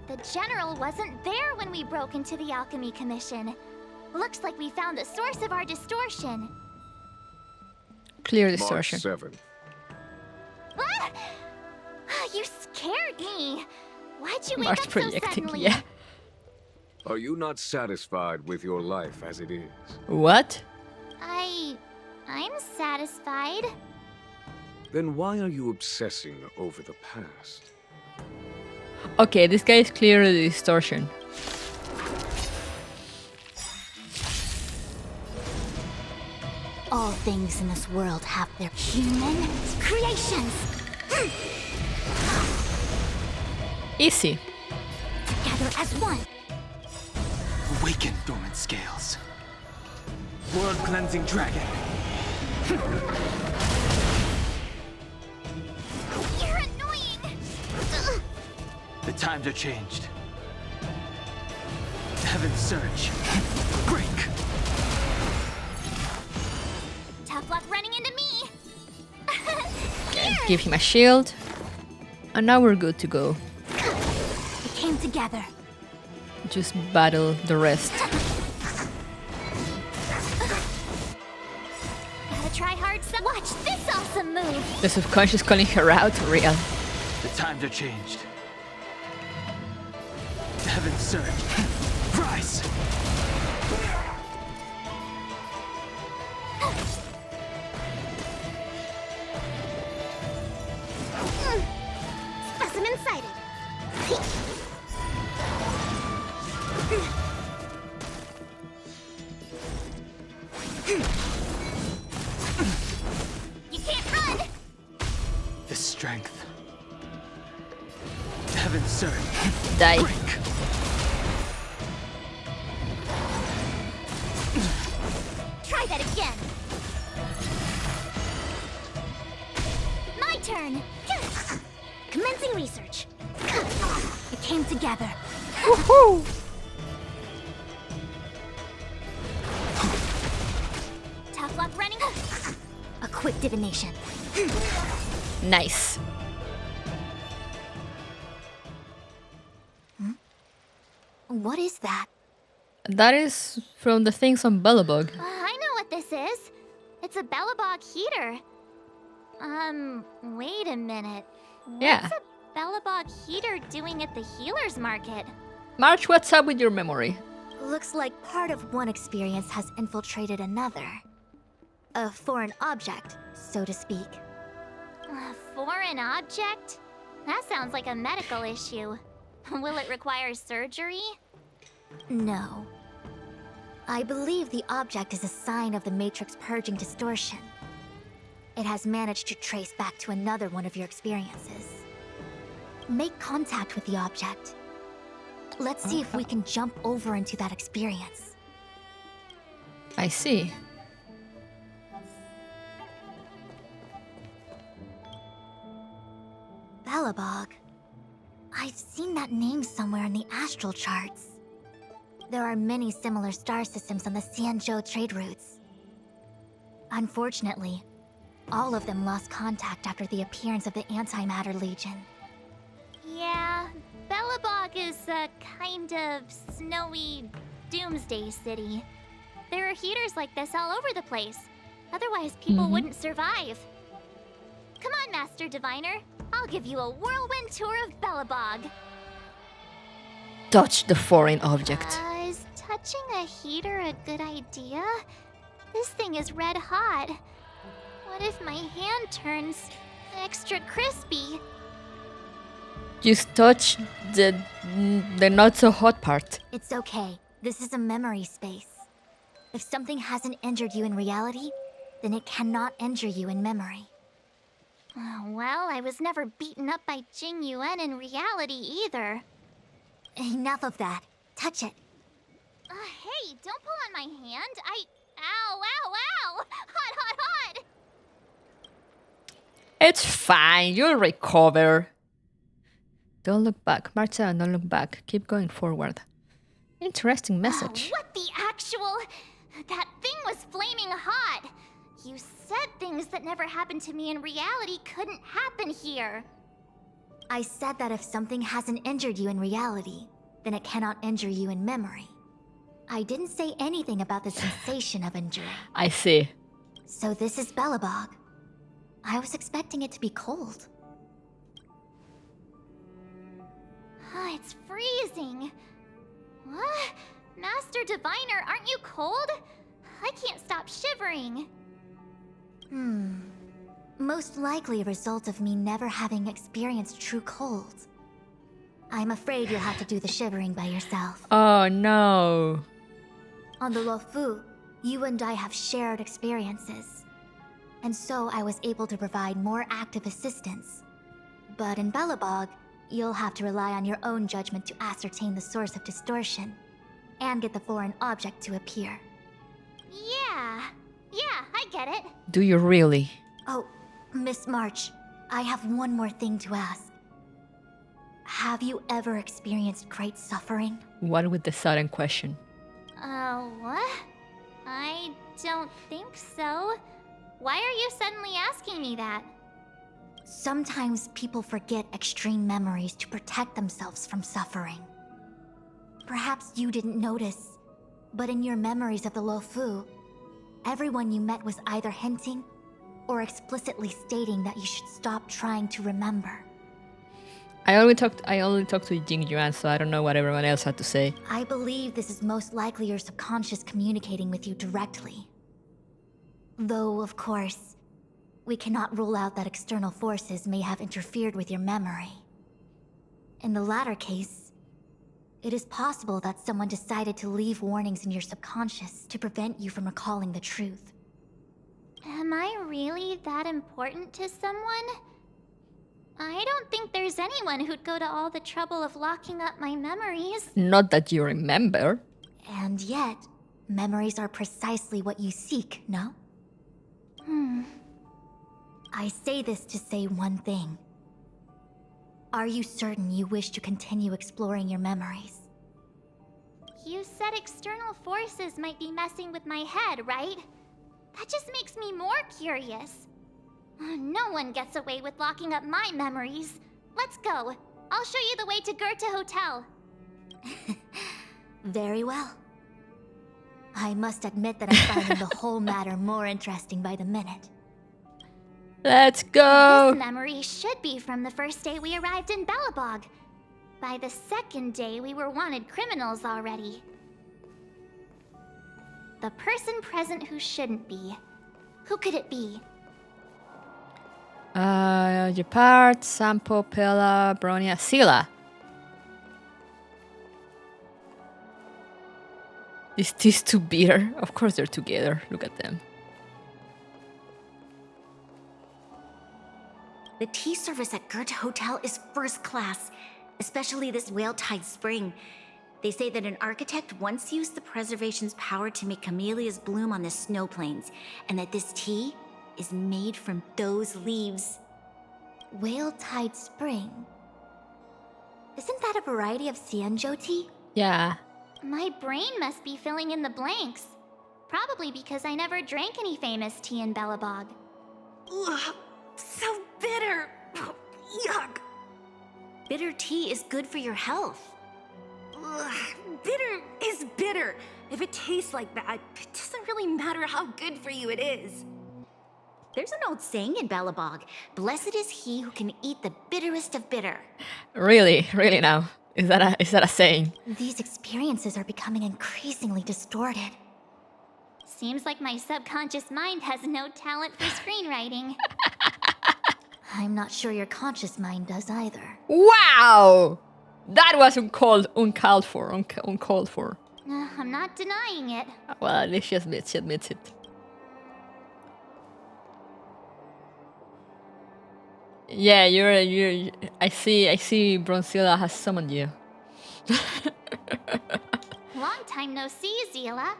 The General wasn't there when we broke into the Alchemy Commission. Looks like we found the source of our distortion. Clear distortion. Mark 7. Ah! You scared me. Why'd you wake Mark's up so projecting, suddenly? yeah. Are you not satisfied with your life as it is? What? I'm satisfied. Then why are you obsessing over the past? Okay, this guy is clearly distortion. All things in this world have their human creations. Easy. Together as one. Awaken dormant scales. World cleansing dragon. You're annoying. The times are changed. Heaven surge. Break. Tough luck running into me. Give him a shield. And now we're good to go. We came together. Just battle the rest. Gotta try hard. Watch this awesome move. The subconscious calling her out, real. The times are changed. Heaven's surge. Rise! Specimen sighted. You can't run. The strength. Heaven's surge. Die. Break. Try that again. My turn. Commencing research. We came together. Woohoo! Tough luck running. A quick divination. Nice. What is that? That is from the things on Bellabog. I know what this is. It's a Bellabog heater. Wait a minute. Yeah. What's a Bellabog heater doing at the healer's market? March, what's up with your memory? Looks like part of one experience has infiltrated another. A foreign object, so to speak. A foreign object? That sounds like a medical issue. Will it require surgery? No. I believe the object is a sign of the Matrix purging distortion. It has managed to trace back to another one of your experiences. Make contact with the object. Let's see if we can jump over into that experience. I see. Bellabog. I've seen that name somewhere in the astral charts. There are many similar star systems on the Xianzhou trade routes. Unfortunately, all of them lost contact after the appearance of the Antimatter Legion. Yeah, Bellabog is a kind of snowy doomsday city. There are heaters like this all over the place. Otherwise, people wouldn't survive. Come on, Master Diviner. I'll give you a whirlwind tour of Bellabog. Touch the foreign object. Is touching a heater a good idea? This thing is red hot. What if my hand turns extra crispy? Just touch the not so hot part. It's okay. This is a memory space. If something hasn't injured you in reality, then it cannot injure you in memory. Well, I was never beaten up by Jingliu in reality either. Enough of that. Touch it. Hey, don't pull on my hand. Ow, ow, ow! Hot, hot, hot! It's fine, you'll recover. Don't look back, Marta, don't look back. Keep going forward. Interesting message. What the actual... That thing was flaming hot. You said things that never happened to me in reality couldn't happen here. I said that if something hasn't injured you in reality, then it cannot injure you in memory. I didn't say anything about the sensation of injury. I see. So this is Bellabog. I was expecting it to be cold. It's freezing. What? Master Diviner, aren't you cold? I can't stop shivering. Most likely a result of me never having experienced true cold. I'm afraid you'll have to do the shivering by yourself. Oh no. On the Luofu, you and I have shared experiences. And so I was able to provide more active assistance. But in Bellabog, you'll have to rely on your own judgment to ascertain the source of distortion, and get the foreign object to appear. Yeah, I get it. Do you really? Oh, Miss March, I have one more thing to ask. Have you ever experienced great suffering? What with the sudden question? What? I don't think so. Why are you suddenly asking me that? Sometimes people forget extreme memories to protect themselves from suffering. Perhaps you didn't notice, but in your memories of the Luofu, everyone you met was either hinting or explicitly stating that you should stop trying to remember. I only talked to Jingliu, so I don't know what everyone else had to say. I believe this is most likely your subconscious communicating with you directly. Though, of course, we cannot rule out that external forces may have interfered with your memory. In the latter case, it is possible that someone decided to leave warnings in your subconscious to prevent you from recalling the truth. Am I really that important to someone? I don't think there's anyone who'd go to all the trouble of locking up my memories. Not that you remember. And yet, memories are precisely what you seek, no? I say this to say one thing. Are you certain you wish to continue exploring your memories? You said external forces might be messing with my head, right? That just makes me more curious. No one gets away with locking up my memories. Let's go. I'll show you the way to Goethe Hotel. Very well. I must admit that I'm finding the whole matter more interesting by the minute. Let's go! This memory should be from the first day we arrived in Belobog. By the second day, we were wanted criminals already. The person present who shouldn't be. Who could it be? Gepard, Sampo, Pella, Bronia, Sila. Is this too bitter? Of course they're together. Look at them. The tea service at Goethe Hotel is first class, especially this whale-tide spring. They say that an architect once used the preservation's power to make camellias bloom on the snow plains, and that this tea is made from those leaves. Whale-tide spring? Isn't that a variety of Xianzhou tea? Yeah. My brain must be filling in the blanks. Probably because I never drank any famous tea in Belobog. Ugh, so bitter! Yuck! Bitter tea is good for your health. Ugh, bitter is bitter. If it tastes like that, it doesn't really matter how good for you it is. There's an old saying in Belobog, blessed is he who can eat the bitterest of bitter. Really? Really now? Is that a saying? These experiences are becoming increasingly distorted. Seems like my subconscious mind has no talent for screenwriting. I'm not sure your conscious mind does either. Wow! That was uncalled for. I'm not denying it. Well, at least she admits it. Yeah, you're. I see. Bronzilla has summoned you. Long time no see, Zila.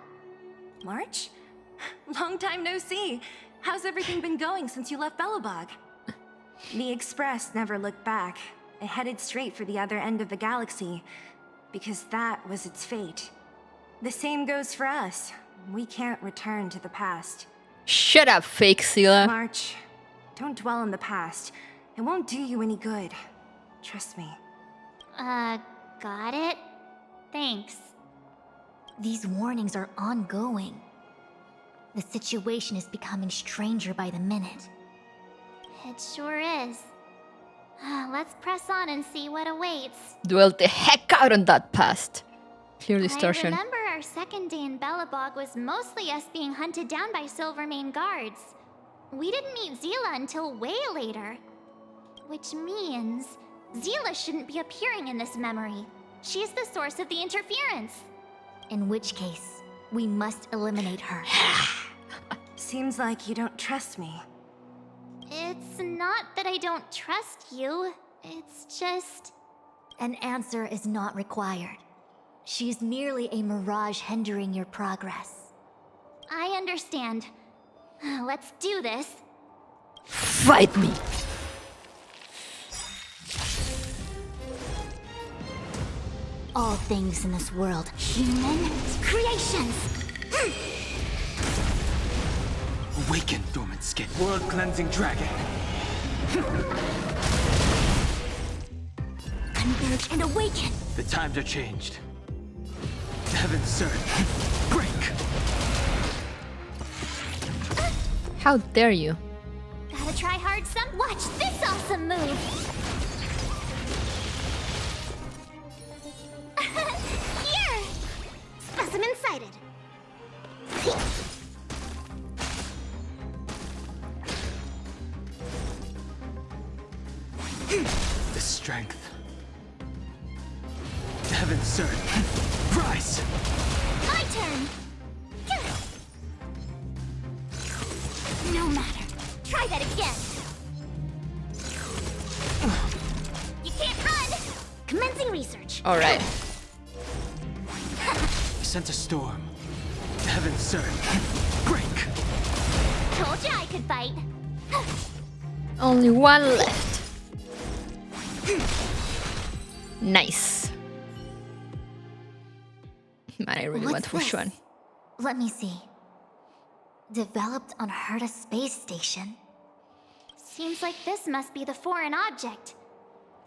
March? Long time no see. How's everything been going since you left Belobog? The Express never looked back. It headed straight for the other end of the galaxy, because that was its fate. The same goes for us. We can't return to the past. Shut up, fake Sila. March, don't dwell on the past. It won't do you any good. Trust me. Got it? Thanks. These warnings are ongoing. The situation is becoming stranger by the minute. It sure is. Let's press on and see what awaits. Dwell the heck out on that past. Clear distortion. I remember our second day in Belobog was mostly us being hunted down by Silvermane guards. We didn't meet Zila until way later. Which means Zila shouldn't be appearing in this memory. She's the source of the interference. In which case, we must eliminate her. Seems like you don't trust me. It's not that I don't trust you. It's just... An answer is not required. She's merely a mirage hindering your progress. I understand. Let's do this. Fight me! All things in this world, human creations! Awaken, dormant skin. World-cleansing dragon. Converge and awaken! The times are changed. Heaven, sir. Break! How dare you? Gotta try hard some. Watch this awesome move! Here! Specimen sighted. The strength. Heaven, sir. Rise! My turn! No matter. Try that again. You can't run! Commencing research. Alright. Sent a storm. Heaven, sir. Break! Told you I could fight. Only one left. Nice. Man, I really want Fu Xuan. Let me see. Developed on Herta space station. Seems like this must be the foreign object.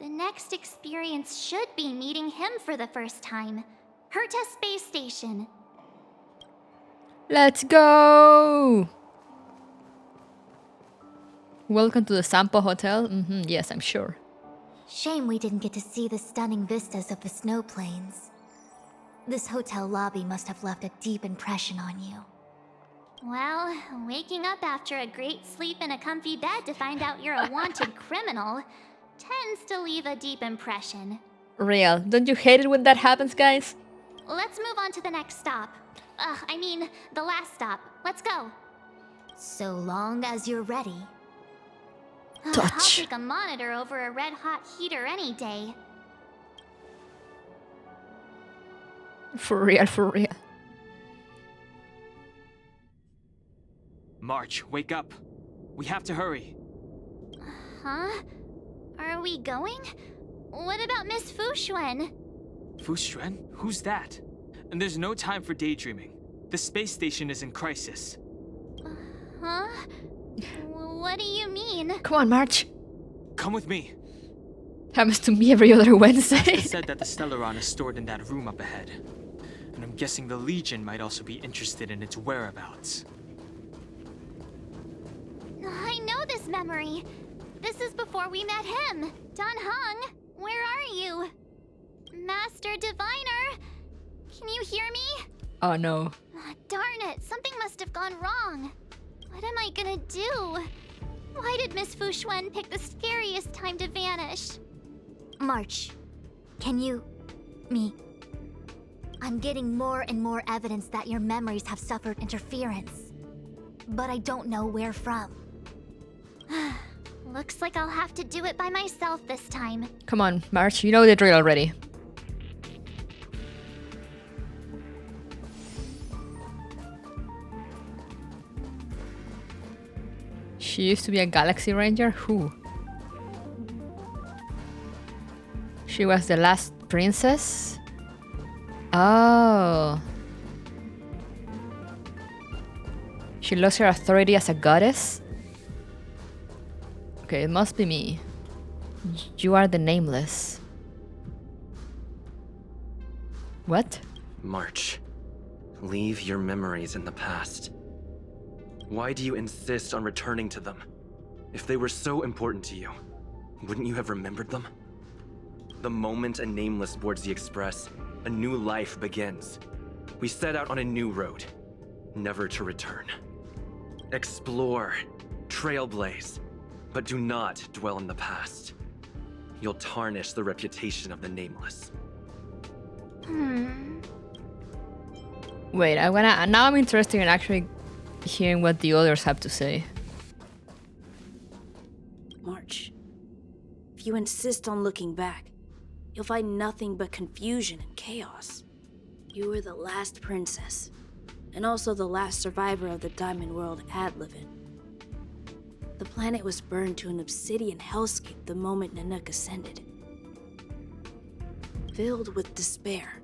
The next experience should be meeting him for the first time. Herta space station. Let's go! Welcome to the Sampo Hotel. Yes, I'm sure. Shame we didn't get to see the stunning vistas of the snow plains. This hotel lobby must have left a deep impression on you. Well, waking up after a great sleep in a comfy bed to find out you're a wanted criminal tends to leave a deep impression. Real. Don't you hate it when that happens, guys? Let's move on to the next stop. I mean, the last stop. Let's go. So long as you're ready. I'll take a monitor over a red-hot heater any day. For real, for real. March, wake up. We have to hurry. Huh? Are we going? What about Miss Fu Xuan? Fu Xuan? Who's that? And there's no time for daydreaming. The space station is in crisis. Huh? What do you mean? Come on, March. Come with me. Happens to me every other Wednesday. Asta said that the Stellaron is stored in that room up ahead. And I'm guessing the Legion might also be interested in its whereabouts. I know this memory. This is before we met him. Don Hung, where are you? Master Diviner, can you hear me? Oh no. Darn it, something must have gone wrong. What am I gonna do? Why did Miss Fu Xuan pick the scariest time to vanish? March, can you... me... I'm getting more and more evidence that your memories have suffered interference. But I don't know where from. Looks like I'll have to do it by myself this time. Come on, March, you know the drill already. She used to be a Galaxy Ranger? Who? She was the last princess? Oh. She lost her authority as a goddess? Okay, it must be me. You are the Nameless. What? March, leave your memories in the past. Why do you insist on returning to them? If they were so important to you, wouldn't you have remembered them? The moment a Nameless boards the Express, a new life begins. We set out on a new road, never to return. Explore, trailblaze, but do not dwell in the past. You'll tarnish the reputation of the Nameless. Wait, now I'm interested in actually hearing what the others have to say. March, if you insist on looking back, you'll find nothing but confusion and chaos. You were the last princess, and also the last survivor of the Diamond World Adlevin. The planet was burned to an obsidian hellscape the moment Nanook ascended. Filled with despair,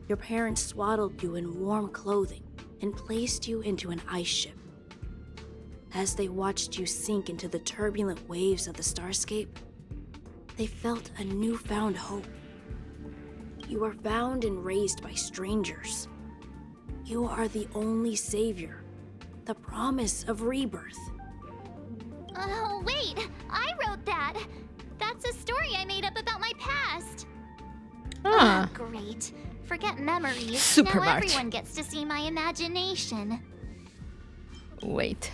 your parents swaddled you in warm clothing and placed you into an ice ship. As they watched you sink into the turbulent waves of the starscape, they felt a newfound hope. You are found and raised by strangers. You are the only savior, the promise of rebirth. Oh, wait! I wrote that! That's a story I made up about my past! Ah. Oh, great. Forget memories. Super now March. everyone gets to see my imagination. Wait.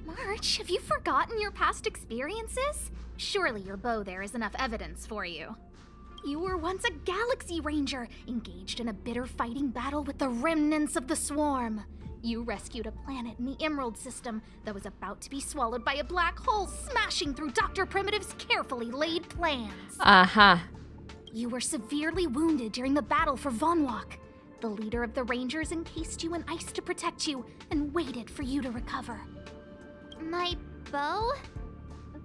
March, have you forgotten your past experiences? Surely your bow there is enough evidence for you. You were once a Galaxy Ranger, engaged in a bitter fighting battle with the remnants of the Swarm. You rescued a planet in the Emerald System that was about to be swallowed by a black hole, smashing through Dr. Primitive's carefully laid plans. Aha. You were severely wounded during the battle for Vonwalk. The leader of the Rangers encased you in ice to protect you and waited for you to recover. My bow?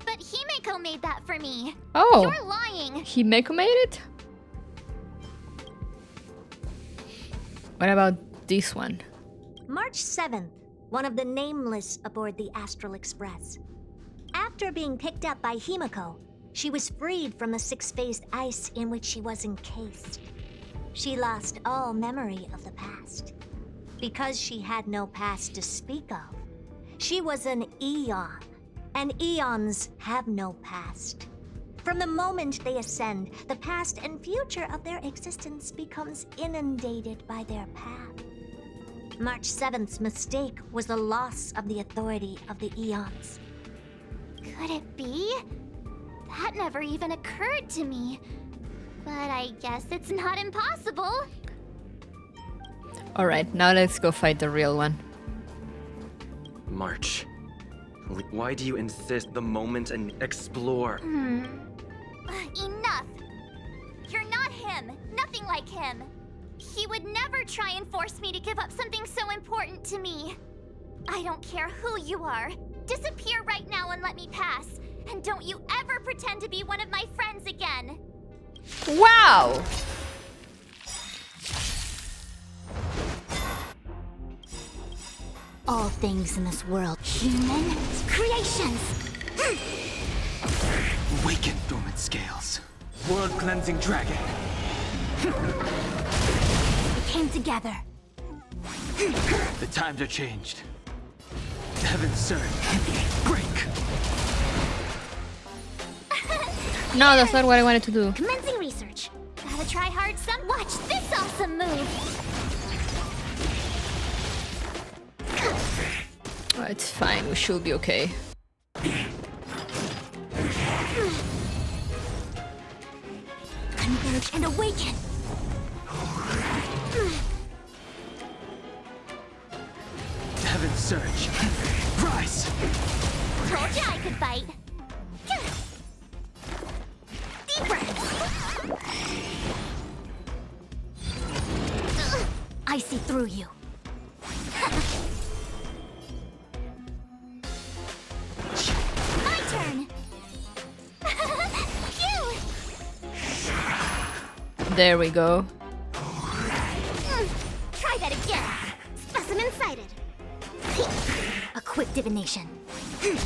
But Himeko made that for me. Oh. You're lying. Himeko made it? What about this one? March 7th, one of the nameless aboard the Astral Express. After being picked up by Himeko, she was freed from the six-phased ice in which she was encased. She lost all memory of the past. Because she had no past to speak of, she was an eon, and eons have no past. From the moment they ascend, the past and future of their existence becomes inundated by their path. March 7th's mistake was the loss of the authority of the eons. Could it be? That never even occurred to me. But I guess it's not impossible. Alright, now let's go fight the real one. March, why do you insist the moment and explore? Enough! You're not him. Nothing like him. He would never try and force me to give up something so important to me. I don't care who you are. Disappear right now and let me pass. And don't you ever pretend to be one of my friends again. Wow! All things in this world, human creations. Awaken, dormant scales. World-cleansing dragon. We came together. The times are changed. Heaven surge. Break. No, that's not what I wanted to do. Commencing research. Gotta try hard some. Watch this awesome move. Oh, it's fine, we should be okay. Converge and awaken. Heaven surge. Rise. Told ya I could fight. Deep breath. I see through you. My turn. Phew. There we go. Try that again. Specimen sighted. A quick divination. You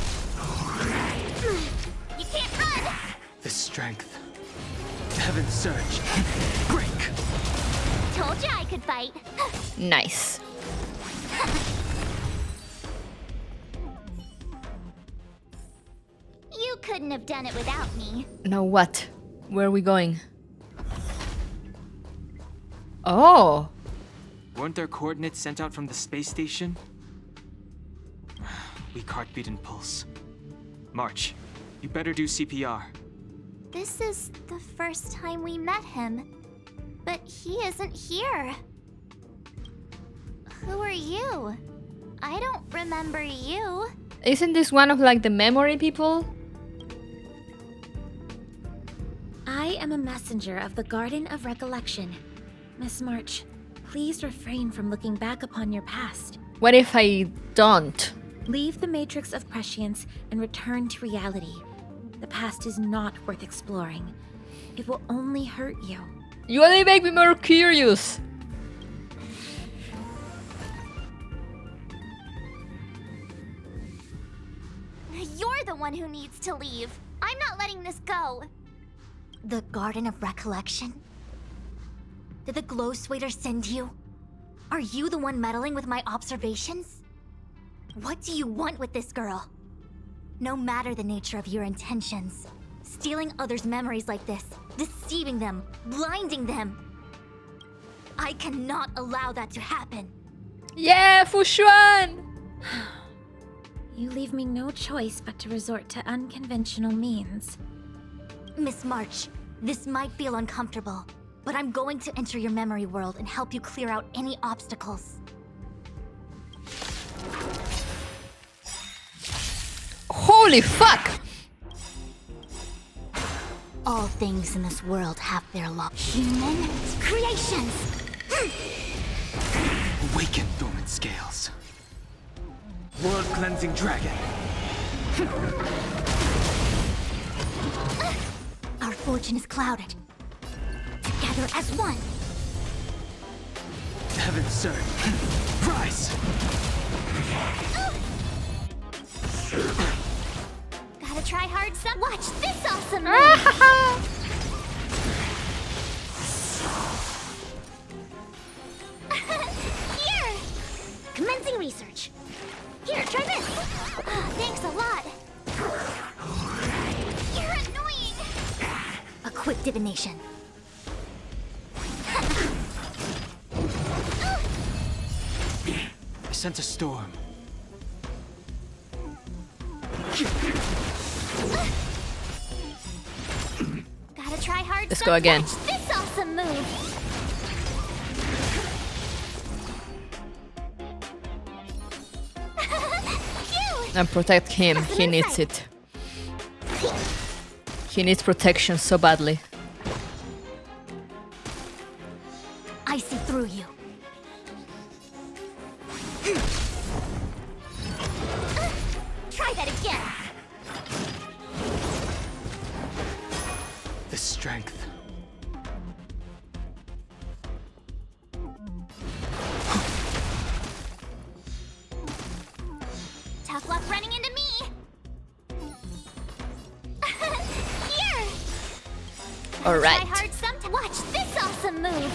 can't run. The strength. Heaven surge. Break. Told ya I could fight. Nice. You couldn't have done it without me. Now what? Where are we going? Oh! Weren't there coordinates sent out from the space station? Weak heartbeat and pulse. March, you better do CPR. This is the first time we met him. But he isn't here. Who are you? I don't remember you. Isn't this one of like the memory people? I am a messenger of the Garden of Recollection. Miss March, please refrain from looking back upon your past. What if I don't? Leave the matrix of prescience and return to reality. The past is not worth exploring. It will only hurt you. You only make me more curious. one who needs to leave. I'm not letting this go. The Garden of Recollection? Did the Glow Swader send you? Are you the one meddling with my observations? What do you want with this girl? No matter the nature of your intentions, stealing others' memories like this, deceiving them, blinding them, I cannot allow that to happen. Yeah, Fu Xuan! You leave me no choice but to resort to unconventional means. Miss March, this might feel uncomfortable, but I'm going to enter your memory world and help you clear out any obstacles. Holy fuck! All things in this world have their law. Human creations! Awaken, dormant scales. World-cleansing dragon. Our fortune is clouded. Together as one. Heaven surge. Rise! Gotta try hard some. Watch this awesome move! Here! Commencing research. Here, try this. Thanks a lot. You're annoying. A quick divination. I sense a storm. Gotta try hard. Let's go again. Watch this awesome move. And protect him. He needs it. He needs protection so badly. I see through you. Try that again. The strength. Tough luck running into me. Here. All right. Try hard sometime. Watch this awesome move.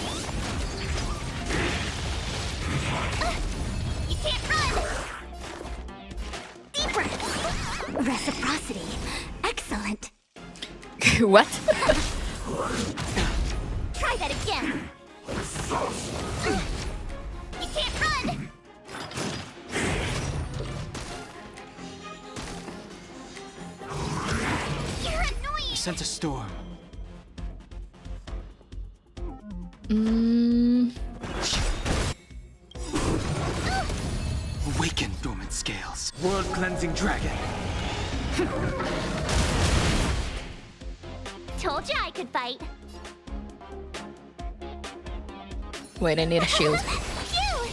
You can't run. Deep breath. Reciprocity. Excellent. What? Try that again. You can't run. You're annoying. I sense a storm. Awaken, dormant scales. World-cleansing dragon. Told you I could fight. Wait, I need a shield. Phew!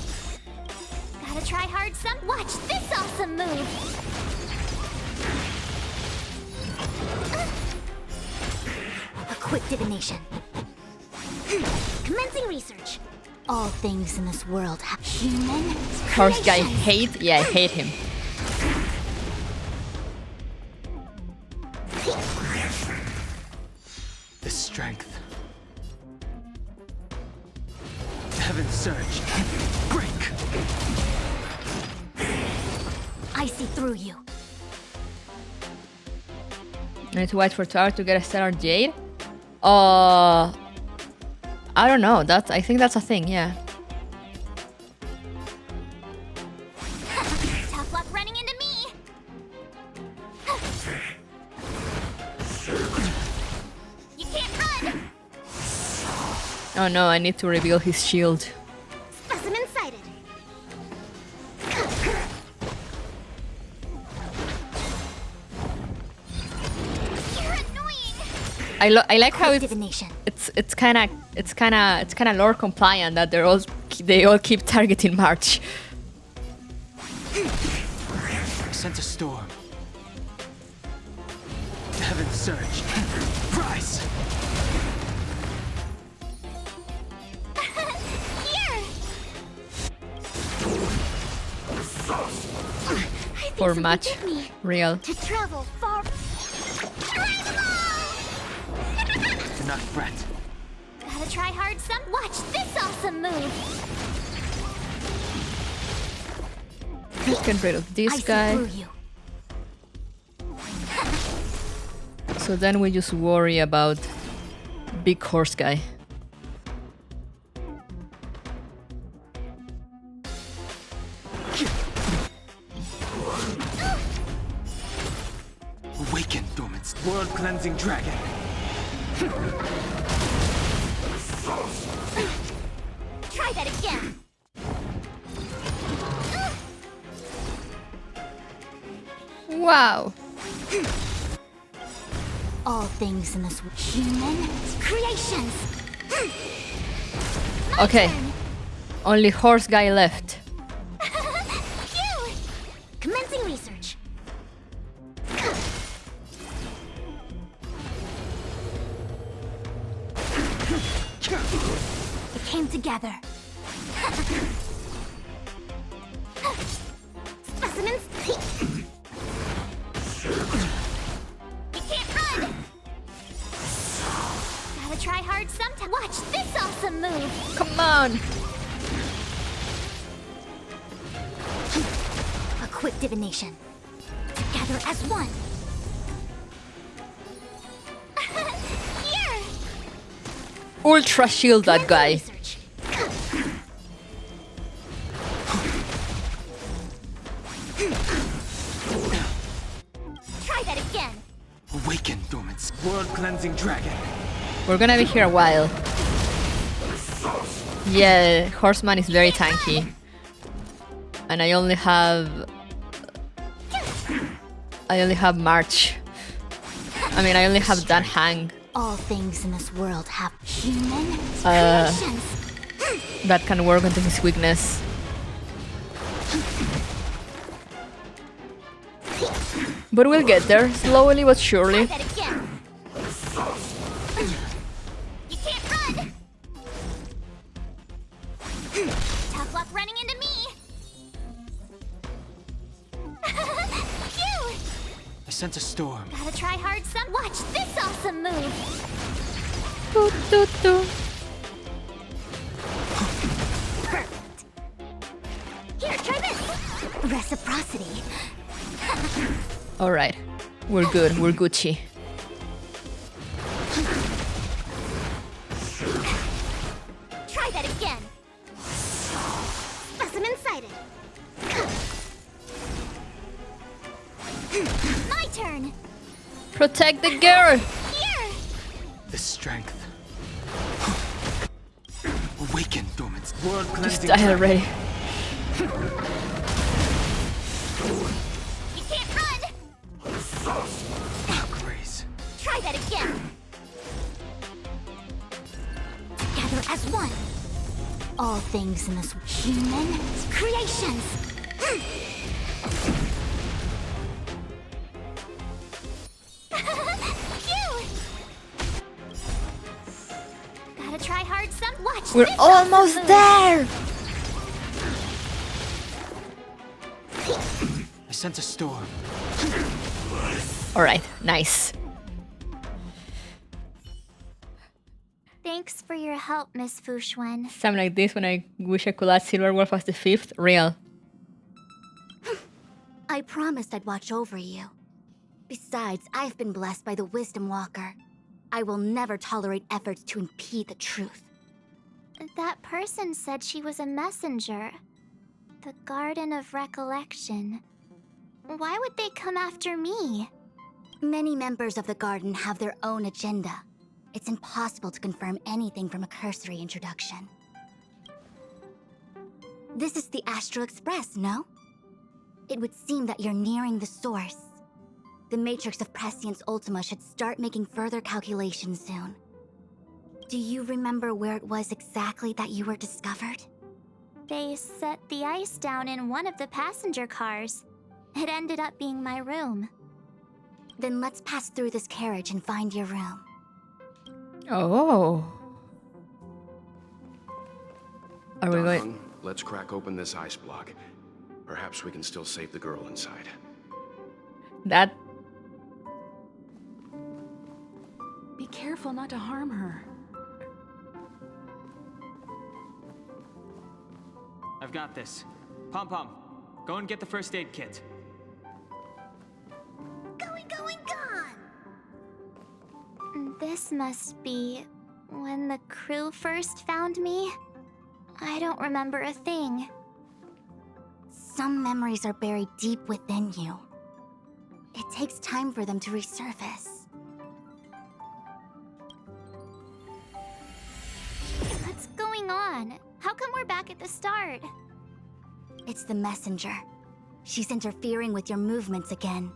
Gotta try hard some. Watch this awesome move. A quick divination. Commencing research. All things in this world have human Horse guy creations. hate? Yeah, I hate him. The strength. Heaven surge. Break. I see through you. I need to wait for Tar to get a stellar jade. I don't know. I think that's a thing. Yeah. Tough luck running into me. You can't run. Oh no, I need to reveal his shield. Specimen sighted. You're annoying. I like how Divination. it's kind of lore compliant that they all keep targeting March. I sense a storm. Heaven surge. Rise. Here. For match. Real. To travel far. Do not fret. Gotta try hard some. Watch this awesome move. Let's get rid of this guy. So then we just worry about big horse guy. Awaken, dormant world-cleansing dragon. Try that again. Wow. All things in this human creations. Okay. Only horse guy left. Phew! Commencing research. It came together. Specimens. You can't run. Gotta try hard sometime. Watch this awesome move. Come on. A quick divination. Together as one. Here. Ultra shield that guy. Try that again. Awaken, dormant world-cleansing dragon. We're gonna be here a while. Yeah, Horseman is very tanky. And I only have March. I mean, I only have Dan Hang. All things in this world have human Uh, creations. That can work into his weakness. But we'll get there, slowly but surely. That again. You can't run. Tough luck running into me. Phew! I sense a storm. Gotta try hard some. Watch this awesome move. Toot, toot, toot. Perfect. Here, try this. Reciprocity. Alright, we're good, we're Gucci. Try that again. Specimen sighted. My turn. Protect the girl! Here. The strength. Awaken, dormant world-cleansing Just die dragon. already. You can't run. Grace. Try that again. Together as one. All things in this human creations. Phew! Gotta try hard some. Watch We're this almost awesome there! I sense a storm. Alright, nice. Thanks for your help, Miss Fu Xuan. Something like this when I wish I could add Silver Wolf as the 5th. Real. I promised I'd watch over you. Besides, I've been blessed by the Wisdom Walker. I will never tolerate efforts to impede the truth. That person said she was a messenger. The Garden of Recollection. Why would they come after me? Many members of the Garden have their own agenda. It's impossible to confirm anything from a cursory introduction. This is the Astral Express, no? It would seem that you're nearing the source. The Matrix of Prescience Ultima should start making further calculations soon. Do you remember where it was exactly that you were discovered? They set the ice down in one of the passenger cars. It ended up being my room. Then let's pass through this carriage and find your room. Oh. Are we going? Let's crack open this ice block. Perhaps we can still save the girl inside. That. Be careful not to harm her. I've got this. Pom Pom, go and get the first aid kit. Going, gone! This must be when the crew first found me. I don't remember a thing. Some memories are buried deep within you. It takes time for them to resurface. What's going on? How come we're back at the start? It's the messenger. She's interfering with your movements again.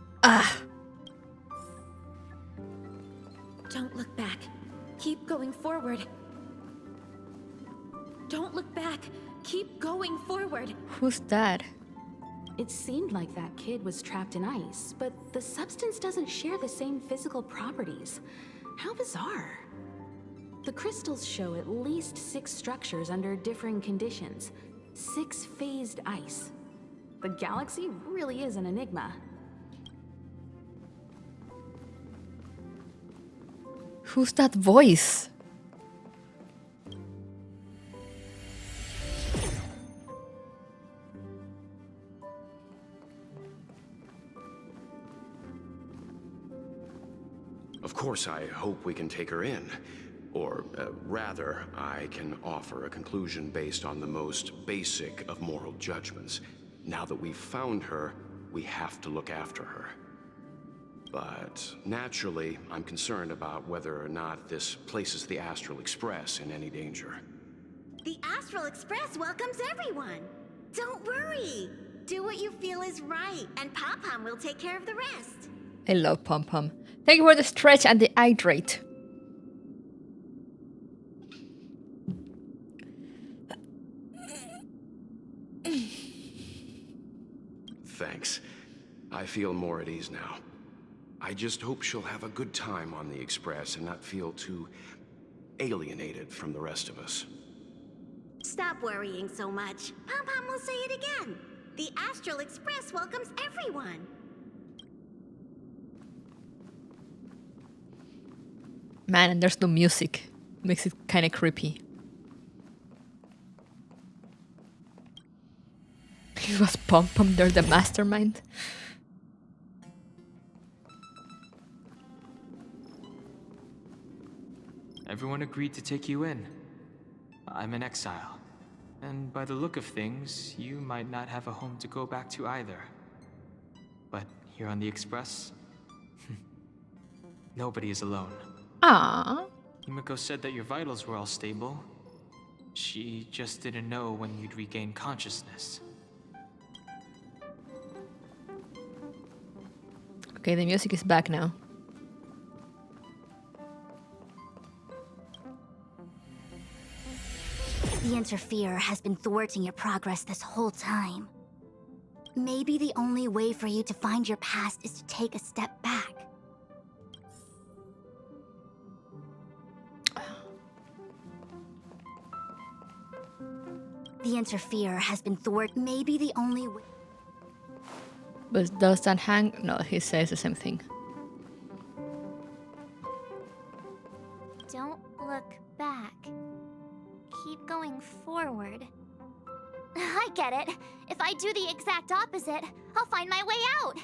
Don't look back. Keep going forward. Don't look back. Keep going forward. Who's that? It seemed like that kid was trapped in ice, but the substance doesn't share the same physical properties. How bizarre. The crystals show at least 6 structures under differing conditions. 6 phased ice. The galaxy really is an enigma. Who's that voice? Of course, I hope we can take her in. Or, rather, I can offer a conclusion based on the most basic of moral judgments. Now that we've found her, we have to look after her. But, naturally, I'm concerned about whether or not this places the Astral Express in any danger. The Astral Express welcomes everyone. Don't worry. Do what you feel is right, and Pom Pom will take care of the rest. I love Pom Pom. Thank you for the stretch and the hydrate. Thanks. I feel more at ease now. I just hope she'll have a good time on the Express and not feel too alienated from the rest of us. Stop worrying so much. Pom Pom will say it again. The Astral Express welcomes everyone. Man, and there's no music. Makes it kind of creepy. It was Pom Pom there, the mastermind. Everyone agreed to take you in. I'm in exile. And by the look of things, you might not have a home to go back to either. But here on the Express, nobody is alone. Ah. Himiko said that your vitals were all stable. She just didn't know when you'd regain consciousness. Okay, the music is back now. The Interferer has been thwarting your progress this whole time. Maybe the only way for you to find your past is to take a step back. The Interferer has been thwarting. Maybe the only way. But does that hang? No, he says the same thing. Don't look back. Keep going forward. I get it. If I do the exact opposite, I'll find my way out.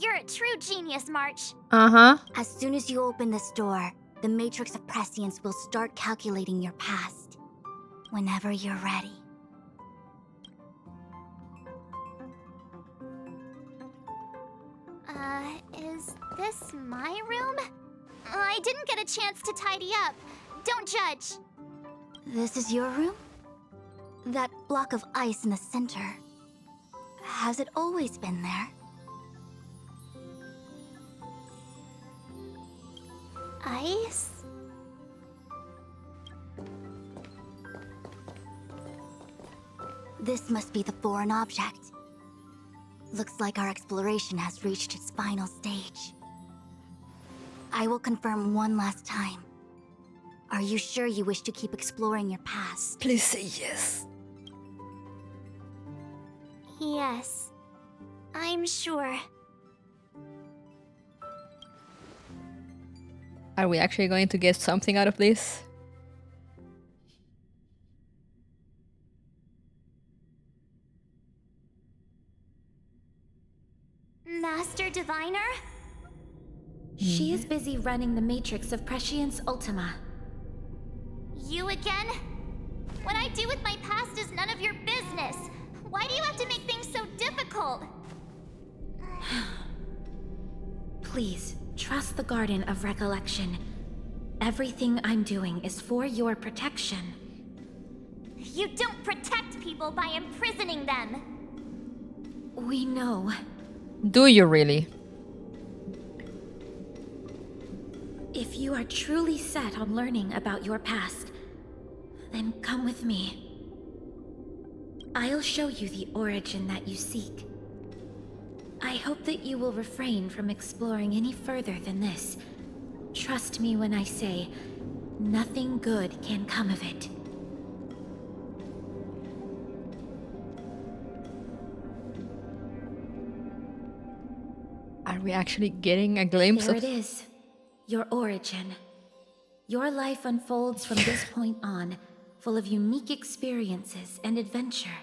You're a true genius, March. Uh-huh. As soon as you open this door, the Matrix of Prescience will start calculating your past. Whenever you're ready. Is this my room? I didn't get a chance to tidy up. Don't judge. This is your room? That block of ice in the center. Has it always been there? Ice? This must be the foreign object. Looks like our exploration has reached its final stage. I will confirm one last time. Are you sure you wish to keep exploring your past? Please say yes. Yes. I'm sure. Are we actually going to get something out of this? Master Diviner? She is busy running the matrix of Prescience Ultima. You again? What I do with my past is none of your business. Why do you have to make things so difficult? Please, trust the Garden of Recollection. Everything I'm doing is for your protection. You don't protect people by imprisoning them. We know. Do you really? If you are truly set on learning about your past, then come with me. I'll show you the origin that you seek. I hope that you will refrain from exploring any further than this. Trust me when I say, nothing good can come of it. Are we actually getting a glimpse There of... it is. Your origin. Your life unfolds from this point on, full of unique experiences and adventure.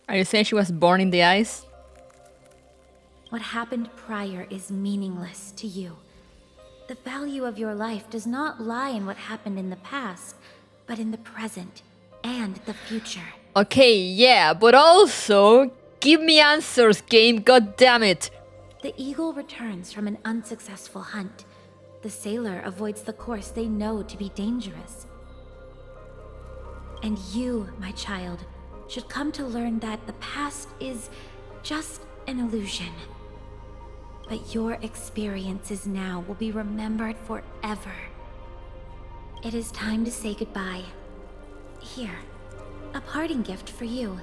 Are you saying she was born in the ice? What happened prior is meaningless to you. The value of your life does not lie in what happened in the past, but in the present and the future. Okay, yeah, but also give me answers, game, god damn it. The eagle returns from an unsuccessful hunt. The sailor avoids the course they know to be dangerous. And you, my child, should come to learn that the past is just an illusion. But your experiences now will be remembered forever. It is time to say goodbye. Here, a parting gift for you.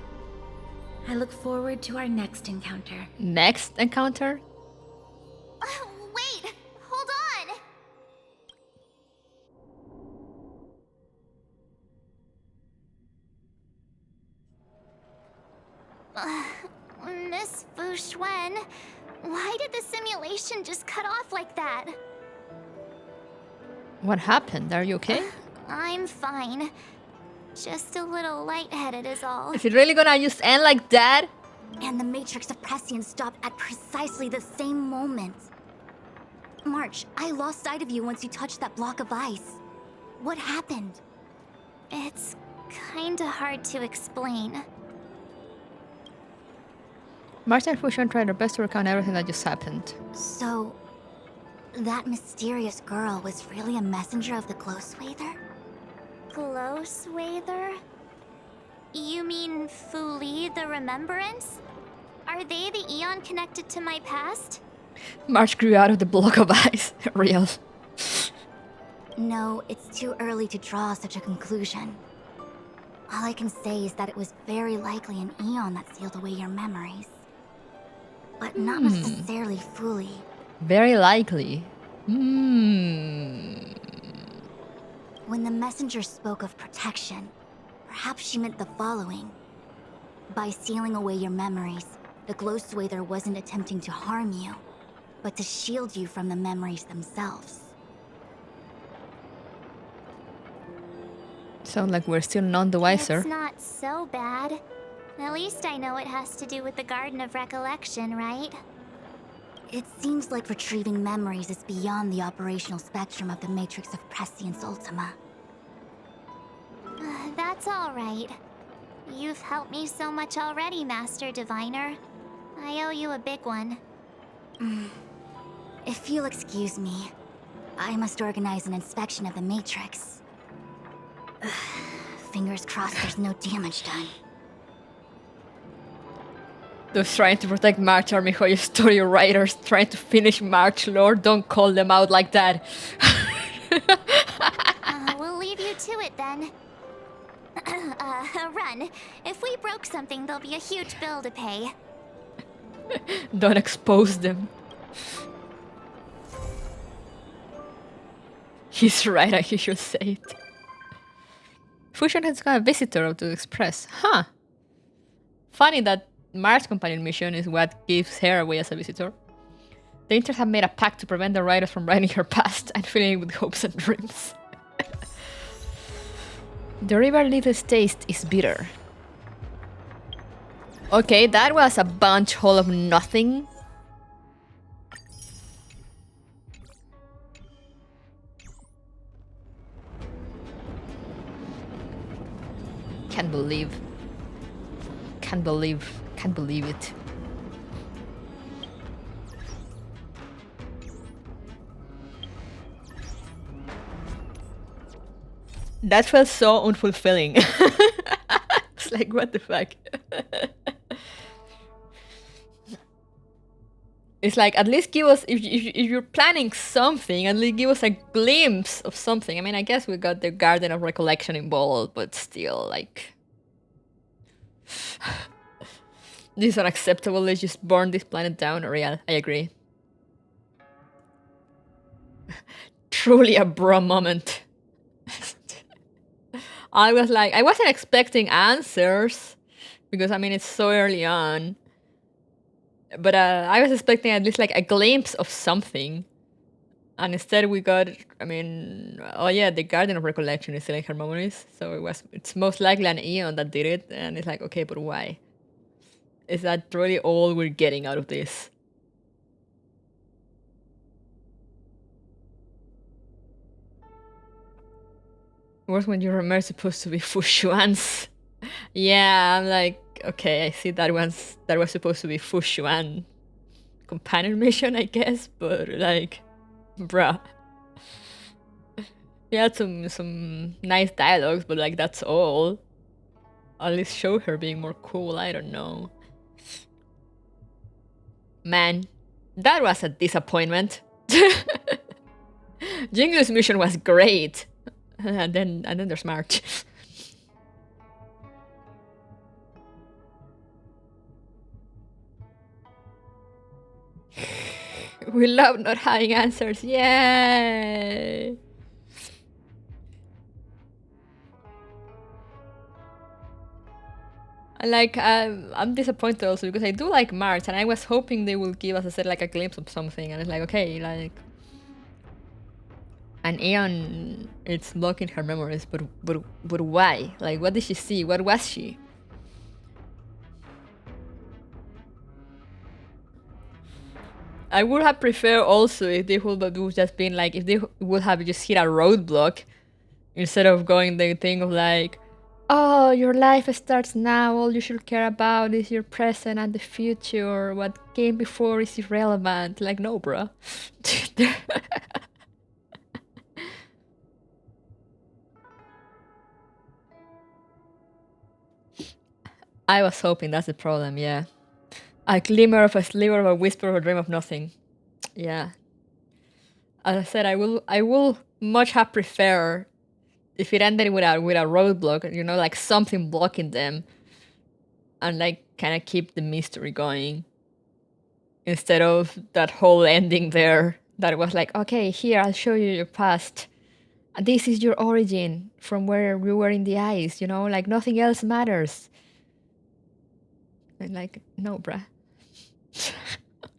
I look forward to our next encounter. Next encounter? Wait! Hold on! Miss Fu Xuan, why did the simulation just cut off like that? What happened? Are you okay? I'm fine. Just a little lightheaded is all. Is it really gonna just end like that? And the Matrix of Prescience stopped at precisely the same moment. March, I lost sight of you once you touched that block of ice. What happened? It's kinda hard to explain. Marta and Fu Xuan tried their best to recount everything that just happened. So, that mysterious girl was really a messenger of the Glow Swather? Glow Swather? You mean Fu Li, the Remembrance? Are they the Eon connected to my past? March grew out of the block of ice. Real. No, it's too early to draw such a conclusion. All I can say is that it was very likely an Eon that sealed away your memories. But not necessarily Fu Li. Very likely. When the messenger spoke of protection, perhaps she meant the following. By sealing away your memories, the Glow Swather wasn't attempting to harm you, but to shield you from the memories themselves. Sound like we're still none the wiser. It's not so bad. At least I know it has to do with the Garden of Recollection, right? It seems like retrieving memories is beyond the operational spectrum of the Matrix of Prescience Ultima. That's all right. You've helped me so much already, Master Diviner. I owe you a big one. If you'll excuse me, I must organize an inspection of the Matrix. Fingers crossed there's no damage done. Those trying to protect March are Mihoyo story writers trying to finish March lore. Don't call them out like that. We'll leave you to it then. Run. If we broke something, there'll be a huge bill to pay. Don't expose them. He's right, I should say it. Fu Xuan has got a visitor of the Express. Huh. Funny that March's companion mission is what gives her away as a visitor. The interns have made a pact to prevent the writers from writing your past and filling it with hopes and dreams. The river Little's taste is bitter. Okay, that was a bunch hole of nothing. Can't believe it. That felt so unfulfilling. It's like, what the fuck? It's like, at least give us, if you're planning something, at least give us a glimpse of something. I mean, I guess we got the Garden of Recollection involved, but still, like... This is unacceptable, let's just burn this planet down. Real, I agree. Truly a bro moment. I was like, I wasn't expecting answers, because I mean, it's so early on. But I was expecting at least like a glimpse of something. And instead we got, I mean, oh yeah, the Garden of Recollection is still in her memories. So it's most likely an Eon that did it. And it's like, okay, but why? Is that really all we're getting out of this? Worse when you remember supposed to be Fu Xuan's. Yeah, I'm like, okay, I see that was supposed to be Fu Xuan companion mission, I guess, but like, bruh. We had some nice dialogues, but like that's all. At least show her being more cool, I don't know. Man, that was a disappointment. Jingliu's mission was great. And then there's March. We love not having answers. Yay! Like, I'm disappointed also because I do like March and I was hoping they will give us, I said, like a glimpse of something, and it's like, okay, like... And Aeon, it's blocking her memories, but why? Like, what did she see? What was she? I would have preferred also if they would have just been like, if they would have just hit a roadblock instead of going the thing of like, oh, your life starts now, all you should care about is your present and the future, what came before is irrelevant. Like, no, bro. I was hoping that's the problem, yeah. A glimmer of a sliver of a whisper of a dream of nothing. Yeah. As I said, I will much have preferred if it ended with a roadblock, you know, like something blocking them, and like kind of keep the mystery going, instead of that whole ending there that was like, okay, here, I'll show you your past. This is your origin from where you were in the ice, you know, like nothing else matters. And like, no, bruh.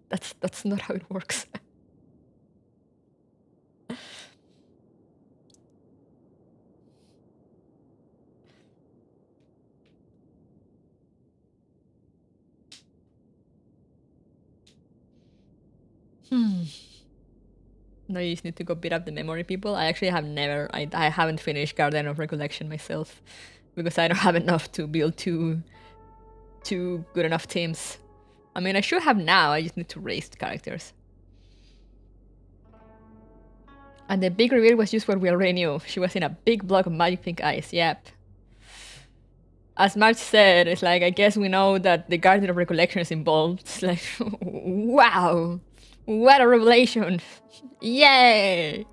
That's not how it works. No, you just need to go beat up the memory people. I actually have never, I haven't finished Garden of Recollection myself, because I don't have enough to build two good enough teams. I mean, I should have now, I just need to raise the characters. And the big reveal was just what we already knew. She was in a big block of magic pink ice, yep. As March said, it's like, I guess we know that the Garden of Recollection is involved. It's like, wow, what a revelation. Yay!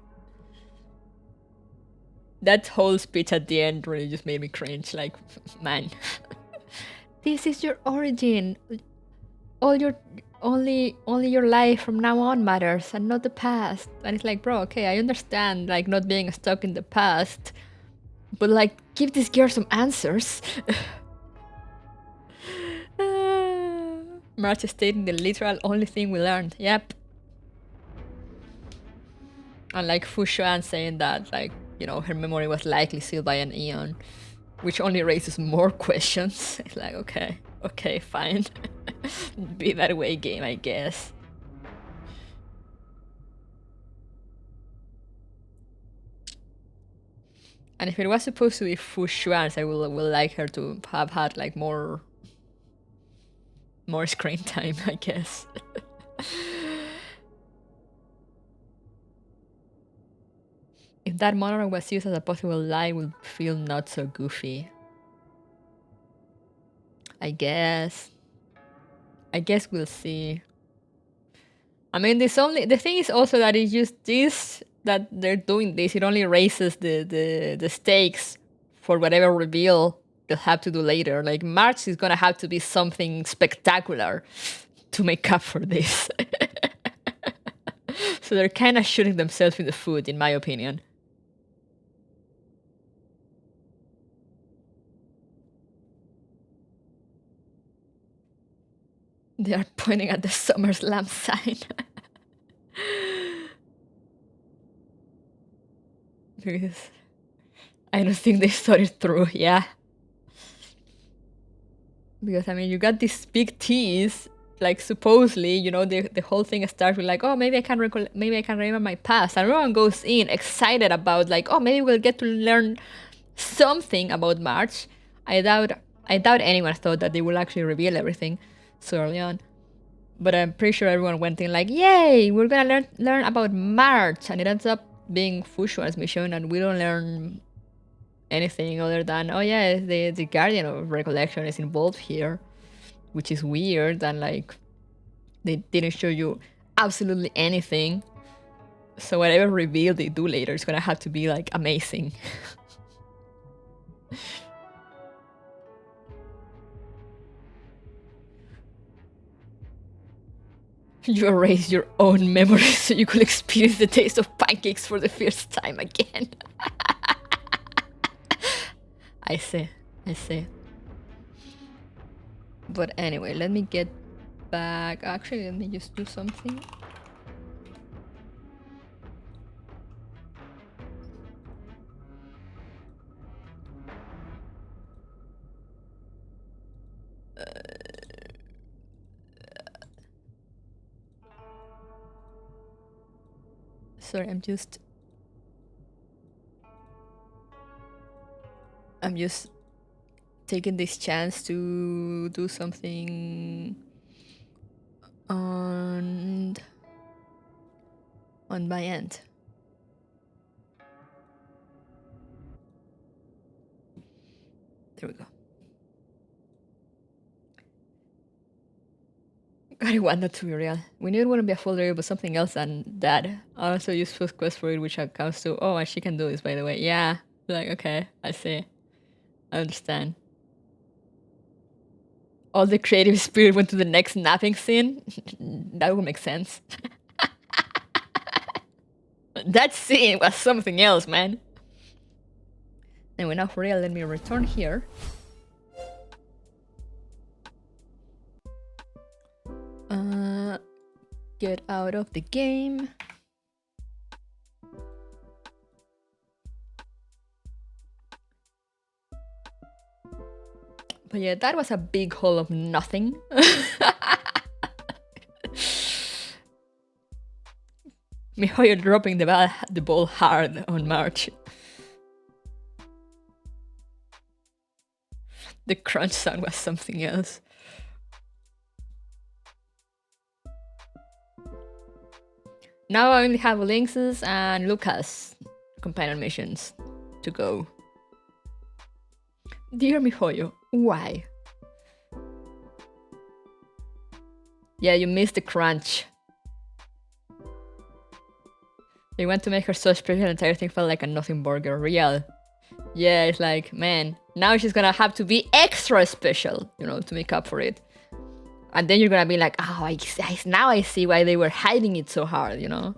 That whole speech at the end really just made me cringe, like, man. This is your origin. Only your life from now on matters and not the past. And it's like, bro, okay, I understand like not being stuck in the past, but like give this girl some answers. March is stating the literal only thing we learned. Yep. And like Fu Xuan saying that, like, you know, her memory was likely sealed by an eon, which only raises more questions. It's like, okay, fine. Be that way, game, I guess. And if it was supposed to be Fu Xuan's, I will like her to have had like more screen time, I guess. If that monologue was used as a possible lie, it would feel not so goofy. I guess we'll see. I mean, the thing is also that it's just this, that they're doing this, it only raises the stakes for whatever reveal they'll have to do later. Like, March is gonna have to be something spectacular to make up for this. So they're kind of shooting themselves in the foot, in my opinion. They are pointing at the SummerSlam sign. Because I don't think they thought it through, yeah. Because, I mean, you got this big tease, like, supposedly, you know, the whole thing starts with like, oh, maybe I can remember my past. And everyone goes in excited about, like, oh, maybe we'll get to learn something about March. I doubt anyone thought that they will actually reveal everything so early on. But I'm pretty sure everyone went in like, yay, we're gonna learn about March. And it ends up being Fu Xuan's mission, and we don't learn anything other than, oh yeah, the Guardian of Recollection is involved here, which is weird, and like they didn't show you absolutely anything. So whatever reveal they do later is gonna have to be like amazing. You erase your own memories so you could experience the taste of pancakes for the first time again. I see. But anyway, let me get back. Actually, let me just do something. Sorry, I'm just taking this chance to do something on my end. There we go. I want that to be real. We knew it wouldn't be a full review, but something else than that. I also used first quest for it, which accounts to, oh, and she can do this, by the way. Yeah, like, okay, I see. I understand. All the creative spirit went to the next napping scene? That would make sense. That scene was something else, man. Anyway, now for real, let me return here. Get out of the game. But yeah, that was a big hole of nothing. Mihoyo dropping the ball hard on March. The crunch sound was something else. Now I only have Lynx's and Lucas companion missions to go. Dear Mihoyo, why? Yeah, you missed the crunch. They went to make her so special, the entire thing felt like a nothing burger. Real. Yeah, it's like, man, now she's gonna have to be extra special, you know, to make up for it. And then you're gonna be like, oh, now I see why they were hiding it so hard, you know?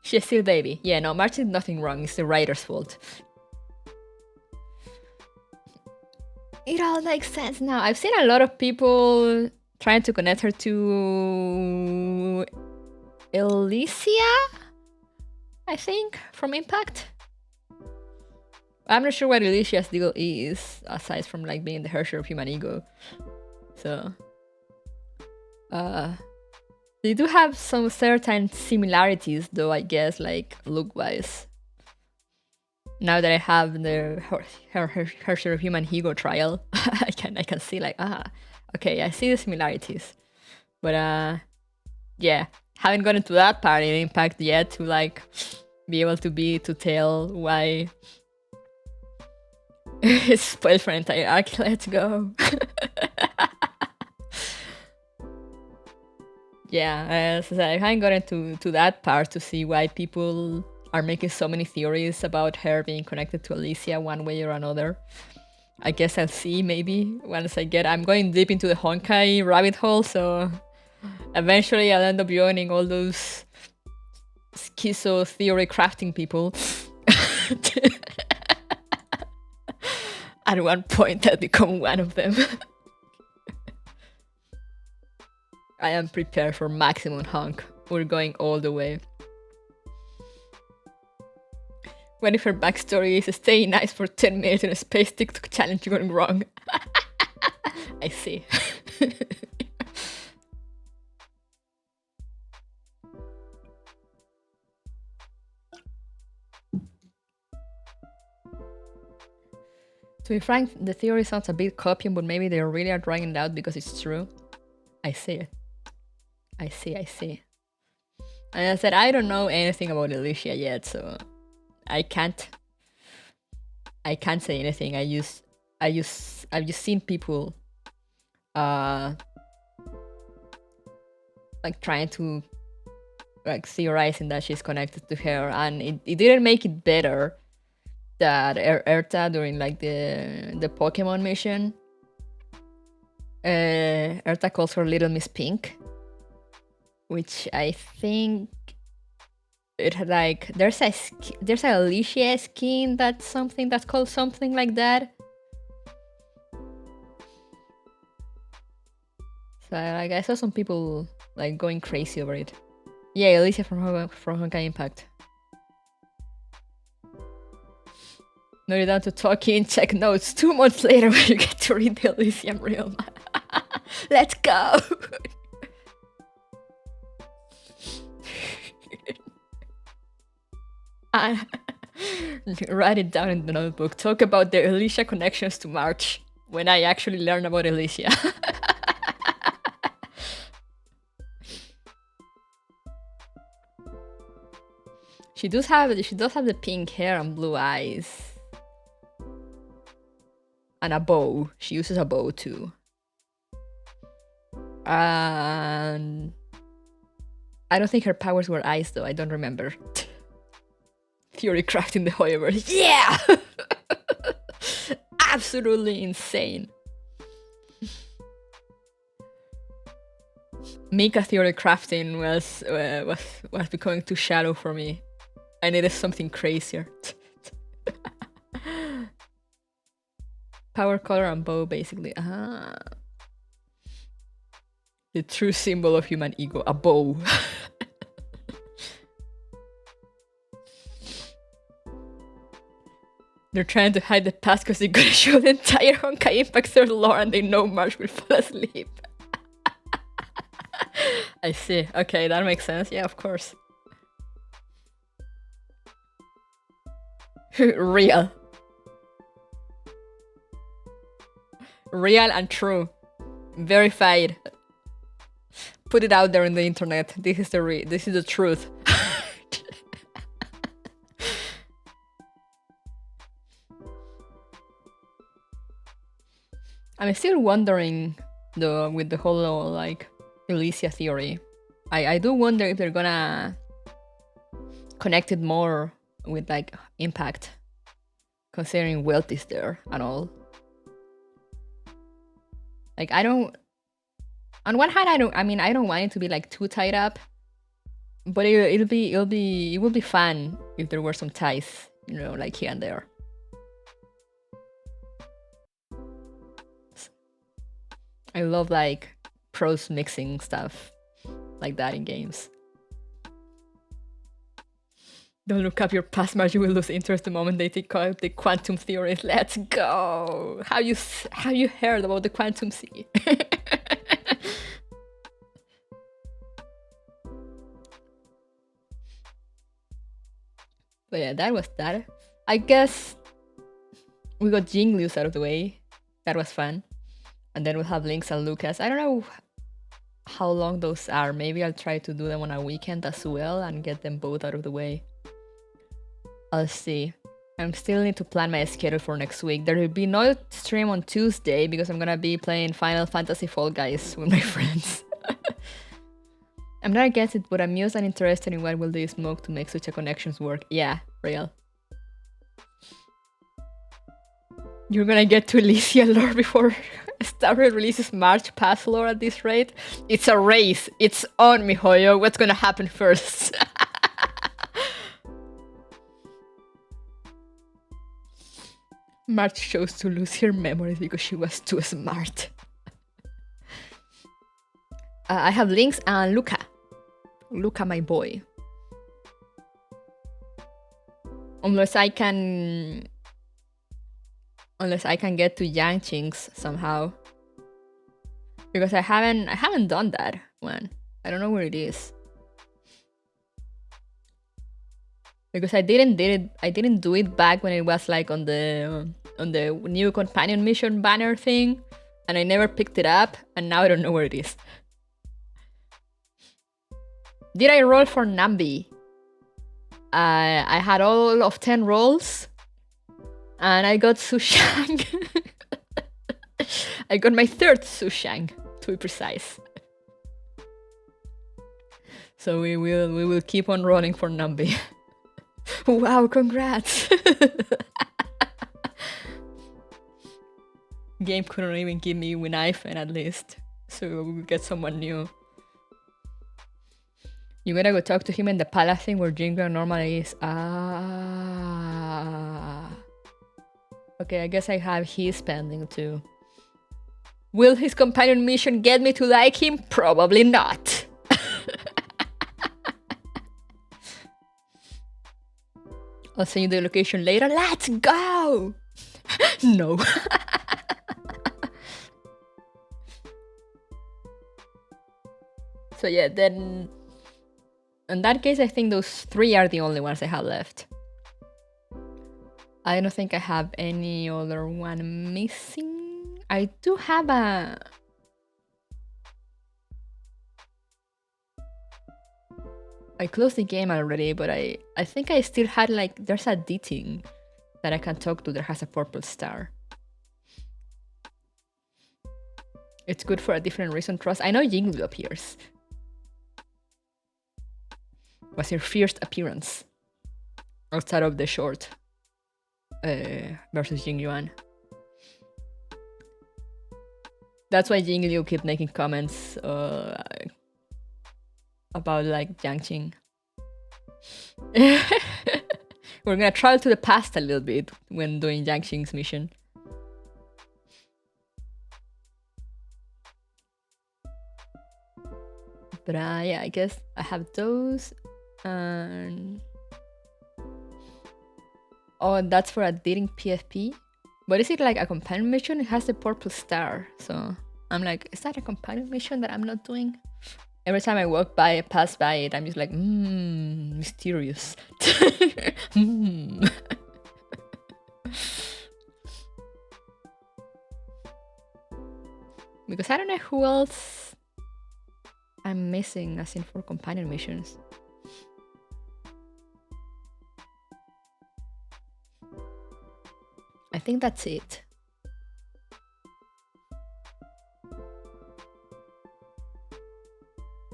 She's still baby. Yeah, no, March did nothing wrong. It's the writer's fault. It all makes sense now. I've seen a lot of people trying to connect her to Elysia, I think, from Impact. I'm not sure what Elysia's deal is, aside from like being the Herrscher of human ego. So, they do have some certain similarities, though, I guess, like look-wise. Now that I have the Herrscher of human ego trial, I can see like, okay, I see the similarities. But yeah, haven't gotten to that part in Impact yet to like be able to tell why it's spoiled for an entire arc. Let's go. Yeah, so I haven't gotten to that part to see why people are making so many theories about her being connected to Elysia one way or another. I guess I'll see maybe once I'm going deep into the Honkai rabbit hole, so eventually I'll end up joining all those schizo theory crafting people. At one point I'll become one of them. I am prepared for maximum honk. We're going all the way. What if her backstory is staying nice for 10 minutes in a space TikTok challenge going wrong? I see. To be frank, the theory sounds a bit copium, but maybe they really are drawing it out because it's true. I see it. I see. And I said, I don't know anything about Elysia yet, so I can't say anything. I've just seen people like trying to like theorizing that she's connected to her, and it didn't make it better that Erta during like the Pokemon mission, Erta calls her Little Miss Pink, which I think it like there's a Elysia skin that's called something like that. So like I saw some people like going crazy over it. Yeah, Elysia from Honkai Impact. No, you're down to talking, check notes 2 months later when you get to read the Elysium Realm. Let's go! Write it down in the notebook. Talk about the Elysia connections to March when I actually learn about Elysia. She does have the pink hair and blue eyes. And a bow. She uses a bow too. And I don't think her powers were eyes though, I don't remember. Theory crafting the Hoyoverse. Yeah! Absolutely insane. Mika theory crafting was becoming too shallow for me. I needed something crazier. Power color and bow, basically. The true symbol of human ego, a bow. They're trying to hide the past because they're gonna show the entire Honkai Impact third lore and they know March will fall asleep. I see. Okay, that makes sense. Yeah, of course. Real. Real and true. Verified. Put it out there in the internet. This is the truth. I'm still wondering though with the whole like Elysia theory. I do wonder if they're gonna connect it more with like Impact, considering Welt is there and all. Like I don't. On one hand, I don't want it to be like too tied up, but it would be fun if there were some ties, you know, like here and there. I love like prose mixing stuff like that in games. Don't look up your past, Marge. You will lose interest the moment they take out the quantum theory. Let's go. How you heard about the quantum sea? But yeah, that was that. I guess we got Jingliu out of the way. That was fun. And then we'll have Lynx and Lucas. I don't know how long those are. Maybe I'll try to do them on a weekend as well and get them both out of the way. I'll see. I still need to plan my schedule for next week. There will be no stream on Tuesday because I'm gonna be playing Final Fantasy Fall Guys with my friends. I'm not against it, but amused and interested in what will they smoke to make such a connections work. Yeah, real. You're gonna get to Elysia lore before Starfield releases March Pass lore at this rate? It's a race. It's on, mijoyo. What's gonna happen first? March chose to lose her memories because she was too smart. I have Lynx and Luca. Luca, my boy. Unless I can get to Yangqing's somehow. Because I haven't done that one. I don't know where it is. Because I didn't do it back when it was like on the new companion mission banner thing, and I never picked it up, and now I don't know where it is. Did I roll for Nambi? I had all of 10 rolls, and I got Sushang. I got my third Sushang, to be precise. So we will keep on rolling for Nambi. Wow, congrats! Game couldn't even give me Winaifen at least, so we'll get someone new. You gotta go talk to him in the palace thing where Jingliu normally is. Ah. Okay, I guess I have his pending too. Will his companion mission get me to like him? Probably not. I'll send you the location later. Let's go! No. So yeah, then in that case, I think those 3 are the only ones I have left. I don't think I have any other one missing. I do have a... I closed the game already, but I think I still had like... There's a dating that I can talk to that has a purple star. It's good for a different reason, trust. I know Jingliu appears. Was her first appearance outside of the short versus Jingyuan. That's why Jingliu kept making comments about like Jiangqing. We're gonna travel to the past a little bit when doing Jiangqing's mission. But yeah, I guess I have those. And oh, and that's for a dating PFP. But is it like a companion mission? It has the purple star. So I'm like, is that a companion mission that I'm not doing? Every time I pass by it, I'm just like, mysterious. Because I don't know who else I'm missing as in for companion missions. I think that's it.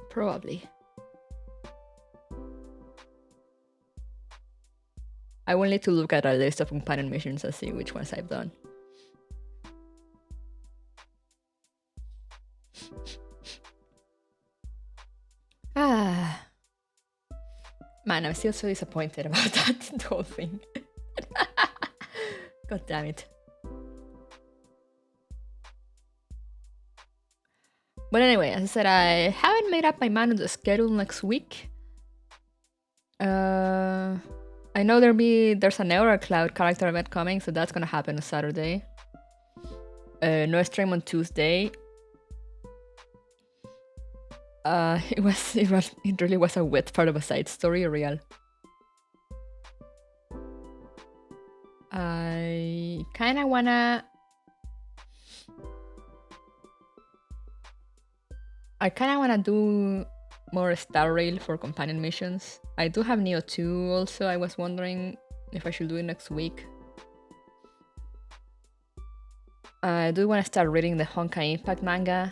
Probably. I will need to look at a list of companion missions and see which ones I've done. Man, I'm still so disappointed about that the whole thing. God damn it. But anyway, as I said, I haven't made up my mind on the schedule next week. I know there's an Neurocloud character event coming, so that's gonna happen on Saturday. No stream on Tuesday. It really was a wet part of a side story, real. I kind of wanna do more Star Rail for companion missions. I do have Neo 2 also. I was wondering if I should do it next week. I do want to start reading the Honkai Impact manga.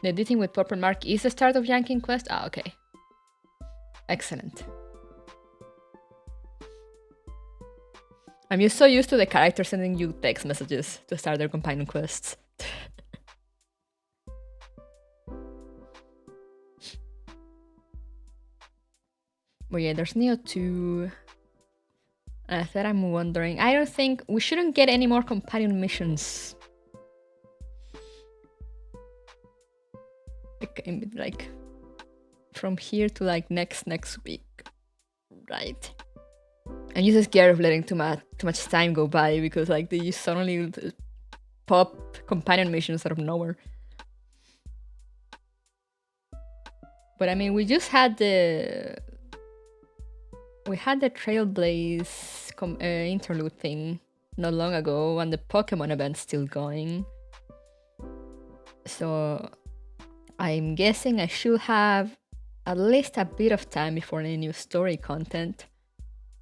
The editing with Purple Mark is the start of Yanking Quest? Ah, okay. Excellent. I'm so used to the characters sending you text messages to start their companion quests. But yeah, there's Neo 2. And I thought I'm wondering, I don't think we shouldn't get any more companion missions. Like from here to like next week, right? I'm just scared of letting too much time go by because like they just suddenly pop companion missions out of nowhere. But I mean, we just had the Trailblaze interlude thing not long ago, and the Pokemon event's still going. So I'm guessing I should have at least a bit of time before any new story content.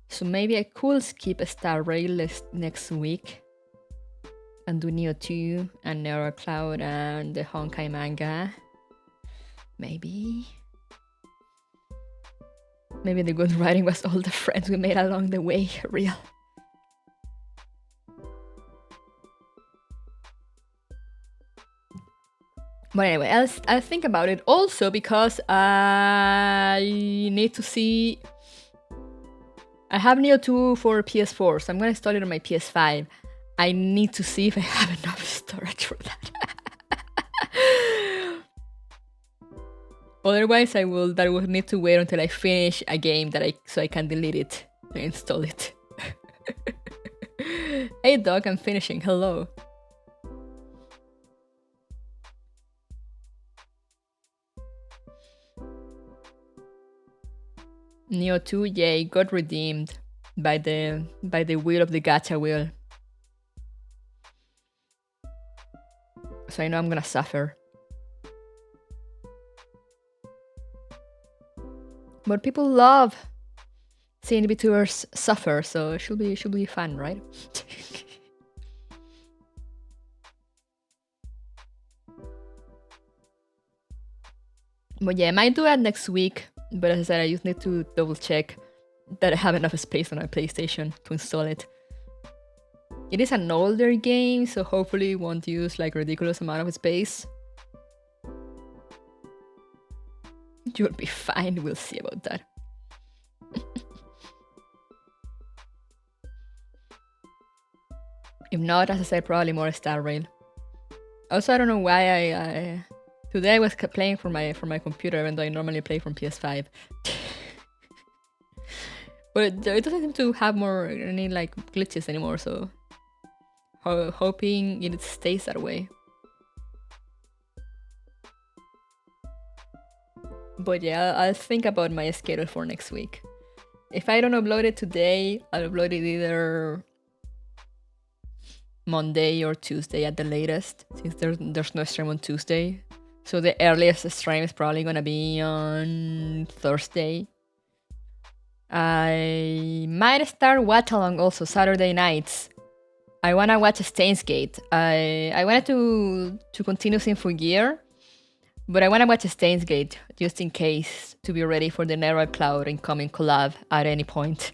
So maybe I could skip a Star Rail next week and do Neo 2 and Neurocloud and the Honkai manga. Maybe the good writing was all the friends we made along the way, real. But anyway, I'll think about it also because I need to see. I have Neo 2 for PS4, so I'm gonna install it on my PS5. I need to see if I have enough storage for that. Otherwise, that would need to wait until I finish a game so I can delete it and install it. Hey dog, I'm finishing. Hello. Neo 2, yay, got redeemed by the wheel of the gacha wheel. So I know I'm gonna suffer. But people love seeing VTubers suffer, so it should be fun, right? But yeah, I might do that next week. But as I said, I just need to double check that I have enough space on my PlayStation to install it. It is an older game, so hopefully it won't use like ridiculous amount of space. You'll be fine, we'll see about that. If not, as I said, probably more Star Rail. Also, I don't know why today I was playing from my computer, even though I normally play from PS5. But it doesn't seem to have any like glitches anymore, so hoping it stays that way. But yeah, I'll think about my schedule for next week. If I don't upload it today, I'll upload it either Monday or Tuesday at the latest, since there's no stream on Tuesday. So the earliest stream is probably gonna be on Thursday. I might start watch along also Saturday nights. I wanna watch Steins Gate. I wanted to continue Sinful Gear, but I wanna watch Steins Gate just in case to be ready for the Neurocloud incoming collab at any point.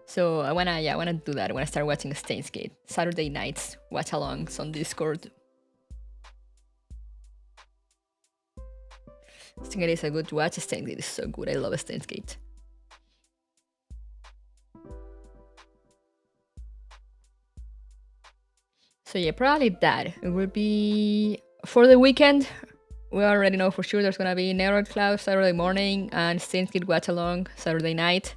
So I wanna do that. I wanna start watching Steins Gate Saturday nights, watch alongs on Discord. Steins Gate is a good watch. Steins Gate is so good. I love Steins Gate. So yeah, probably that. It will be for the weekend. We already know for sure there's gonna be Neural Cloud Saturday morning and Steins Gate Watch Along Saturday night.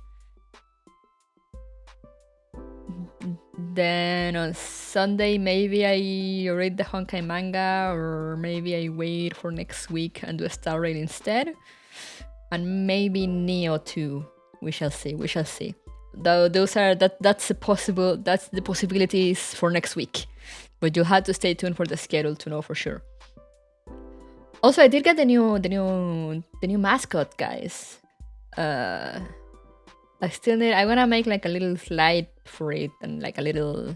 Then on Sunday, maybe I read the Honkai manga, or maybe I wait for next week and do a Star Rail instead. And maybe Neo too. We shall see. We shall see. Though that's the possibilities for next week. But you'll have to stay tuned for the schedule to know for sure. Also, I did get the new mascot, guys. I'm gonna make like a little slide for it and like a little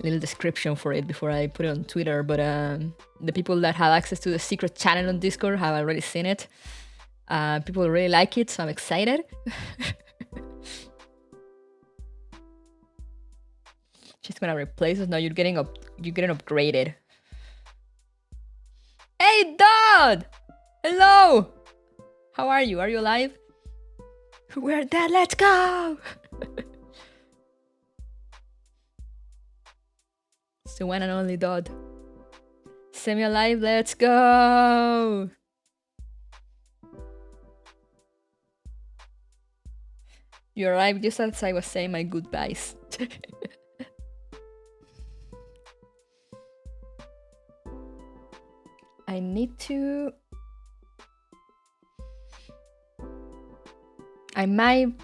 description for it before I put it on Twitter. But the people that have access to the secret channel on Discord have already seen it. People really like it, so I'm excited. She's gonna replace us. No, you're getting upgraded. Hey, Dodd! Hello! How are you? Are you alive? We're dead, let's go! It's the one and only Dodd. Semi-alive, let's go! You arrived just as I was saying my goodbyes. I need to... I might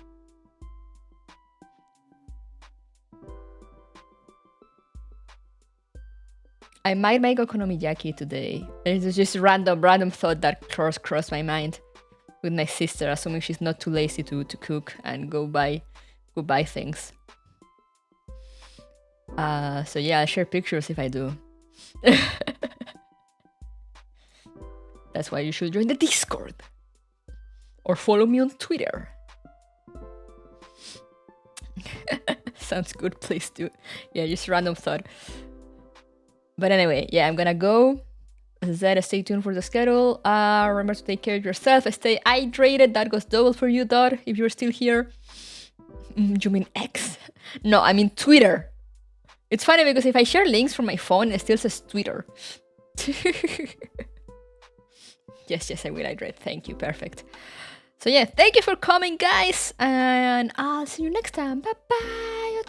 make okonomiyaki today. It's just random thought that crossed my mind with my sister, assuming she's not too lazy to cook and go buy things. So yeah, I'll share pictures if I do. That's why you should join the Discord. Or follow me on Twitter. Sounds good, please do. Yeah, just random thought. But anyway, yeah, I'm gonna go. As I said, stay tuned for the schedule. Remember to take care of yourself. Stay hydrated. That goes double for you, Dot, if you're still here. You mean X? No, I mean Twitter. It's funny because if I share links from my phone, it still says Twitter. Yes, I will hydrate. Thank you. Perfect. So yeah, thank you for coming, guys. And I'll see you next time. Bye-bye.